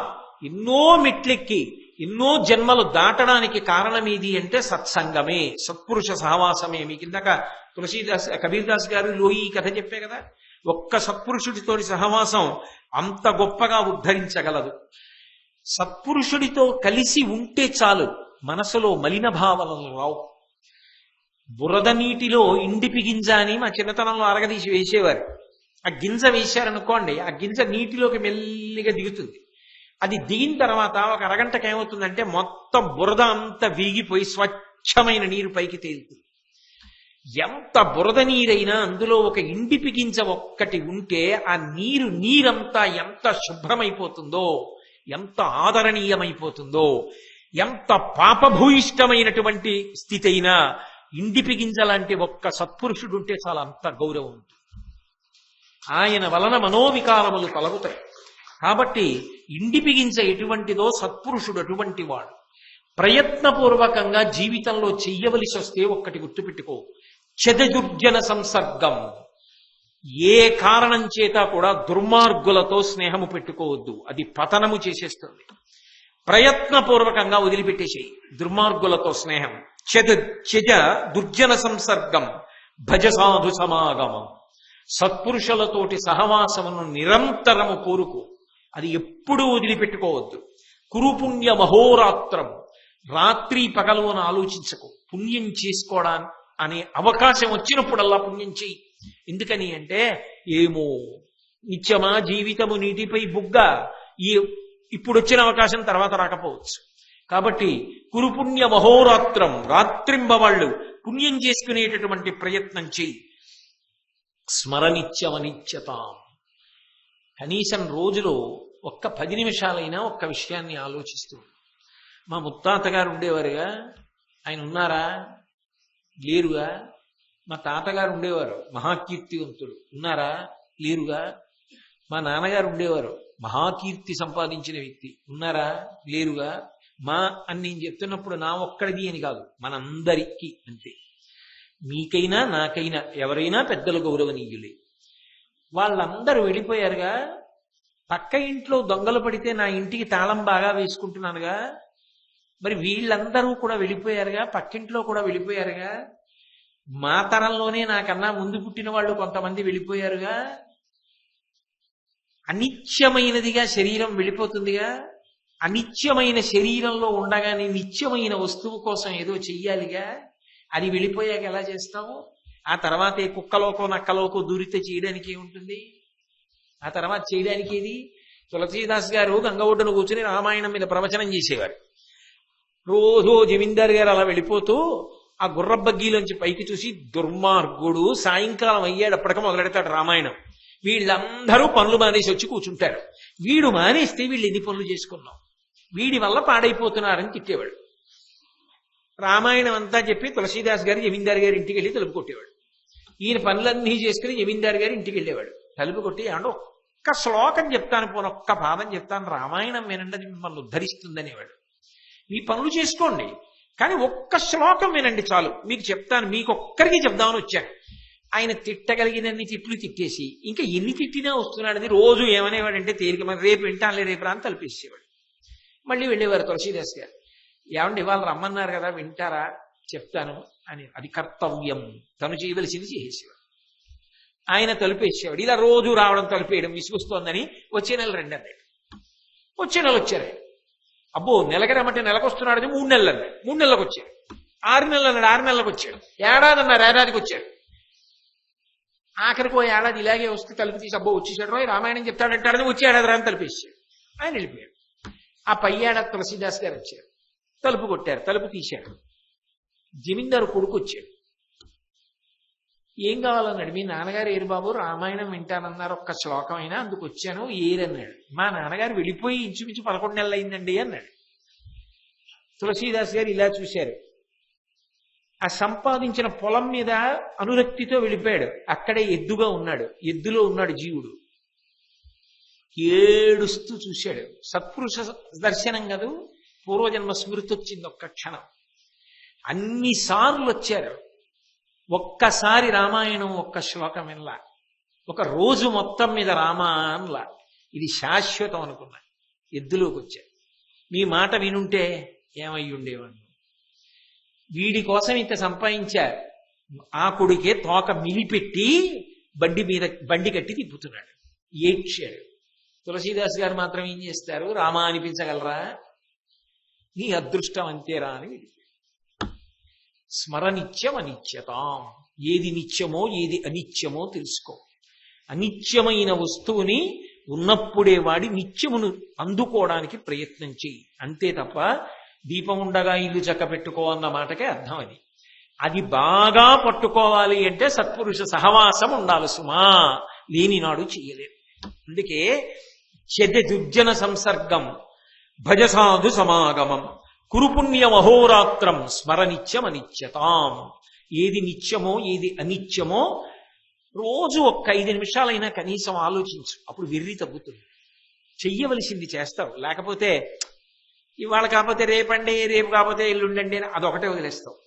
ఎన్నో మెట్లెక్కి ఎన్నో జన్మలు దాటడానికి కారణం ఏది అంటే సత్సంగమే, సత్పురుష సహవాసమే. మీకు ఇందాక కబీర్దాస్ గారు లోయి కథ చెప్పే కదా, ఒక్క సత్పురుషుడితోటి సహవాసం అంత గొప్పగా ఉద్ధరించగలదు. సత్పురుషుడితో కలిసి ఉంటే చాలు, మనసులో మలిన భావనలు రావు. బురద నీటిలో ఇండిపి గింజ అని మా చిన్నతనంలో అరగదీసి వేసేవారు. ఆ గింజ వేశారనుకోండి, ఆ గింజ నీటిలోకి మెల్లిగా దిగుతుంది. అది దిగిన తర్వాత ఒక అరగంటకి ఏమవుతుందంటే మొత్తం బురద అంతా వీగిపోయి స్వచ్ఛమైన నీరు పైకి తేలుతుంది. ఎంత బురద నీరైనా అందులో ఒక ఇండిపి గింజ ఒక్కటి ఉంటే ఆ నీరంతా ఎంత శుభ్రమైపోతుందో, ఎంత ఆదరణీయమైపోతుందో, ఎంత పాపభూయిష్టమైనటువంటి స్థితి అయినా ఇండిపి గింజ లాంటి ఒక్క సత్పురుషుడు ఉంటే చాలా అంత గౌరవం ఉంటుంది. ఆయన వలన మనోవికారములు కలుగుతాయి. కాబట్టి ఇండిపి గింజ ఎటువంటిదో సత్పురుషుడు అటువంటి వాడు. ప్రయత్నపూర్వకంగా జీవితంలో చెయ్యవలసి వస్తే ఒక్కటి గుర్తుపెట్టుకో, చెదదుర్జన సంసర్గం. ఏ కారణం చేత కూడా దుర్మార్గులతో స్నేహము పెట్టుకోవద్దు, అది పతనము చేసేస్తుంది. ప్రయత్నపూర్వకంగా వదిలిపెట్టేసేయి దుర్మార్గులతో స్నేహం. చెజ దుర్జన సంసర్గం భజ సాధు సమాగమం. సత్పురుషులతోటి సహవాసమును నిరంతరము కోరుకో, అది ఎప్పుడూ వదిలిపెట్టుకోవద్దు. కురుపుణ్య మహోరాత్రం, రాత్రి పగలు అని ఆలోచించకు. పుణ్యం చేసుకోవడానికి అనే అవకాశం వచ్చినప్పుడల్లా పుణ్యం చెయ్యి. ఎందుకని అంటే ఏమో నిత్యమా జీవితము నీటిపై బుగ్గ, ఈ ఇప్పుడు వచ్చిన అవకాశం తర్వాత రాకపోవచ్చు. కాబట్టి కురుపుణ్య మహోరాత్రం, రాత్రింబవాళ్ళు పుణ్యం చేసుకునేటటువంటి ప్రయత్నం చెయ్యి. స్మరనిత్యమనిత్యతాం. కనీసం రోజులో ఒక్క 10 నిమిషాలైనా ఒక్క విషయాన్ని ఆలోచిస్తూ. మా ముత్తాతగారు ఉండేవారుగా, ఆయన ఉన్నారా? లేరుగా. మా తాతగారు ఉండేవారు, మహాకీర్తివంతుడు, ఉన్నారా? లేరుగా. మా నాన్నగారు ఉండేవారు, మహాకీర్తి సంపాదించిన వ్యక్తి, ఉన్నారా? లేరుగా. మా అని నేను చెప్తున్నప్పుడు నా ఒక్కడిది అని కాదు, మనందరికీ అంతే. మీకైనా నాకైనా ఎవరైనా పెద్దలు గౌరవనీయులే. వాళ్ళందరూ వెళ్ళిపోయారుగా. పక్క ఇంట్లో దొంగలు పడితే నా ఇంటికి తాళం బాగా వేసుకుంటున్నానుగా. మరి వీళ్ళందరూ కూడా వెళ్ళిపోయారుగా, పక్కింట్లో కూడా వెళ్ళిపోయారుగా. మా తరంలోనే నాకన్నా ముందు పుట్టిన వాళ్ళు కొంతమంది వెళ్ళిపోయారుగా. అనిత్యమైనదిగా శరీరం వెళ్ళిపోతుందిగా. అనిత్యమైన శరీరంలో ఉండగానే నిత్యమైన వస్తువు కోసం ఏదో చెయ్యాలిగా. అది వెళ్ళిపోయాక ఎలా చేస్తాము? ఆ తర్వాత ఏ కుక్కలోకో నక్కలోకో దూరితే చేయడానికి ఏముంటుంది? ఆ తర్వాత చేయడానికి ఏది? తులసీదాస్ గారు గంగ ఒడ్డున కూర్చుని రామాయణం మీద ప్రవచనం చేసేవారు. రోజు జమీందారు గారు అలా వెళ్ళిపోతూ ఆ గుర్రబగ్గీలోంచి పైకి చూసి, దుర్మార్గుడు సాయంకాలం అయ్యేటప్పటిక మొదలెడతాడు రామాయణం. వీళ్ళందరూ పనులు మానేసి వచ్చి కూర్చుంటారు. వీడు మానేస్తే వీళ్ళు ఎన్ని పనులు చేసుకున్నాం, వీడి వల్ల పాడైపోతున్నారని తిట్టేవాడు. రామాయణం అంతా చెప్పి తులసీదాస్ గారు జమీందారు గారి ఇంటికి వెళ్ళి తలుపు కొట్టేవాడు. ఈయన పనులన్నీ చేసుకుని జమీందారు గారి ఇంటికి వెళ్ళేవాడు. తలుపు కొట్టి, అంటే ఒక్క శ్లోకం చెప్తాను, ఒక్క పాదం చెప్తాను, రామాయణం వినండి, అది మిమ్మల్ని ఉద్ధరిస్తుందనేవాడు. మీ పనులు చేసుకోండి, కానీ ఒక్క శ్లోకం వినండి చాలు, మీకు చెప్తాను, మీకొక్కరికి చెప్దామని వచ్చాను. ఆయన తిట్టగలిగినన్ని తిట్లు తిట్టేసి, ఇంకా ఎన్ని తిట్టినా వస్తున్నాడని రోజు ఏమనేవాడంటే, తేలిక మరి రేపు వింటానులే రేపు రా అని తలిపేసేవాడు. మళ్ళీ వెళ్ళేవారు తులసీదాస్ గారు. ఏమండి ఇవాళ రమ్మన్నారు కదా, వింటారా? చెప్తాను అని. అది కర్తవ్యం, తను చేయవలసింది చేసేవాడు. ఆయన తలుపేసేవాడు. ఇలా రోజు రావడం, తలుపేయడం విసుగుస్తోందని వచ్చే నెల 2 అన్నాడు. వచ్చే నెల వచ్చారు. అబ్బో నెలకి రమ్మంటే నెలకు వస్తున్నాడని 3 నెలలు అన్నాడు. 3 నెలలకు వచ్చాడు. 6 నెలలు అన్నాడు. 6 నెలలకు వచ్చాడు. ఏడాది అన్నారు. ఏడాదికి వచ్చాడు. ఆఖరికి ఏడాది ఇలాగే వస్తే తలుపు తీసి, అబ్బో వచ్చేసాడు రోయ్ రామాయణం చెప్తాడంటాడని వచ్చి ఏడాది రాని తలుపేసాడు. ఆయన వెళ్ళిపోయాడు. ఆ పై ఏడాది తులసీదాస్ గారు వచ్చారు. తలుపు కొట్టారు. తలుపు తీశాడు. జమీందారు కొడుకు వచ్చాడు. ఏం కావాలన్నాడు. మీ నాన్నగారు ఏరు బాబు, రామాయణం వింటానన్నారు, ఒక్క శ్లోకం అయినా, అందుకు వచ్చాను, ఏరన్నాడు. మా నాన్నగారు వెళ్ళిపోయి ఇంచుమించు 11 నెలలు అయిందండి అన్నాడు. తులసీదాస్ గారు ఇలా చూశారు. ఆ సంపాదించిన పొలం మీద అనురక్తితో వెళ్ళిపోయాడు. అక్కడే ఎద్దుగా ఉన్నాడు. ఎద్దులో ఉన్నాడు జీవుడు. ఏడుస్తూ చూశాడు. సత్పురుష దర్శనం కాదు, పూర్వజన్మ స్మృతి వచ్చింది ఒక్క క్షణం. అన్నిసార్లు వచ్చారు. ఒక్కసారి రామాయణం ఒక్క శ్లోకం వినలా. ఒక రోజు మొత్తం మీద రామాన్లా. ఇది శాశ్వతం అనుకున్నా. ఎద్దులోకి వచ్చారు. మీ మాట వినుంటే ఏమై ఉండేవాడు. వీడి కోసం ఇంత సంపాదించారు. ఆ కొడుకే తోక మిలిపెట్టి బండి కట్టి తిప్పుతున్నాడు. ఏడ్చాడు. తులసీదాస్ గారు మాత్రం ఏం చేస్తారు? రామా అనిపించగలరా? నీ అదృష్టం అంతేరా అని వెళ్ళిపోయాడు. స్మరనిత్యం అనిత్యతాం. ఏది నిత్యమో ఏది అనిత్యమో తెలుసుకో. అనిత్యమైన వస్తువుని ఉన్నప్పుడే వాడి నిత్యమును అందుకోవడానికి ప్రయత్నం చెయ్యి. అంతే తప్ప దీపం ఉండగా ఇల్లు చక్క పెట్టుకో అన్న మాటకే అర్థం అది. అది బాగా పట్టుకోవాలి అంటే సత్పురుష సహవాసం ఉండాలి సుమా. లేనినాడు చెయ్యలేదు. అందుకే దుర్జన సంసర్గం భజసాధు సమాగమం కురుపుణ్య మహోరాత్రం స్మరనిత్యం అనిత్యతాం. ఏది నిత్యమో ఏది అనిత్యమో రోజు ఒక్క 5 నిమిషాలైనా కనీసం ఆలోచించు. అప్పుడు వెర్రి తగ్గుతుంది. చెయ్యవలసింది చేస్తావు. లేకపోతే ఇవాళ కాకపోతే రేపండి, రేపు కాకపోతే ఎల్లుండండి అదొకటే వదిలేస్తావు.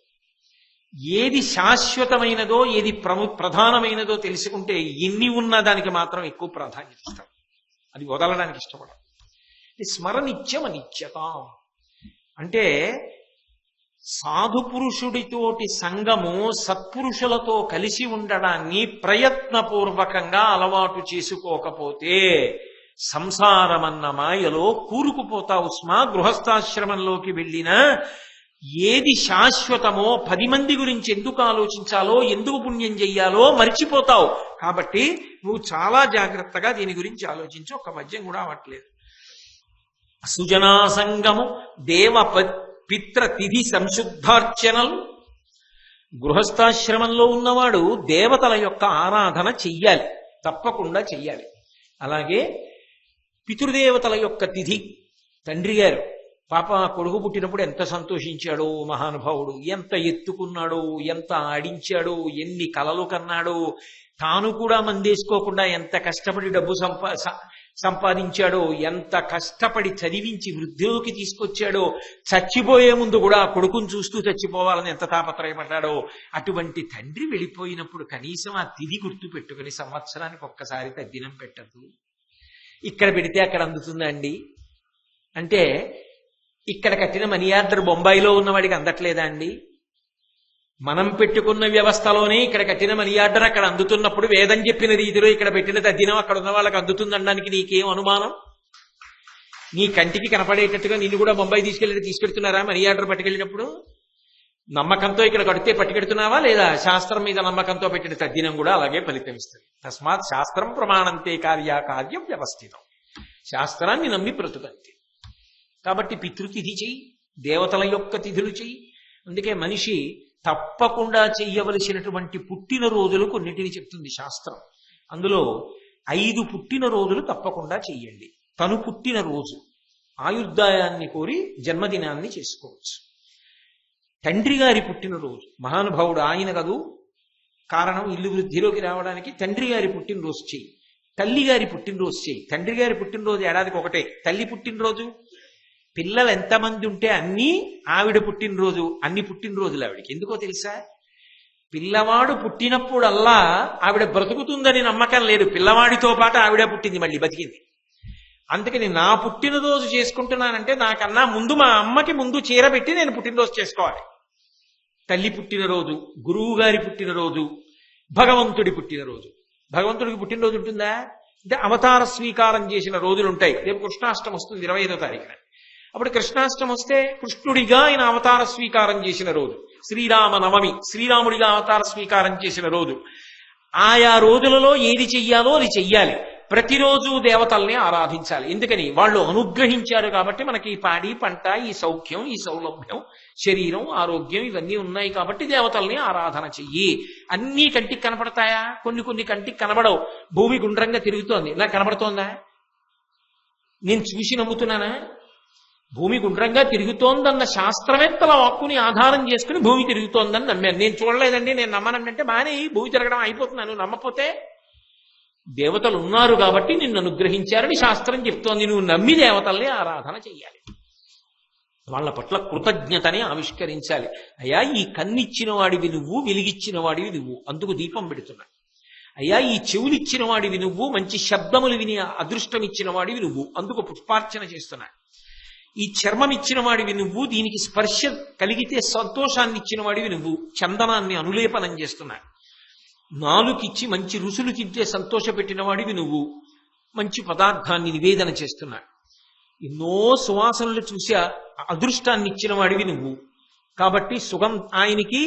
ఏది శాశ్వతమైనదో ఏది ప్రధానమైనదో తెలుసుకుంటే ఎన్ని ఉన్నా దానికి మాత్రం ఎక్కువ ప్రాధాన్యత ఇస్తాం. అది వదలడానికి ఇష్టపడదు. స్మరనిత్యం అనిత్యతాం అంటే సాధు పురుషుడితోటి సంగము, సత్పురుషులతో కలిసి ఉండడాన్ని ప్రయత్నపూర్వకంగా అలవాటు చేసుకోకపోతే సంసారమన్న మాయలో కూరుకుపోతావు స్మా. గృహస్థాశ్రమంలోకి వెళ్ళినా ఏది శాశ్వతమో 10 మంది గురించి ఎందుకు ఆలోచించాలో, ఎందుకు పుణ్యం చెయ్యాలో మర్చిపోతావు. కాబట్టి నువ్వు చాలా జాగ్రత్తగా దీని గురించి ఆలోచించు. ఒక్క మద్యం కూడా అవ్వట్లేదు. సుజనాసంగము దేవ పిత్ర తిథి సంశుద్ధార్చనలు. గృహస్థాశ్రమంలో ఉన్నవాడు దేవతల యొక్క ఆరాధన చెయ్యాలి, తప్పకుండా చెయ్యాలి. అలాగే పితృదేవతల యొక్క తిథి. తండ్రి గారు పాప కొడుకు పుట్టినప్పుడు ఎంత సంతోషించాడో మహానుభావుడు, ఎంత ఎత్తుకున్నాడో, ఎంత ఆడించాడో, ఎన్ని కలలు కన్నాడో, తాను కూడా మందేసుకోకుండా ఎంత కష్టపడి డబ్బు సంపాదించాడో, ఎంత కష్టపడి చదివించి వృద్ధిలోకి తీసుకొచ్చాడో, చచ్చిపోయే ముందు కూడా కొడుకును చూస్తూ చచ్చిపోవాలని ఎంత తాపత్రయపడ్డాడో. అటువంటి తండ్రి వెళ్ళిపోయినప్పుడు కనీసం ఆ తిథి గుర్తు పెట్టుకుని సంవత్సరానికి ఒక్కసారి తద్దినం పెట్టద్దు. ఇక్కడ పెడితే అక్కడ అందుతుందండి అంటే, ఇక్కడ కట్టిన మనీ ఆర్డర్ బొంబాయిలో ఉన్నవాడికి అందట్లేదా అండి? మనం పెట్టుకున్న వ్యవస్థలోనే ఇక్కడ కట్టిన మనీ ఆర్డర్ అక్కడ అందుతున్నప్పుడు వేదం చెప్పిన రీతిలో ఇక్కడ పెట్టిన తద్దినం అక్కడ ఉన్న వాళ్ళకి అందుతుందనడానికి నీకేం అనుమానం? నీ కంటికి కనపడేటట్టుగా నిన్ను కూడా బొంబాయి తీసుకెళ్తున్నారా మనీ ఆర్డర్ పట్టుకెళ్ళినప్పుడు? నమ్మకంతో ఇక్కడ కడితే పట్టుకెడుతున్నావా లేదా? శాస్త్రం మీద నమ్మకంతో పెట్టిన తద్దినం కూడా అలాగే ఫలితం ఇస్తుంది. తస్మాత్ శాస్త్రం ప్రమాణంతే కార్యం వ్యవస్థితం. శాస్త్రాన్ని నమ్మి బ్రతుకంతే. కాబట్టి పితృతిథి చెయ్యి, దేవతల యొక్క తిథులు చెయ్యి. అందుకే మనిషి తప్పకుండా చెయ్యవలసినటువంటి పుట్టినరోజులు కొన్నిటిని చెప్తుంది శాస్త్రం. అందులో 5 పుట్టినరోజులు తప్పకుండా చెయ్యండి. తను పుట్టినరోజు, ఆయుర్దాయాన్ని కోరి జన్మదినాన్ని చేసుకోవచ్చు. తండ్రి గారి పుట్టినరోజు, మహానుభావుడు ఆయన కదూ కారణం ఇల్లు వృద్ధిలోకి రావడానికి. తండ్రి గారి పుట్టినరోజు చెయ్యి, తల్లి గారి పుట్టినరోజు చెయ్యి. తండ్రి గారి పుట్టినరోజు ఏడాదికి ఒకటే, తల్లి పుట్టినరోజు పిల్లలు ఎంతమంది ఉంటే అన్నీ ఆవిడ పుట్టినరోజు, అన్ని పుట్టినరోజులు ఆవిడికి. ఎందుకో తెలుసా? పిల్లవాడు పుట్టినప్పుడల్లా ఆవిడ బ్రతుకుతుందని నమ్మకం లేదు. పిల్లవాడితో పాటు ఆవిడ పుట్టింది, మళ్ళీ బతికింది. అందుకని నా పుట్టినరోజు చేసుకుంటున్నానంటే నాకన్నా ముందు మా అమ్మకి ముందు చీర పెట్టి నేను పుట్టినరోజు చేసుకోవాలి. తల్లి పుట్టినరోజు, గురువు గారి పుట్టినరోజు, భగవంతుడి పుట్టినరోజు. భగవంతుడికి పుట్టినరోజు ఉంటుందా? అంటే అవతార స్వీకారం చేసిన రోజులు ఉంటాయి. రేపు కృష్ణాష్టమి వస్తుంది 25వ తారీఖున. అప్పుడు కృష్ణాష్టమి వస్తే కృష్ణుడిగా ఆయన అవతార స్వీకారం చేసిన రోజు. శ్రీరామ నవమి, శ్రీరాముడిగా అవతార స్వీకారం చేసిన రోజు. ఆయా రోజులలో ఏది చెయ్యాలో అది చెయ్యాలి. ప్రతిరోజు దేవతల్ని ఆరాధించాలి. ఎందుకని? వాళ్ళు అనుగ్రహించారు కాబట్టి మనకి ఈ పాడి పంట, ఈ సౌఖ్యం, ఈ సౌలభ్యం, శరీరం, ఆరోగ్యం ఇవన్నీ ఉన్నాయి కాబట్టి దేవతల్ని ఆరాధన చెయ్యి. అన్నీ కంటికి కనపడతాయా? కొన్ని కంటికి కనబడవు. భూమి గుండ్రంగా తిరుగుతోంది, నాకు కనబడుతోందా? నేను చూసి నమ్ముతున్నానా? భూమి గుండ్రంగా తిరుగుతోందన్న శాస్త్రవేత్తల వాక్కుని ఆధారం చేసుకుని భూమి తిరుగుతోందని నమ్మాను. నేను చూడలేదండి, నేను నమ్మనంటే బానే భూమి తిరగడం అయిపోతున్నాను. నమ్మపోతే దేవతలు ఉన్నారు కాబట్టి నిన్ను అనుగ్రహించారని శాస్త్రం చెప్తోంది. నువ్వు నమ్మి దేవతల్ని ఆరాధన చెయ్యాలి. వాళ్ళ పట్ల కృతజ్ఞతని ఆవిష్కరించాలి. అయ్యా ఈ కన్నిచ్చిన వాడివి నువ్వు, వెలిగిచ్చిన వాడివి నువ్వు, అందుకు దీపం పెడుతున్నా. అయ్యా ఈ చెవులిచ్చిన వాడివి నువ్వు, మంచి శబ్దములు విని అదృష్టం ఇచ్చిన వాడివి నువ్వు, అందుకు పుష్పార్చన చేస్తున్నా. ఈ చర్మం ఇచ్చిన వాడివి నువ్వు, దీనికి స్పర్శ కలిగితే సంతోషాన్ని ఇచ్చిన వాడివి నువ్వు, చందనాన్ని అనులేపనం చేస్తున్నా. నాలుకిచ్చి మంచి రుసులు తింటే సంతోషపెట్టిన వాడివి నువ్వు, మంచి పదార్థాన్ని నివేదన చేస్తున్నా. ఎన్నో సువాసనలు చూసి అదృష్టాన్ని ఇచ్చిన వాడివి నువ్వు, కాబట్టి ఆయనకి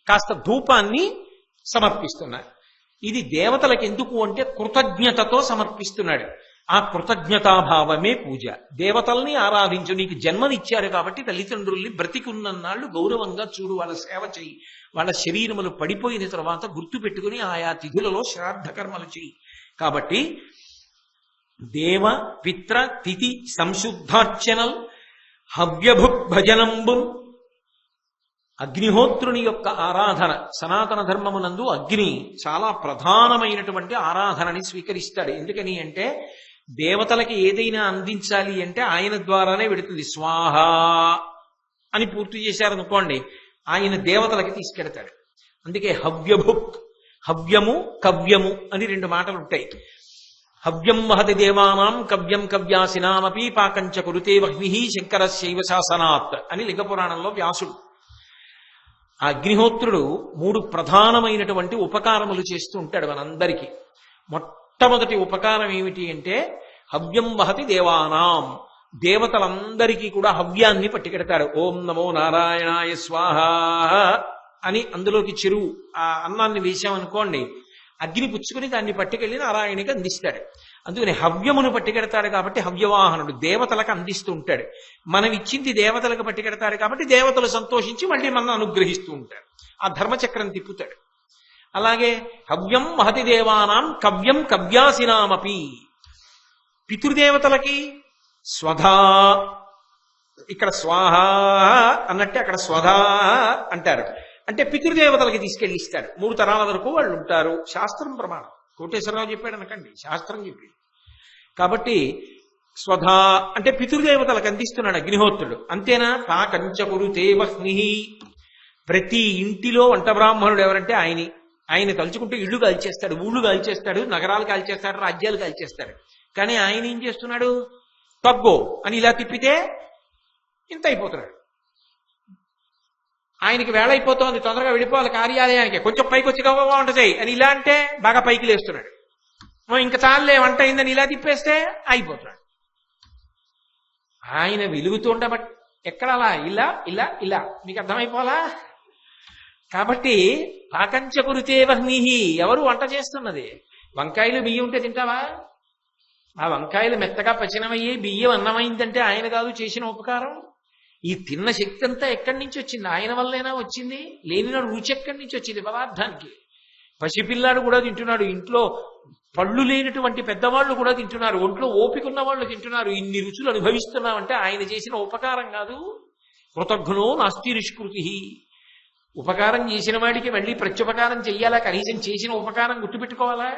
కాస్త ధూపాన్ని సమర్పిస్తున్నా. ఇది దేవతలకు ఎందుకు అంటే కృతజ్ఞతతో సమర్పిస్తున్నాడు. ఆ కృతజ్ఞతాభావమే పూజ. దేవతల్ని ఆరాధించు. నీకు జన్మనిచ్చారు కాబట్టి తల్లిదండ్రుల్ని బ్రతికున్నన్నాళ్ళు గౌరవంగా చూడు, వాళ్ళ సేవ చెయ్యి. వాళ్ళ శరీరములు పడిపోయిన తర్వాత గుర్తు పెట్టుకుని ఆయా తిథులలో శ్రాద్ధ కర్మలు చెయ్యి. కాబట్టి దేవ పిత్ర తిథి సంశుద్ధార్చనల్ హవ్యభుక్ భజనంబుల్. అగ్నిహోత్రుని యొక్క ఆరాధన. సనాతన ధర్మమునందు అగ్ని చాలా ప్రధానమైనటువంటి ఆరాధనని స్వీకరిస్తాడు. ఎందుకని అంటే దేవతలకి ఏదైనా అందించాలి అంటే ఆయన ద్వారానే పెడుతుంది. స్వాహ అని పూర్తి చేశారనుకోండి, ఆయన దేవతలకి తీసుకెడతాడు. అందుకే హవ్యభుక్, హవ్యము కవ్యము అని 2 మాటలు ఉంటాయి. హవ్యం వహతి దేవానాం కవ్యం కవ్యాసినామపి పాకంచ కురుతే వహ్వి శంకరశైవ శాసనాత్ అని లింగపురాణంలో వ్యాసుడు. ఆ అగ్నిహోత్రుడు 3 ప్రధానమైనటువంటి ఉపకారములు చేస్తూ ఉంటాడు మనందరికీ. మొట్టమొదటి ఉపకారం ఏమిటి అంటే హవ్యం వహతి దేవానాం, దేవతలందరికీ కూడా హవ్యాన్ని పట్టుకెడతాడు. ఓం నమో నారాయణాయ స్వాహ అని అందులోకి చెరువు ఆ అన్నాన్ని వేశామనుకోండి, అగ్ని పుచ్చుకుని దాన్ని పట్టుకెళ్ళి నారాయణికి అందిస్తాడు. అందుకని హవ్యమును పట్టుకెడతాడు కాబట్టి హవ్యవాహనుడు దేవతలకు అందిస్తూ ఉంటాడు. మనం ఇచ్చింది దేవతలకు పట్టుకెడతాడు కాబట్టి దేవతలు సంతోషించి మళ్ళీ మనం అనుగ్రహిస్తూ ఉంటాడు. ఆ ధర్మచక్రం తిప్పుతాడు. అలాగే హవ్యం మహతి దేవానాం కవ్యం కవ్యాసినామపి, పితృదేవతలకి స్వధా, ఇక్కడ స్వాహ అన్నట్టే అక్కడ స్వధా అంటారు. అంటే పితృదేవతలకి తీసుకెళ్ళి ఇస్తాడు. 3 తరాల వరకు వాళ్ళు ఉంటారు. శాస్త్రం ప్రమాణం. కోటేశ్వరరావు చెప్పాడు అనకండి, శాస్త్రం చెప్పింది. కాబట్టి స్వధా అంటే పితృదేవతలకు అందిస్తున్నాడు అగ్నిహోత్రుడు. అంతేనా? తాకంచకురుతే వహ్ని, ప్రతి ఇంటిలో వంట బ్రాహ్మణుడు ఎవరంటే ఆయన తలుచుకుంటే ఇళ్ళు కాల్చేస్తాడు, ఊళ్ళు కాల్చేస్తాడు, నగరాలు కాల్చేస్తాడు, రాజ్యాలు కాల్చేస్తాడు. కానీ ఆయన ఏం చేస్తున్నాడు? తగ్గో అని ఇలా తిప్పితే ఇంత అయిపోతున్నాడు. ఆయనకి వేళ అయిపోతోంది, తొందరగా వెళ్ళిపోవాలి కార్యాలయానికి, కొంచెం పైకి వచ్చి వంట చేయి అని ఇలా అంటే బాగా పైకి లేస్తున్నాడు. ఇంకా చాలే వంట అయిందని ఇలా తిప్పేస్తే అయిపోతున్నాడు. ఆయన వెలుగుతుండబట్టి ఎక్కడ అలా ఇలా ఇలా ఇలా మీకు అర్థమైపోలా? కాబట్టి పాకంచకురుతే వహ్ని, ఎవరు వంట చేస్తున్నది? వంకాయలు బియ్యం ఉంటే తింటావా? ఆ వంకాయలు మెత్తగా పచనమయ్యి బియ్యం అన్నమైందంటే ఆయన కాదు చేసిన ఉపకారం. ఈ తిన్న శక్తి అంతా ఎక్కడి నుంచి వచ్చింది? ఆయన వల్లైనా వచ్చింది. లేనినాడు రుచి ఎక్కడి నుంచి వచ్చింది పదార్థానికి? పసిపిల్లాడు కూడా తింటున్నాడు, ఇంట్లో పళ్ళు లేనటువంటి పెద్దవాళ్ళు కూడా తింటున్నారు, ఒంట్లో ఓపిక ఉన్న వాళ్ళు తింటున్నారు. ఇన్ని రుచులు అనుభవిస్తున్నామంటే ఆయన చేసిన ఉపకారం కాదు. కృతజ్ఞో నాస్తి నిష్కృతి. ఉపకారం చేసిన వాడికి మళ్ళీ ప్రత్యుపకారం చెయ్యాలా? కనీసం చేసిన ఉపకారం గుర్తుపెట్టుకోవాలా?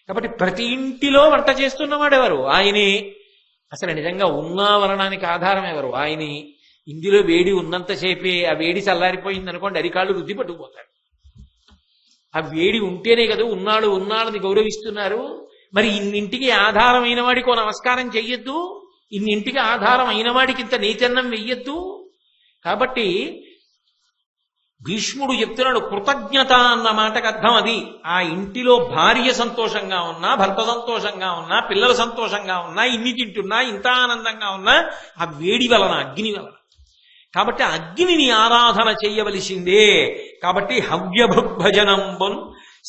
కాబట్టి ప్రతి ఇంటిలో వంట చేస్తున్నవాడు ఎవరు? ఆయనే. అసలు నిజంగా ఉన్నావరణానికి ఆధారం ఎవరు? ఆయనే. ఇందులో వేడి ఉన్నంతసేపే ఆ వేడి చల్లారిపోయింది అనుకోండి, అరికాళ్ళు రుద్ది పట్టుకుపోతాడు. ఆ వేడి ఉంటేనే కదా ఉన్నాడని గౌరవిస్తున్నారు. మరి ఇన్నింటికి ఆధారమైన వాడికి ఓ నమస్కారం చెయ్యొద్దు? ఇన్నింటికి ఆధారం అయిన వాడికి ఇంత నీచన్నం వెయ్యొద్దు? కాబట్టి భీష్ముడు చెప్తున్నాడు, కృతజ్ఞత అన్న మాటకు అర్థం అది. ఆ ఇంటిలో భార్య సంతోషంగా ఉన్నా, భర్త సంతోషంగా ఉన్నా, పిల్లలు సంతోషంగా ఉన్నా, ఇన్ని తింటున్నా, ఇంత ఆనందంగా ఉన్నా ఆ వేడి వలన, అగ్ని వలన. కాబట్టి అగ్నిని ఆరాధన చెయ్యవలసిందే. కాబట్టి హవ్యభుగ్భజనంబున్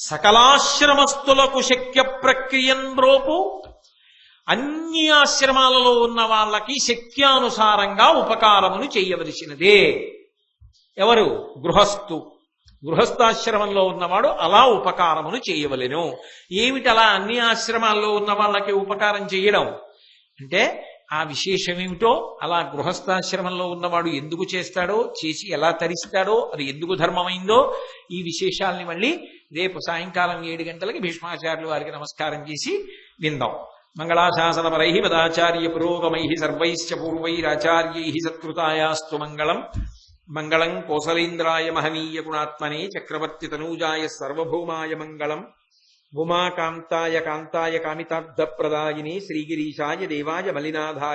సకలాశ్రమస్థులకు శక్య ప్రక్రియన్ రోపు, అన్ని ఆశ్రమాలలో ఉన్న వాళ్ళకి శక్త్యానుసారంగా ఉపకారమును చెయ్యవలసినదే. ఎవరు? గృహస్థాశ్రమంలో ఉన్నవాడు అలా ఉపకారమును చేయవలెను. ఏమిటి అలా అన్ని ఆశ్రమాల్లో ఉన్న వాళ్ళకి ఉపకారం చేయడం అంటే ఆ విశేషం ఏమిటో, అలా గృహస్థాశ్రమంలో ఉన్నవాడు ఎందుకు చేస్తాడో, చేసి ఎలా తరిస్తాడో, అది ఎందుకు ధర్మమైందో, ఈ విశేషాల్ని మళ్ళీ రేపు సాయంకాలం 7 గంటలకి భీష్మాచార్యులు వారికి నమస్కారం చేసి విందాం. మంగళాశాసనపరై పదాచార్య పురోగమై సర్వైశ్చ పూర్వైరాచార్యై సత్కృతాయాస్తు మంగళం. మంగళం కోసలేంద్రాయ మహనీయ గుణాత్మనే చక్రవర్తి తనూజాయ సర్వభౌమాయ మంగళం. ఉమాకాంతాయ కాంతాయ కామితార్థప్రదాయినే శ్రీగిరీశాయ దేవాయ మలినాథాయ